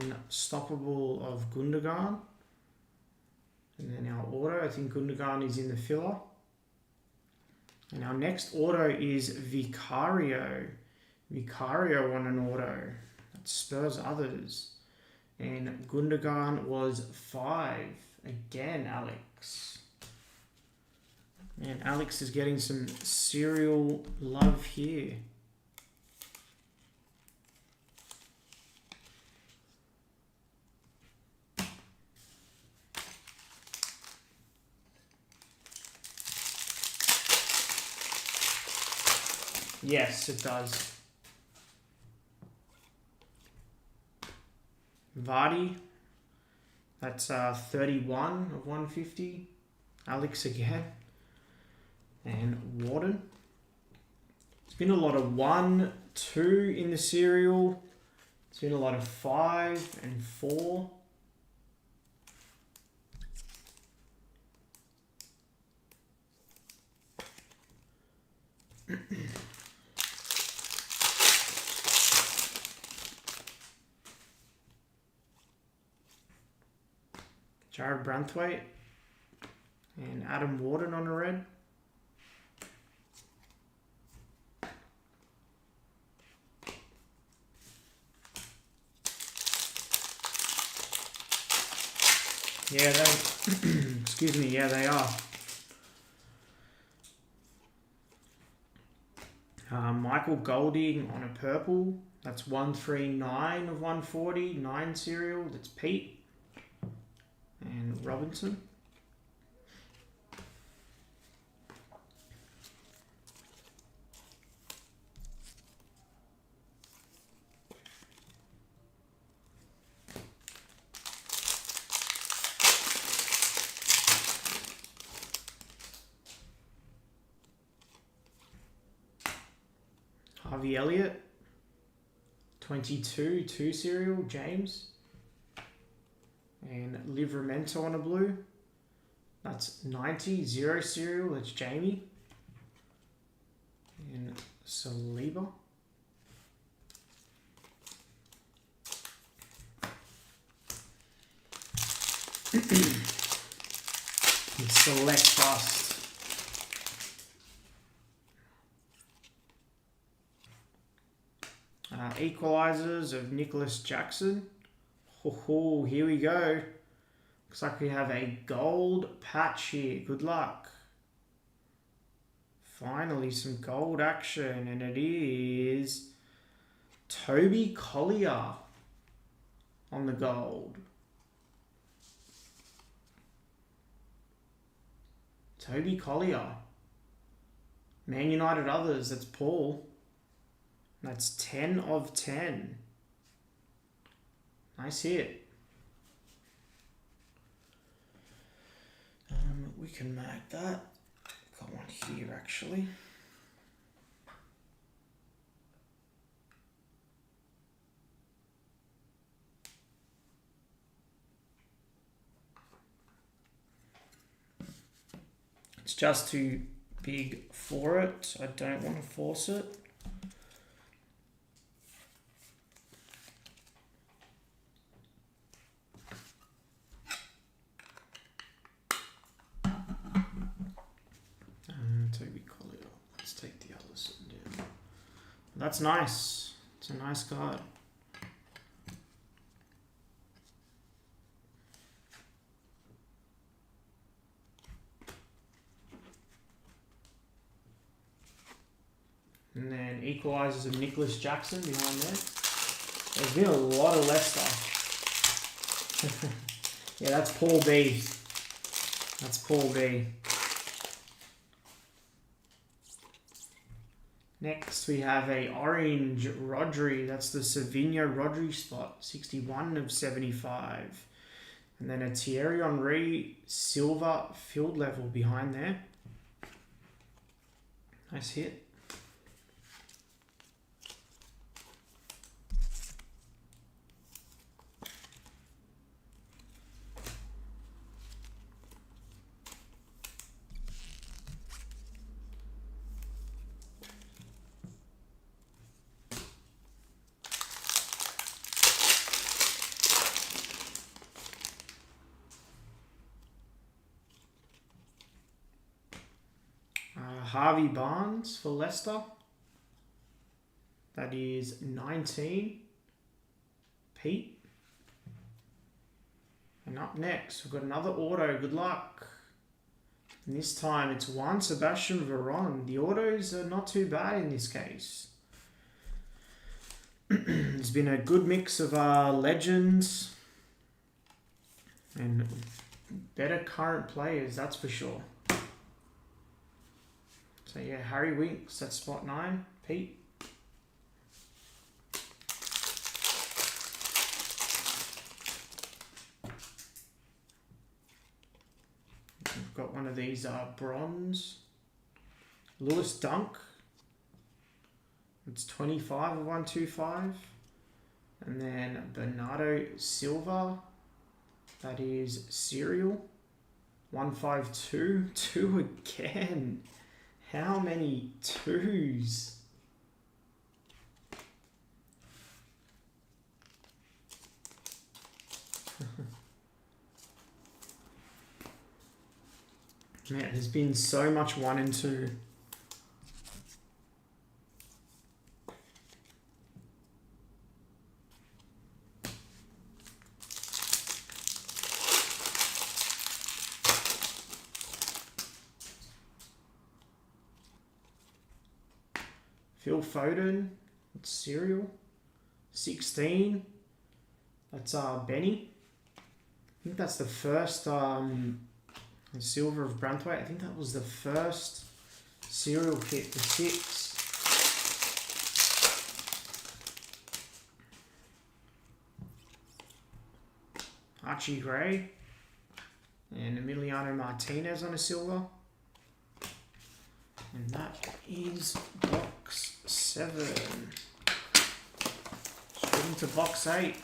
S1: Unstoppable of Gundogan. And then our auto, I think Gundogan is in the filler. And our next auto is Vicario. Vicario on an auto. That's Spurs Others. And Gundogan was 5. Again, Alex. And Alex is getting some serial love here. Yes, it does. Vardy, that's 31 of 150. Alex again. And Warden. It's been a lot of 1, 2 in the serial. It's been a lot of 5 and 4. Jared Branthwaite and Adam Warden on a red. Yeah, they excuse me, yeah, they are. Michael Golding on a purple. That's 139 of 140. 9 serial. That's Pete. And Robinson. Harvey Elliott, 22, 2 serial, James. And Livramento on a blue. That's 90, 0 serial, that's Jamie. And Saliba. Select bust. Equalizers of Nicholas Jackson. Oh, here we go. Looks like we have a gold patch here. Good luck. Finally, some gold action, and it is Toby Collier on the gold. Toby Collier. Man United others, that's Paul. That's 10 of 10. Nice hit. We can mark that. Got one here actually. It's just too big for it. I don't want to force it. Toby Collier. Let's take the other side down. That's nice. It's a nice card. And then equalizers of Nicholas Jackson behind there. There's been a lot of Leicester. Yeah, that's Paul B. That's Paul B. Next, we have a orange Rodri. That's the Savinho Rodri spot. 61 of 75. And then a Thierry Henry silver field level behind there. Nice hit. Harvey Barnes for Leicester. That is 19. Pete. And up next, we've got another auto. Good luck. And this time it's one Sebastian Veron. The autos are not too bad in this case. There's been a good mix of legends and better current players, that's for sure. So yeah, Harry Winks, that's spot 9. Pete. We've got one of these bronze. Lewis Dunk. It's 25 of 125. And then Bernardo Silva. That is serial. 152. 2 again. How many 2s? Man, there's been so much 1 and 2. Phil Foden. It's Serial. 16. That's Benny. I think that's the first silver of Brantwaite. I think that was the first serial kit for 6. Archie Gray. And Emiliano Martinez on a silver. And that is box 7. Straight into box 8.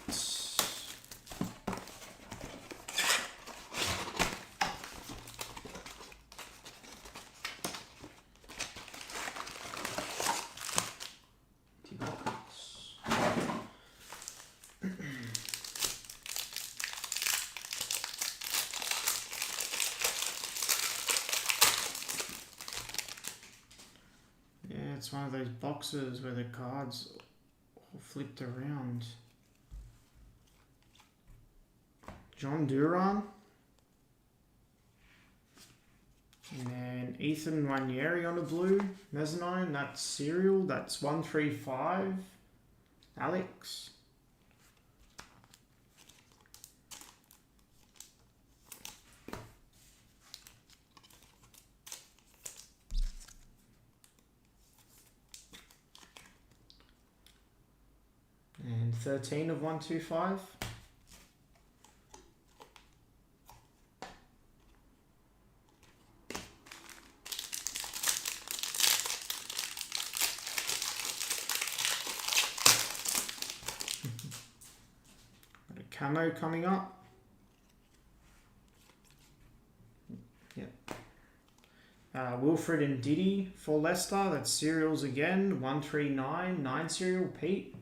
S1: It's one of those boxes where the cards all flipped around. John Duran. And then Ethan Wanyeri on the blue. Mezzanine, that's Serial. That's 135. Alex. And 13 of 125. Got a camo coming up. Yep. Wilfred and Diddy for Leicester. That's Serials again. 139. 9 Serial Pete.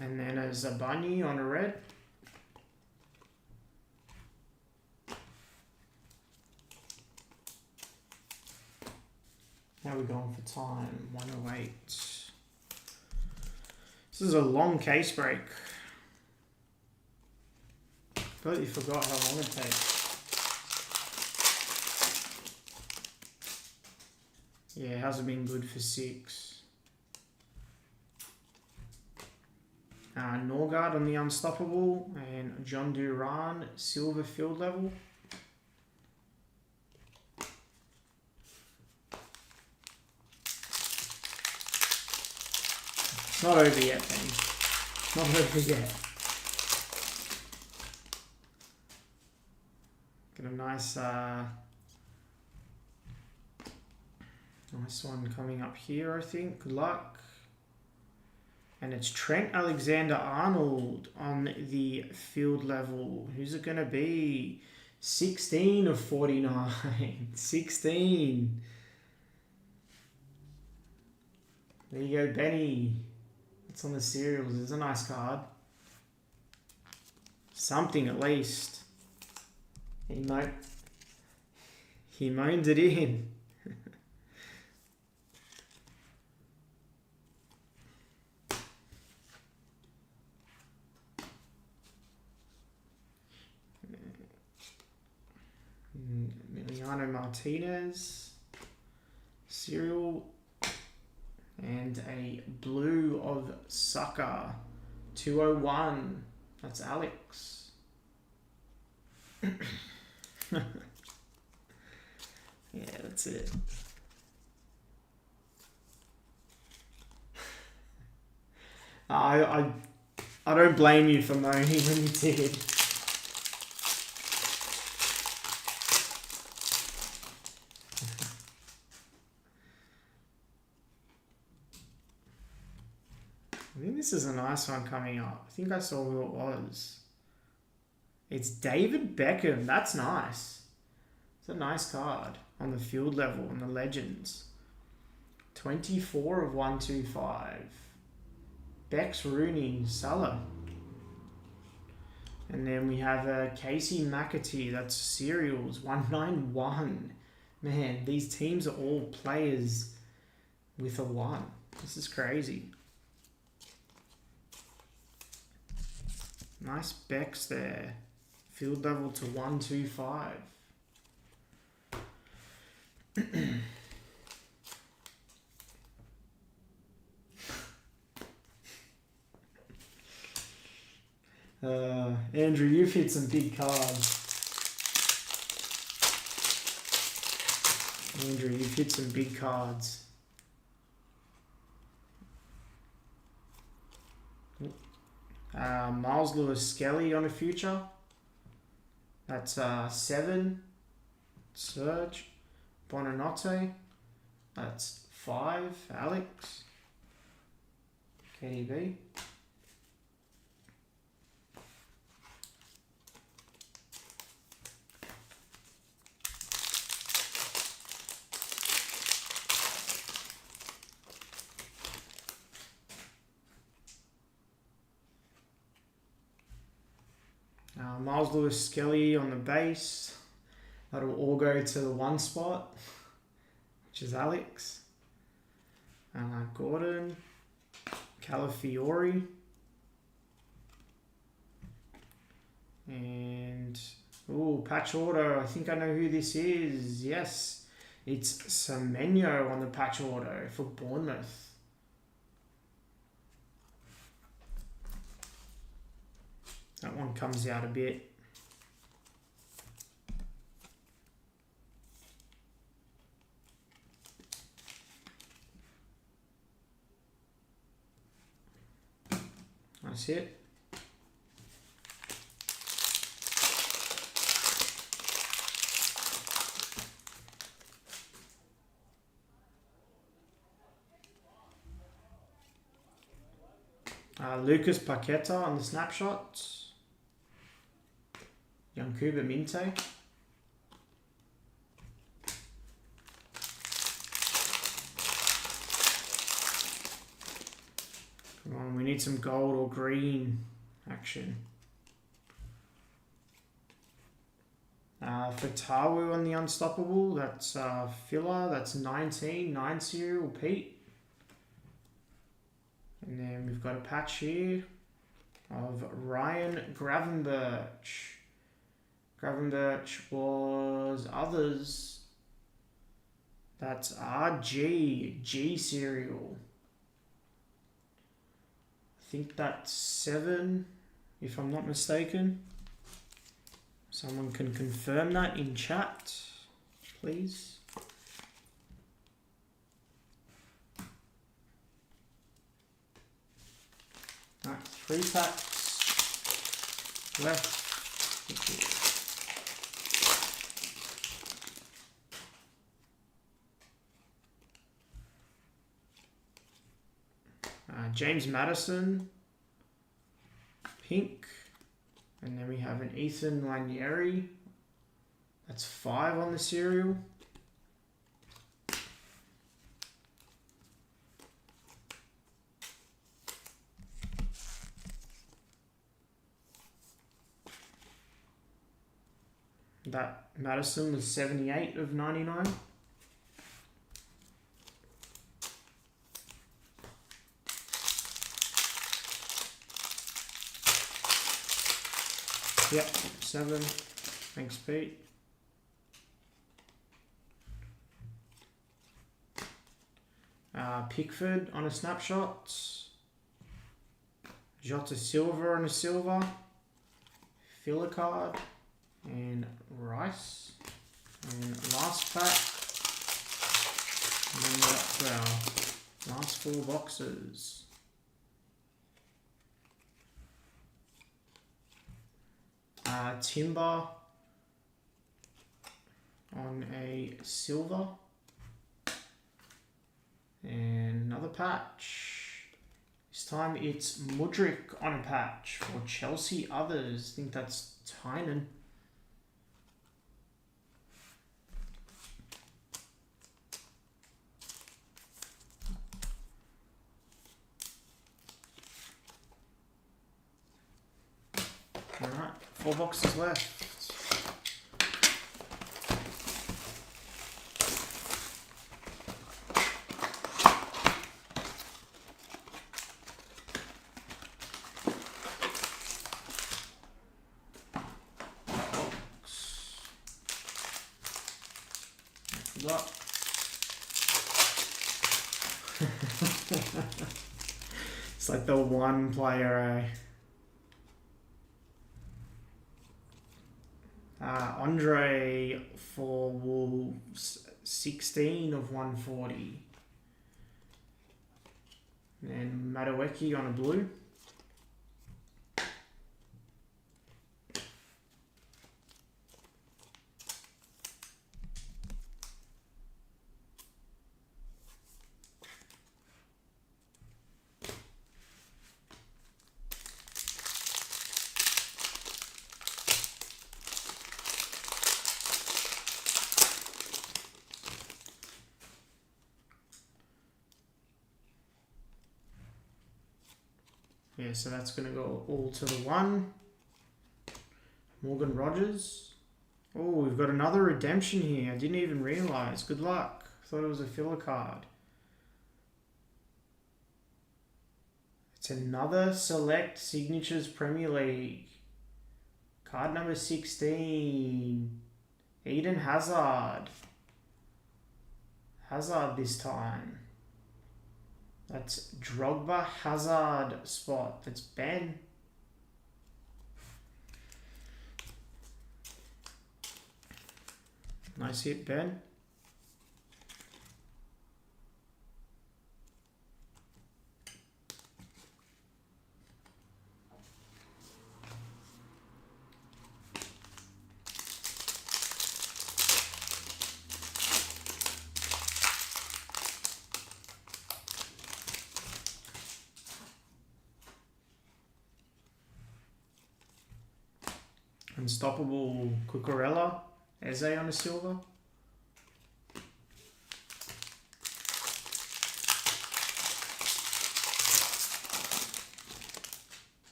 S1: And then a Zabani on a red. How are we going for time? 108. This is a long case break. Completely forgot how long it takes. Yeah, it hasn't been good for 6. Norgard on the Unstoppable, and John Duran, silver field level. It's not over yet, Benny. Not over yet. Get a nice, nice one coming up here, I think. Good luck. And it's Trent Alexander-Arnold on the field level. Who's it going to be? 16 of 49. 16. There you go, Benny. It's on the serials. It's a nice card. Something at least. He moaned it in. Emiliano Martinez, Serial, and a blue of Sucker, 201. That's Alex. Yeah, that's it. I don't blame you for moaning when you did. I think this is a nice one coming up. I think I saw who it was. It's David Beckham. That's nice. It's a nice card on the field level on the Legends. 24 of 125. Bex, Rooney, Salah. And then we have Casey McAtee. That's Serials. 191. Man, these teams are all players with a 1. This is crazy. Nice Bex there. Field level to 125. Andrew, you've hit some big cards. Andrew, you've hit some big cards. Miles Lewis Skelly on a future. That's 7. Serge. Bonanotte. That's 5. Alex. KDB. Miles Lewis Skelly on the base. That'll all go to the 1 spot, which is Alex. Gordon. Calafiori. And, patch order. I think I know who this is. Yes, it's Semenyo on the patch order for Bournemouth. That one comes out a bit. That's it. Lucas Paqueta on the snapshots. Yankuba Minte. Come on, we need some gold or green action. Fatawu on the Unstoppable, that's filler, that's 19, 9 serial, Pete. And then we've got a patch here of Ryan Gravenberch. Gravenberch was others. That's RG, G serial. I think that's 7, if I'm not mistaken. Someone can confirm that in chat, please. Alright, 3 packs left. James Maddison, pink, and then we have an Ethan Lanieri. That's 5 on the serial. That Madison was 78 of 99. Yep, 7. Thanks, Pete. Pickford on a snapshot. Jota Silva on a silver. Filler card. And Rice. And last pack. And then that's our last 4 boxes. Timber on a silver. And another patch. This time it's Mudryk on a patch for Chelsea others. I think that's Tynan. Alright, 4 boxes left. GoodLuck. It's like the one player, Andre for Wolves, 16 of 140. And Madueke on a blue. Yeah, so that's going to go all to the 1. Morgan Rogers. Oh, we've got another redemption here. I didn't even realise. Good luck. Thought it was a filler card. It's another Select Signatures Premier League. Card number 16. Eden Hazard. Hazard this time. That's Drogba Hazard spot. That's Ben. Nice hit, Ben. Unstoppable Cucurella. Eze on a silver.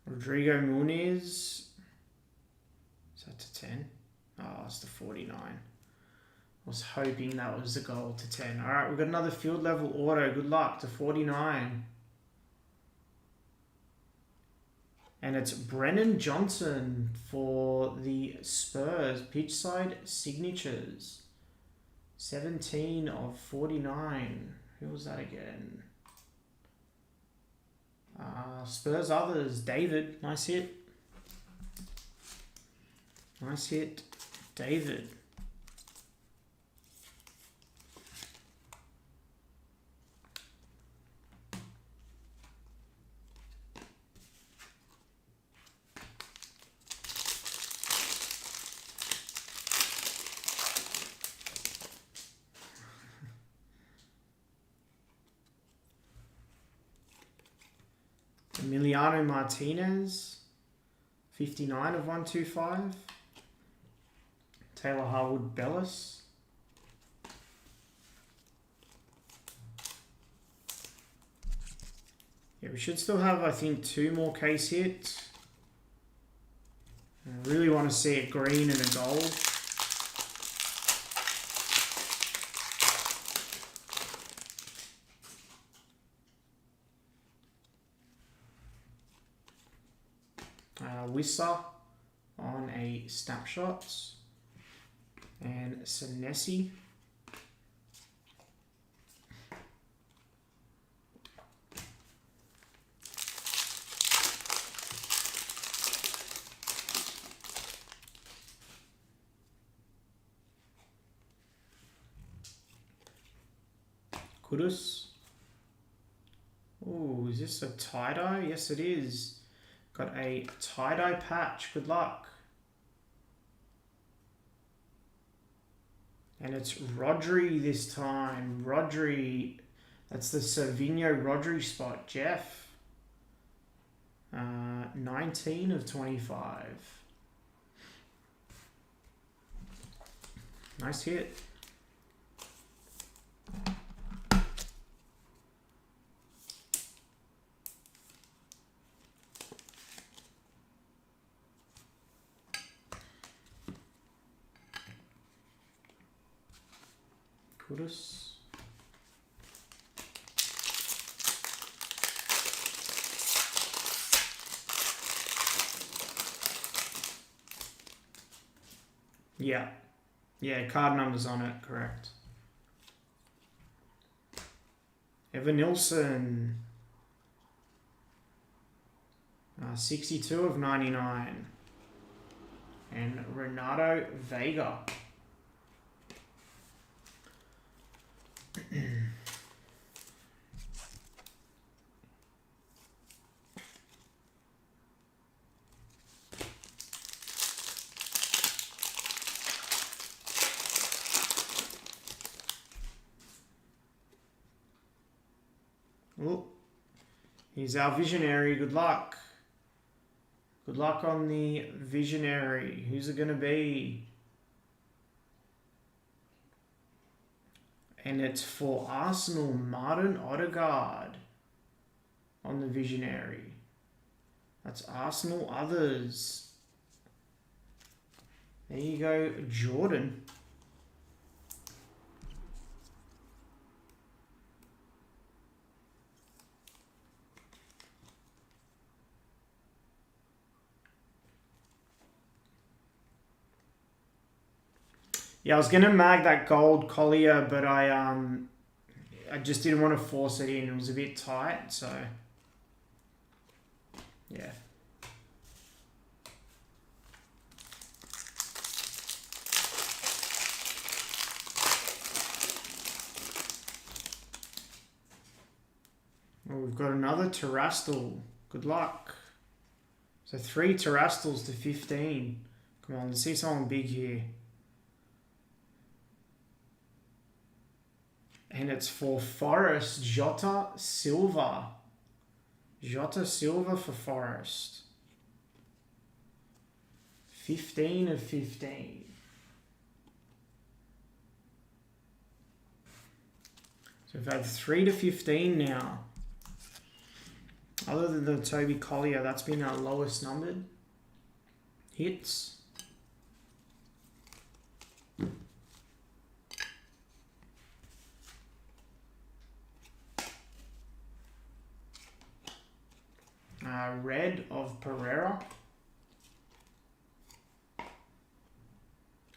S1: Rodrigo Muniz. Is that to 10? Oh, it's to 49. I was hoping that was the goal to 10. Alright, we've got another field level auto. Good luck to 49. And it's Brennan Johnson for the Spurs. Pitchside Signatures. 17 of 49. Who was that again? Spurs others. David. Nice hit. Nice hit. David. Emiliano Martinez, 59 of 125. Taylor Harwood Bellis. Yeah, we should still have, I think, 2 more case hits. I really want to see a green and a gold. Wissa on a snapshots, and Senesi. Kudus. Oh, is this a tie-dye? Yes, it is. Got a tie-dye patch. Good luck. And it's Rodri this time. Rodri. That's the Savinho Rodri spot. Jeff. 19 of 25. Nice hit. Kudus. Yeah. Yeah, card numbers on it, correct. Evan Nilsson. 62 of 99. And Renato Vega. Oh, he's our visionary. Good luck. Good luck on the visionary. Who's it going to be? And it's for Arsenal, Martin Odegaard on the visionary. That's Arsenal others. There you go, Jordan. Yeah, I was gonna mag that gold Collier, but I just didn't want to force it in. It was a bit tight, so yeah. Well, we've got another Terrastal. Good luck. So 3 Terrastals to 15. Come on, let's see someone big here. And it's for Forest, Jota Silva. Jota Silva for Forest. 15 of 15. So we've had 3 to 15 now. Other than the Toby Collier, that's been our lowest numbered hits. Red of Pereira.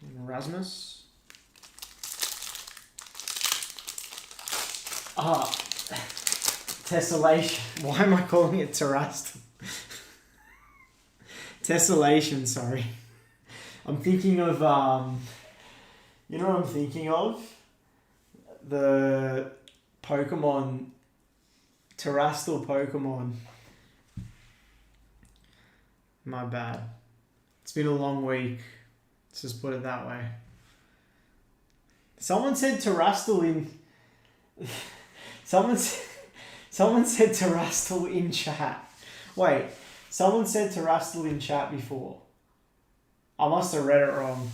S1: And Rasmus. Tessellation. Why am I calling it Terrastal? Tessellation, sorry. I'm thinking of, you know what I'm thinking of? The Pokemon, Terrastal Pokemon. My bad. It's been a long week. Let's just put it that way. Someone said Terrastal in... Someone said Terrastal in chat. Wait, someone said Terrastal in chat before. I must have read it wrong.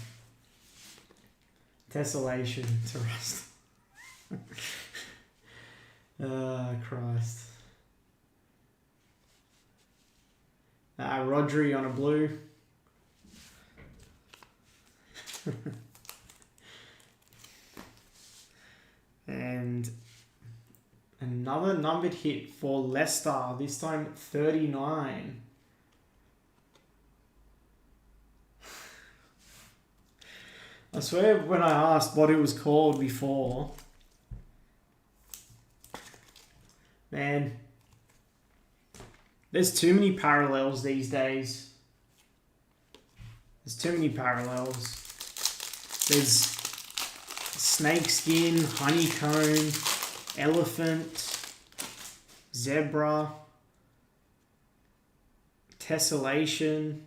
S1: Tessellation, Terrastal. Christ. Rodri on a blue. And another numbered hit for Leicester, this time 39. I swear when I asked what it was called before, man, there's too many parallels these days. There's too many parallels. There's snake skin, honeycomb, elephant, zebra, tessellation.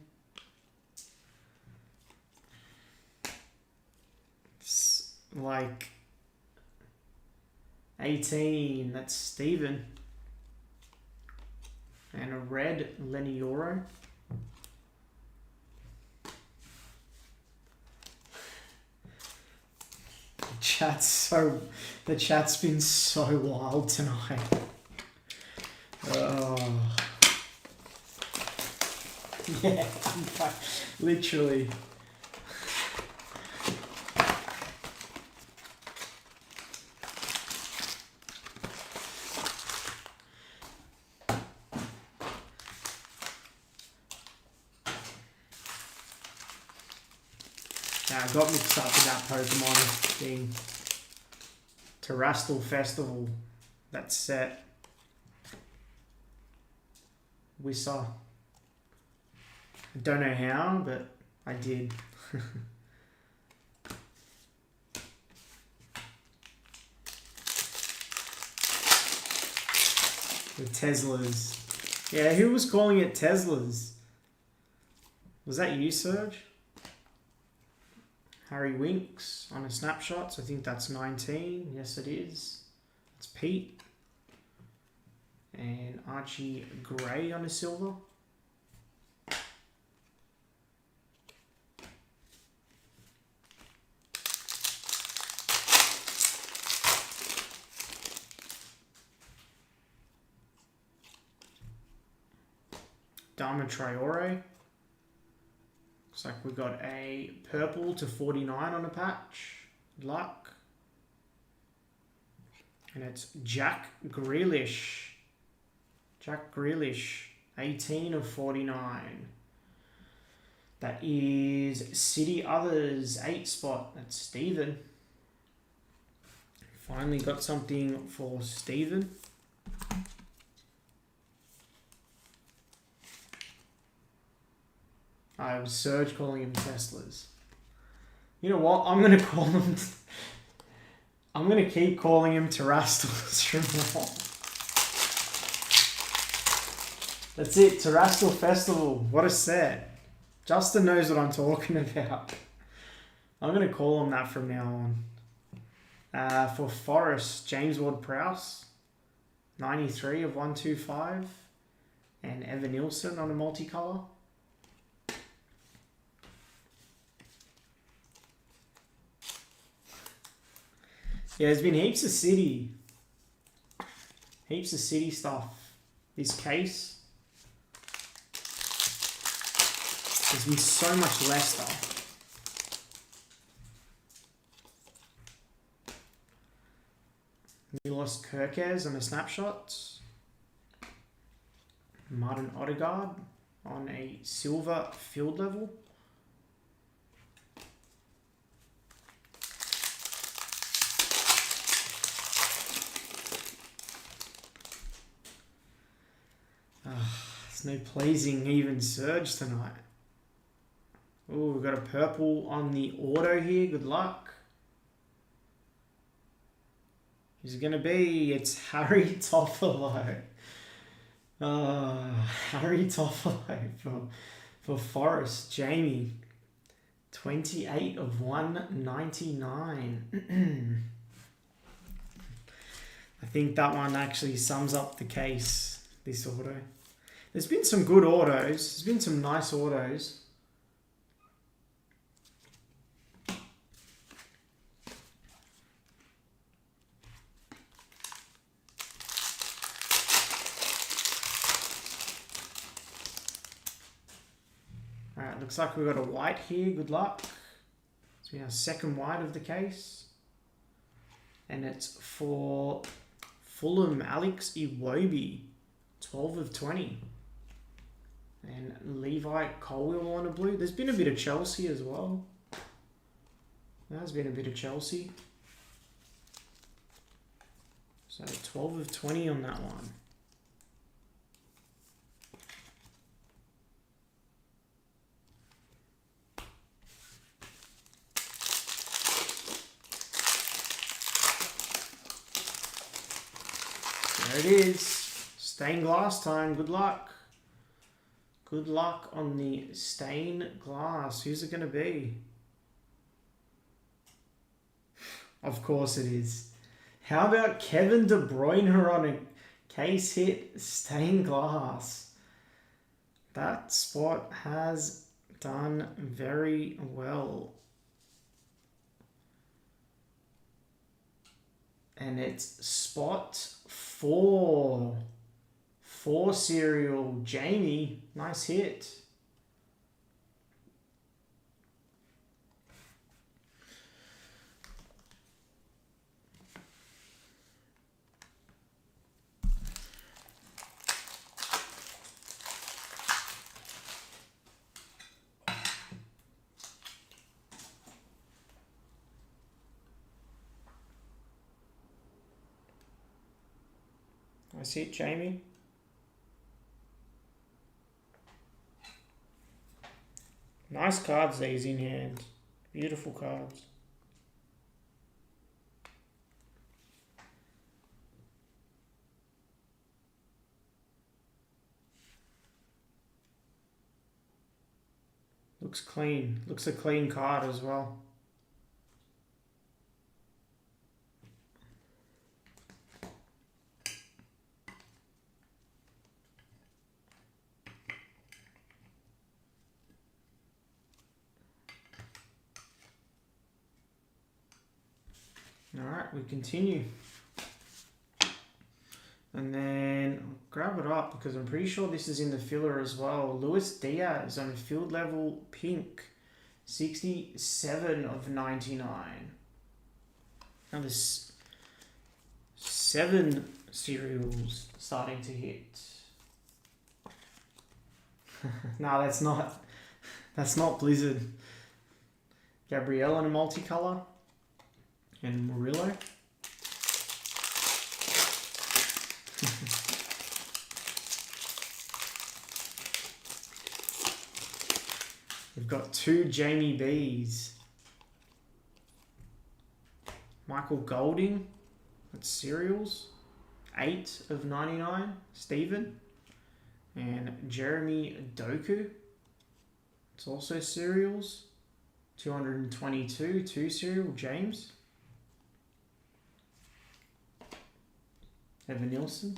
S1: It's like 18, that's Steven. And a red Lenioro. The chat's been so wild tonight. Oh. Yeah, literally. I got mixed up with that Pokemon thing. Terrastal Festival. That set. Wissa. I don't know how, but I did. The Teslas. Yeah, who was calling it Teslas? Was that you, Serge? Harry Winks on a snapshot. So I think that's 19. Yes, it is. It's Pete. And Archie Gray on a silver. Dharma Traore. Looks like we got a purple to 49 on a patch. Good luck. And it's Jack Grealish. Jack Grealish, 18 of 49. That is City Others, 8 spot. That's Steven. Finally got something for Steven. I was Serge calling him Teslas. You know what? I'm going to call him... I'm going to keep calling him Terrastals from now on. That's it. Terrastal Festival. What a set. Justin knows what I'm talking about. I'm going to call him that from now on. For Forest, James Ward-Prowse. 93 of 125. And Evan Nilsson on a multicolour. Yeah, there's been heaps of City. Heaps of City stuff. This case. There's been so much Leicester. Milos Kerkez on a snapshot. Martin Odegaard on a silver field level. There's no pleasing even Surge tonight. Oh, we've got a purple on the auto here. Good luck. Who's it going to be? It's Harry Toffolo. Harry Toffolo for Forest. Jamie. 28 of 199. I think that one actually sums up the case, this auto. There's been some good autos. There's been some nice autos. Alright, looks like we've got a white here. Good luck. It's been our second white of the case. And it's for Fulham, Alex Iwobi. 12 of 20. And Levi Colwill on a blue. There's been a bit of Chelsea as well. There's been a bit of Chelsea. So 12 of 20 on that one. There it is. Stained glass time. Good luck. Good luck on the stained glass. Who's it going to be? Of course it is. How about Kevin De Bruyne on a case hit stained glass? That spot has done very well. And it's spot 4. 4 serial. Jamie. Nice hit. I see it, Jamie. Nice cards, these in hand. Beautiful cards. Looks clean. Looks a clean card as well. Alright, we continue. And then I'll grab it up because I'm pretty sure this is in the filler as well. Luis Diaz on a field level pink. 67 of 99. Now there's 7 serials starting to hit. No, that's not Blizzard. Gabrielle in a multicolor. And Murillo. We've got 2 Jamie B's. Michael Golding, that's cereals. 8 of 99, Stephen. And Jeremy Doku, it's also cereals. 222, 2 cereal, James. Evan Nielsen.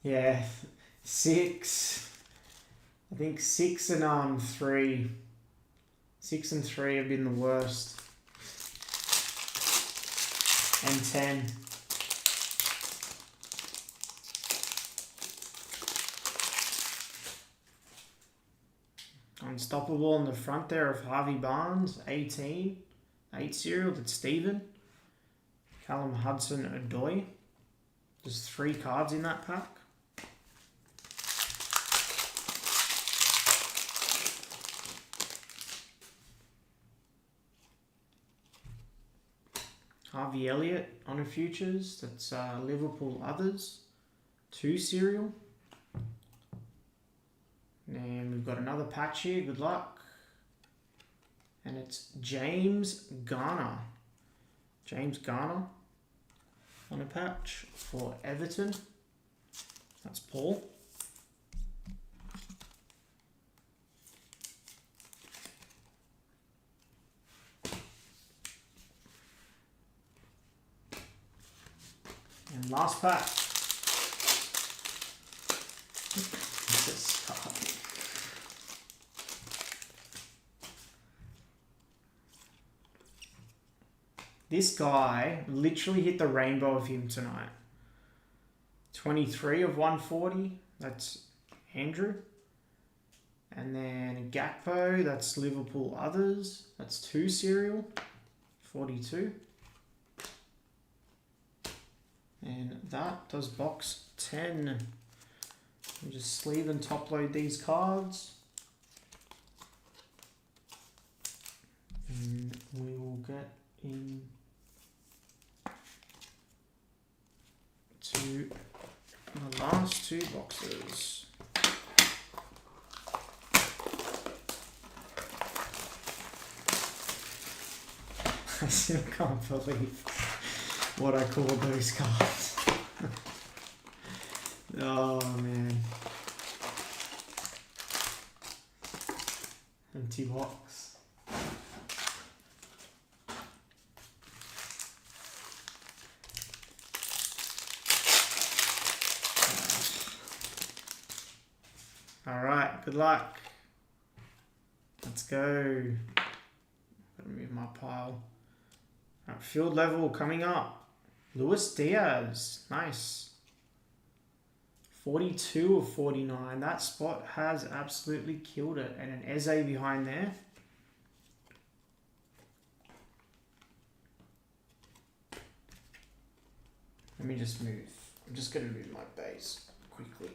S1: Yeah, 6. I think 6 and 3. 6 and 3 have been the worst. And 10. Unstoppable in the front there of Harvey Barnes, 18. 8 cereal, that's Stephen. Callum Hudson-Odoi. There's 3 cards in that pack. Harvey Elliott on a futures, that's Liverpool Others. 2 cereal. And we've got another patch here, good luck. And it's James Garner. James Garner on a patch for Everton. That's Paul. And last pack. This guy literally hit the rainbow of him tonight. 23 of 140, that's Andrew. And then Gakpo, that's Liverpool Others. That's 2 cereal, 42. And that does box 10. I'll just sleeve and top load these cards. And we will get in to the last 2 boxes. I still can't believe what I call those cards. Oh man. Empty box. Alright, good luck. Let's go. Gotta move my pile. Right, field level coming up. Luis Diaz. Nice. 42 of 49. That spot has absolutely killed it. And an Eze behind there. Let me just move. I'm just going to move my base quickly.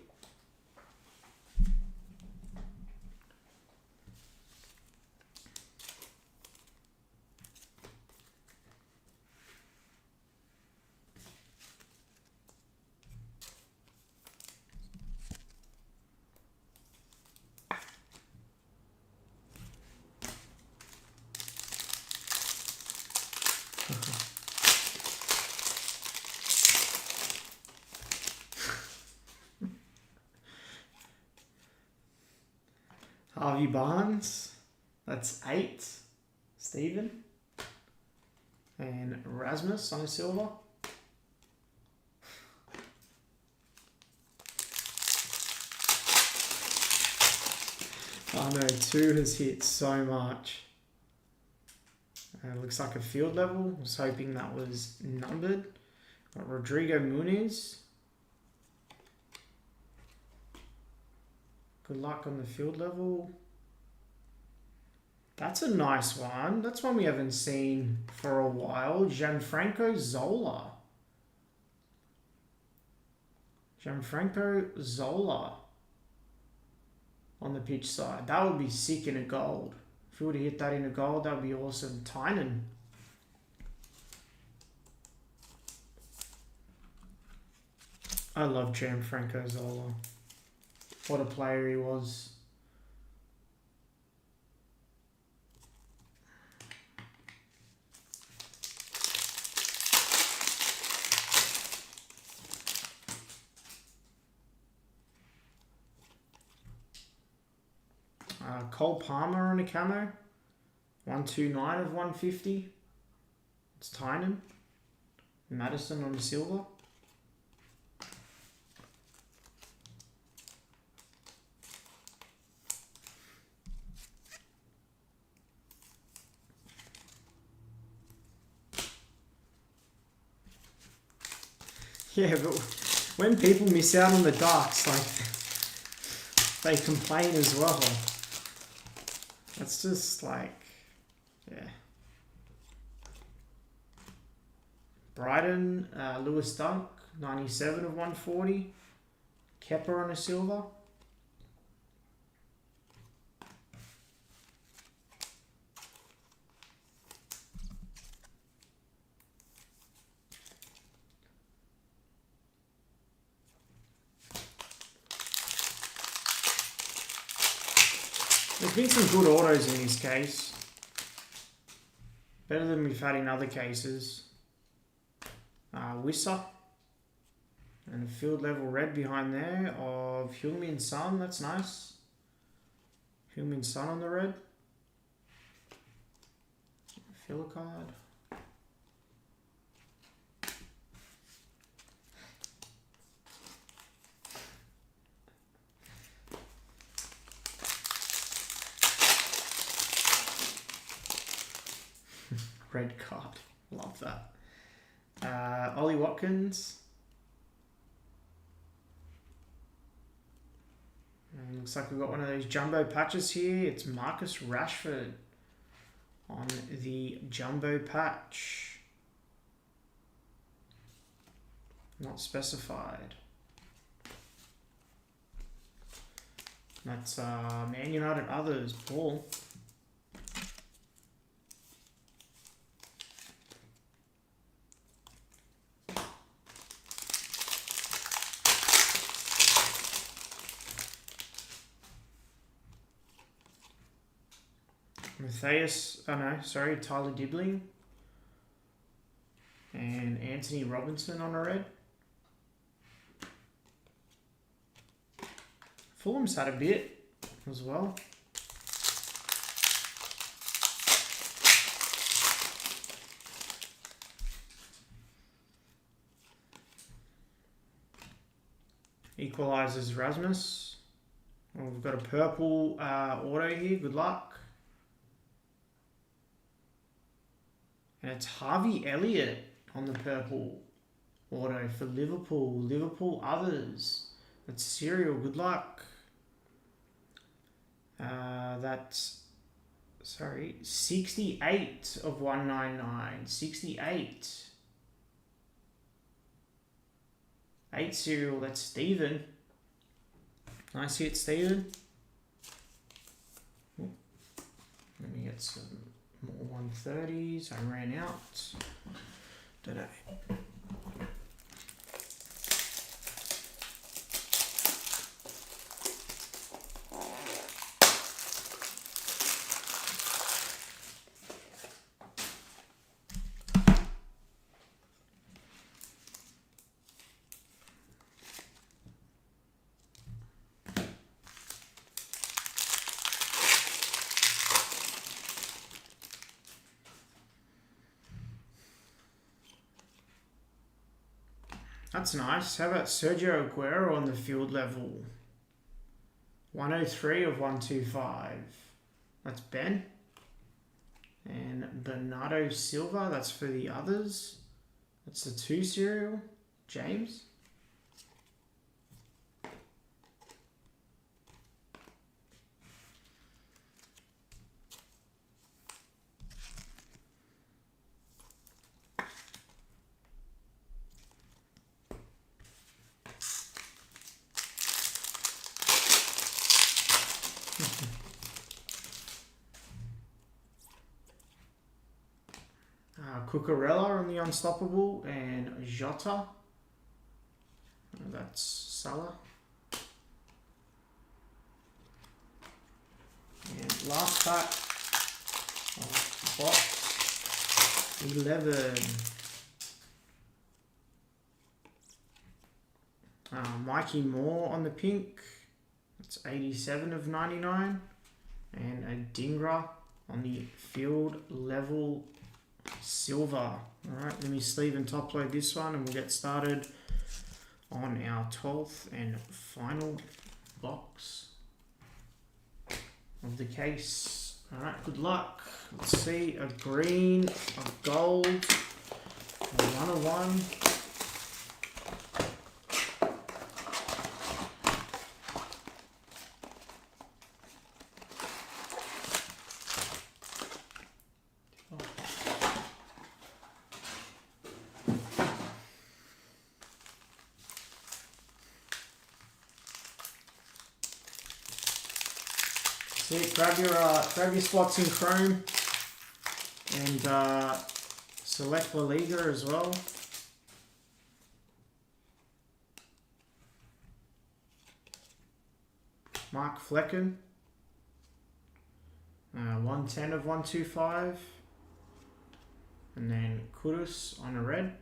S1: Harvey Barnes. That's 8. Stephen. And Rasmus on a silver. Oh no, 2 has hit so much. Looks like a field level. I was hoping that was numbered. Got Rodrigo Muniz. Good luck on the field level. That's a nice one. That's one we haven't seen for a while. Gianfranco Zola. Gianfranco Zola on the pitch side. That would be sick in a gold. If we were to hit that in a gold, that would be awesome. Tynan. I love Gianfranco Zola. What a player he was. Cole Palmer on a camo. 129 of 150. It's Tynan. Madison on a silver. Yeah, but when people miss out on the Ducks, like, they complain as well. That's just like, yeah. Brighton, Lewis Dunk, 97 of 140. Kepper on a silver. There's been some good autos in this case. Better than we've had in other cases. Wissa. And a field level red behind there of Heung-min Son. That's nice. Heung-min Son on the red. Filler card. Red card. Love that. Ollie Watkins. And looks like we've got one of those jumbo patches here. It's Marcus Rashford on the jumbo patch. Not specified. That's Man United others. Paul. Tyler Dibbling. And Anthony Robinson on a red. Fulham's had a bit as well. Equalizes Rasmus. Well, we've got a purple auto here. Good luck. And it's Harvey Elliott on the purple auto for Liverpool. Liverpool others. That's Serial. Good luck. That's 68 of 199. 68. 8 Serial. That's Steven. Nice hit, Steven. Let me get some more 130s. I ran out today. That's nice. How about Sergio Aguero on the field level? 103 of 125. That's Ben. And Bernardo Silva, that's for the others. That's the 2 serial. James. Cucurella on the Unstoppable and Jota. That's Salah. And last pack of box 11. Mikey Moore on the pink. That's 87 of 99. And a Dingra on the field level silver. Alright, let me sleeve and top load this one and we'll get started on our 12th and final box of the case. Alright, good luck. Let's see, a green, a gold, a 101. Grab your spots in Chrome and select La Liga as well. Mark Flecken, 110 of 125, and then Kudus on a red.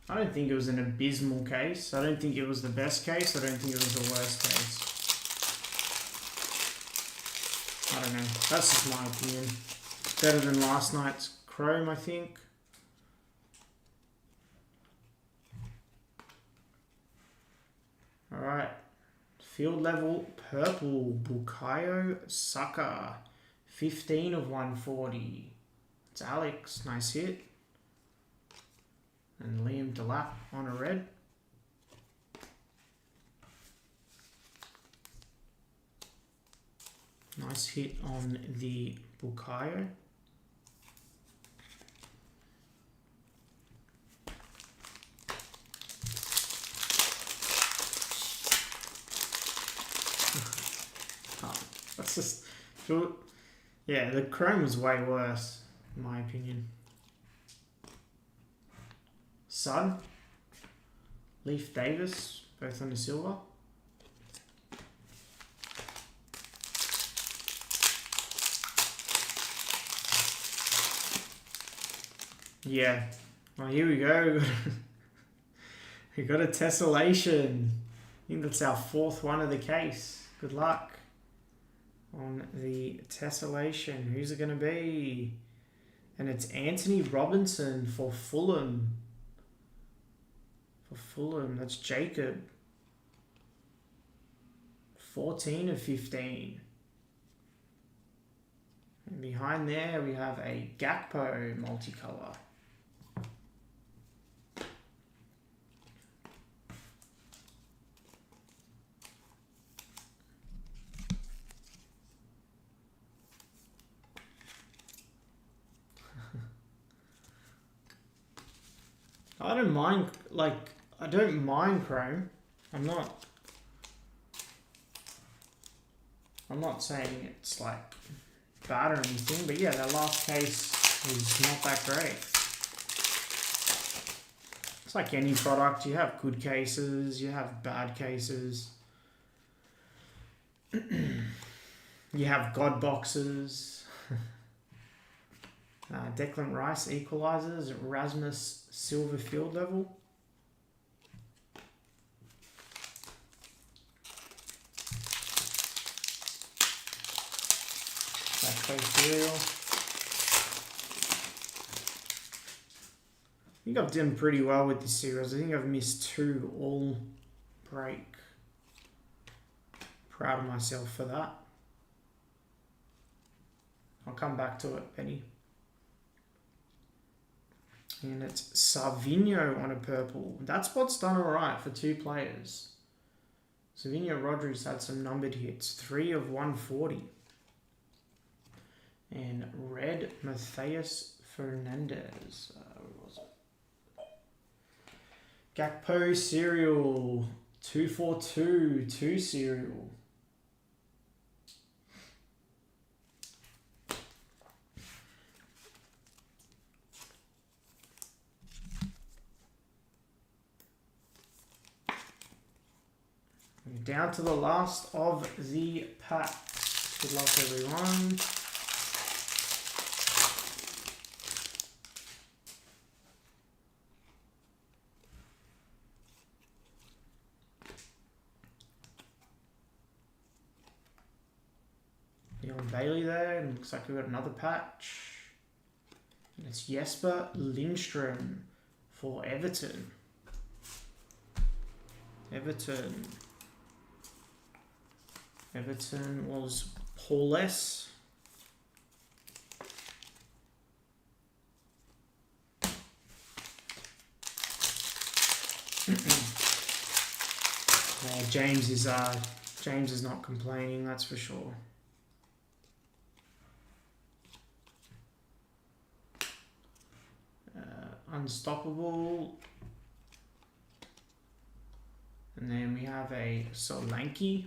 S1: I don't think it was an abysmal case. I don't think it was the best case. I don't think it was the worst case. I don't know. That's just my opinion. Better than last night's Chrome, I think. Alright. Field level purple. Bukayo Saka. 15 of 140. It's Alex. Nice hit. And Liam Delap on a red. Nice hit on the Bukayo. That's just... Yeah, the Chrome was way worse, in my opinion. Sun, Leaf Davis, both on the silver. Yeah, well here we go. We got a tessellation. I think that's our 4th one of the case. Good luck on the tessellation. Who's it going to be? And it's Anthony Robinson for Fulham. Fulham, that's Jacob. 14 of 15. And behind there we have a Gakpo multicolour. I don't mind, I don't mind Chrome. I'm not saying it's bad or anything, but yeah, that last case is not that great. It's like any product, you have good cases, you have bad cases. You have God boxes. Declan Rice equalises. Rasmus Silver field level. Cereal. I think I've done pretty well with this series. I think I've missed 2 all break. Proud of myself for that. I'll come back to it, Benny. And it's Savinho on a purple. That spot's done alright for 2 players. Savinho Rodriguez had some numbered hits. 3 of 140. And red Matheus Fernandez. Where was it? Gakpo Serial. 242. 2 Serial. Down to the last of the packs. Good luck, everyone. Leon Bailey there, and looks like we've got another patch. And it's Jesper Lindström for Everton. Everton was Paulus. James is not complaining, that's for sure. Unstoppable. And then we have a Solanke.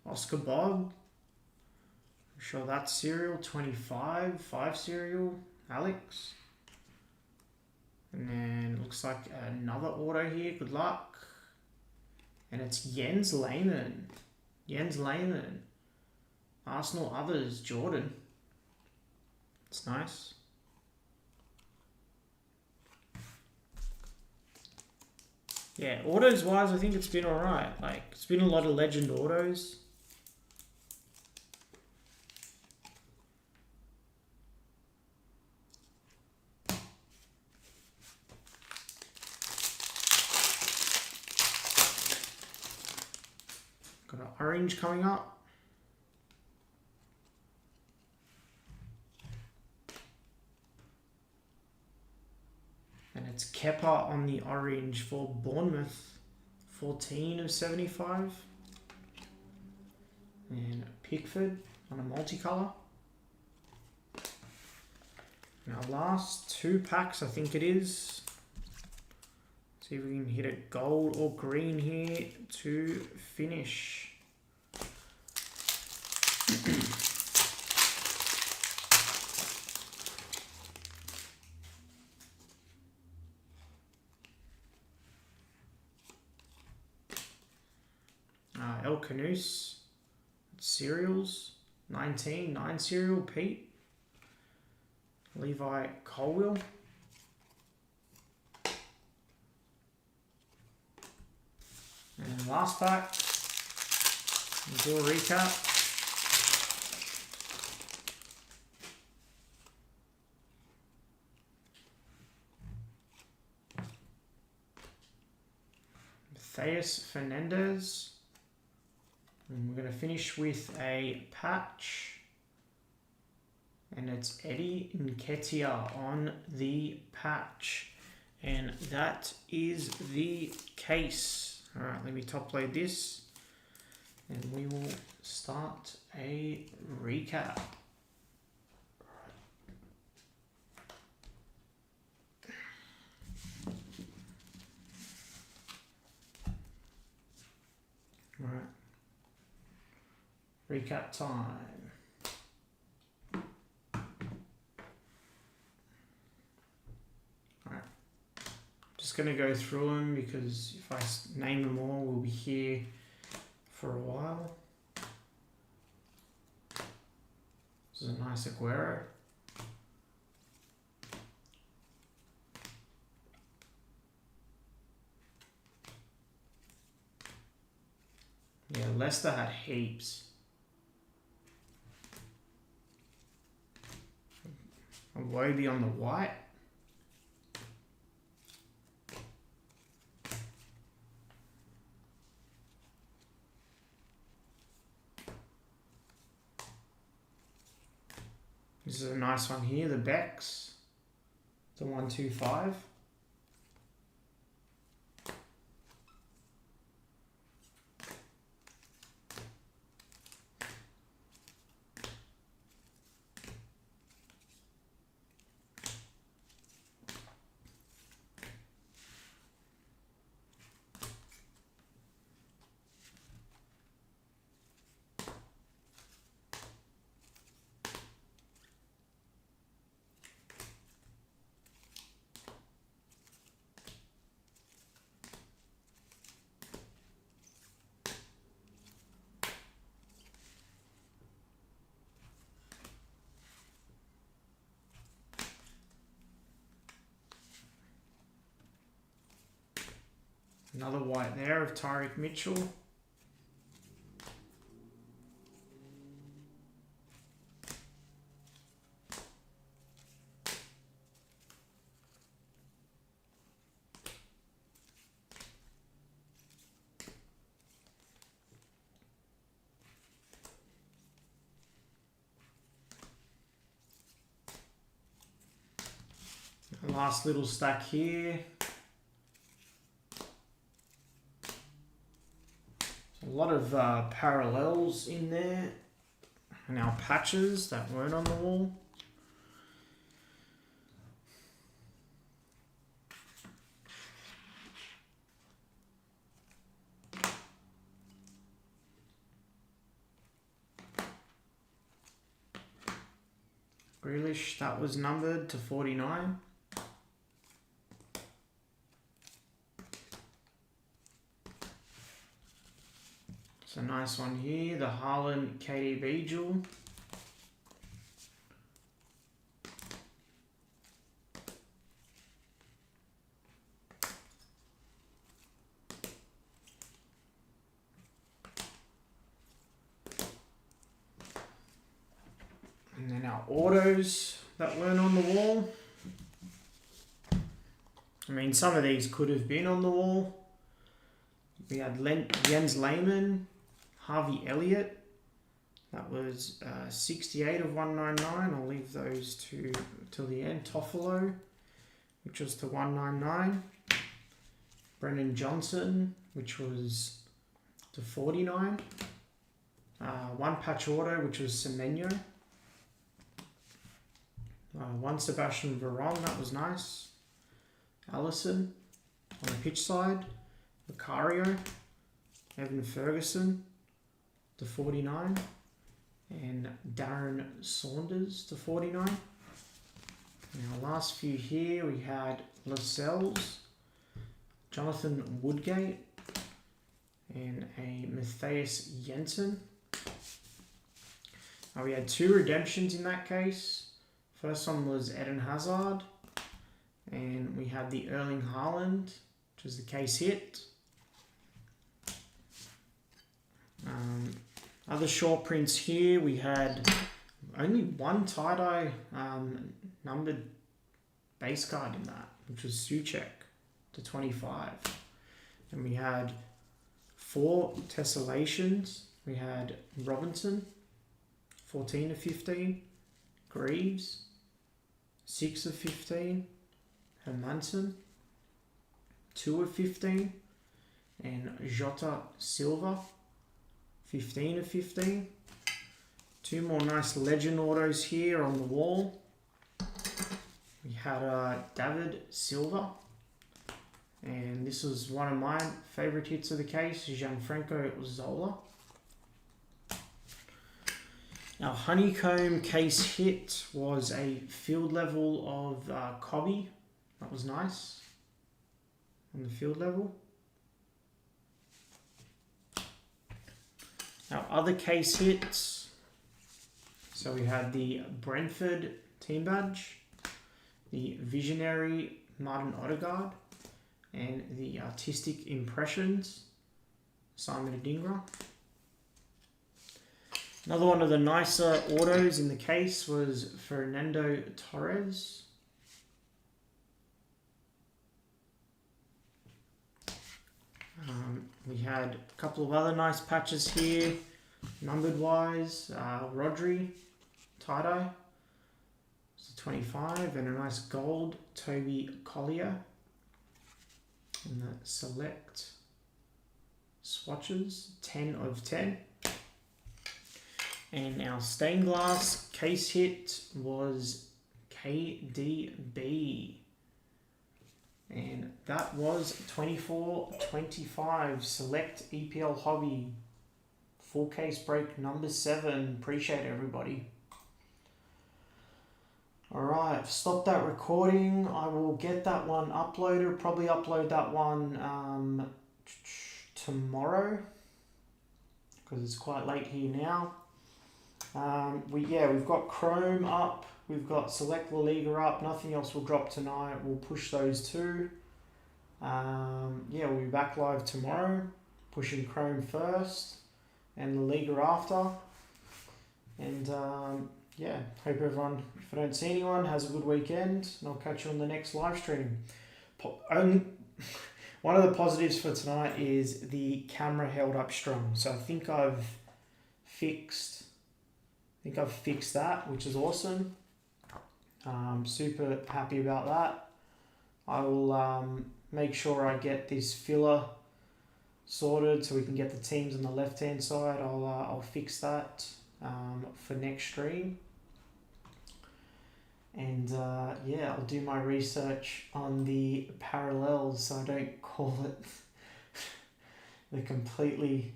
S1: Oscar Bob. I'm sure that's serial 25, 5 serial, Alex. And then it looks like another auto here, good luck. And it's Jens Lehmann. Arsenal others, Jordan. It's nice. Yeah, autos wise, I think it's been alright. Like, it's been a lot of legend autos. Got an orange coming up. And it's Kepa on the orange for Bournemouth. 14 of 75. And Pickford on a multicolour. Now last 2 packs, I think it is. See if we can hit it gold or green here to finish. El Canus, cereals, 19, 9 cereal, Pete. Levi Colwill. And last pack, we'll do a recap. Matheus Fernandez. And we're going to finish with a patch. And it's Eddie Nketiah on the patch. And that is the case. Alright, let me top load this. And we will start a recap. Alright. Recap time. Alright. going to go through them because if I name them all, we'll be here for a while. This is a nice Aguero. Yeah, Leicester had heaps. A Wobie on the white. This is a nice one here, the Becks. The 125. Another white there of Tyreek Mitchell. Last little stack here. A lot of parallels in there. And our patches that weren't on the wall. Grealish, that was numbered to 49. It's a nice one here, the Haaland KDB jewel. And then our autos that weren't on the wall. I mean, some of these could have been on the wall. We had Jens Lehmann, Harvey Elliott. That was 68 of 199. I'll leave those till the end. Toffolo, which was to 199. Brennan Johnson, which was to 49. One patch auto, which was Semenyo. One Sebastian Veron, that was nice. Allison on the pitch side. Vicario, Evan Ferguson to 49. And Darren Saunders to 49. And our last few here, we had Lascelles, Jonathan Woodgate, and a Matthias Jensen. We had two redemptions in that case. First one was Eden Hazard, and we had the Erling Haaland, which was the case hit. Other short prints here, we had only one tie-dye numbered base card in that, which was Suchek to 25. And we had 4 tessellations. We had Robinson, 14 of 15. Greaves, 6 of 15. Hermansen, 2 of 15. And Jota Silva, 15 of 15. 2 more nice legend autos here on the wall. We had David Silva. And this was one of my favourite hits of the case, Gianfranco Zola. Our honeycomb case hit was a field level of Cobby. That was nice. on the field level. Our other case hits. So we had the Brentford team badge, the Visionary Martin Odegaard, and the Artistic Impressions, Simon Adingra. Another one of the nicer autos in the case was Fernando Torres. We had a couple of other nice patches here, numbered wise. Rodri, tie-dye, it's a 25, and a nice gold Toby Collier. And the select swatches, 10 of 10. And our stained glass case hit was KDB. And that was 24.25 select EPL hobby. Full case break number 7. Appreciate it, everybody. Alright, I've stopped that recording. I will get that one uploaded. Probably upload that one tomorrow, because it's quite late here now. We've got Chrome up. We've got Select La Liga up. Nothing else will drop tonight. We'll push those two. We'll be back live tomorrow, pushing Chrome first and La Liga after. And hope everyone, if I don't see anyone, has a good weekend, and I'll catch you on the next live stream. One of the positives for tonight is the camera held up strong. So I think I've fixed that, which is awesome. Super happy about that. I will make sure I get this filler sorted so we can get the teams on the left hand side. I'll fix that for next stream. And I'll do my research on the parallels so I don't call it a completely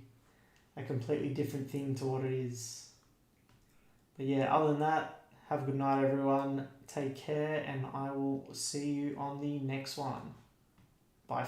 S1: different thing to what it is. But yeah, other than that, have a good night, everyone. Take care, and I will see you on the next one. Bye.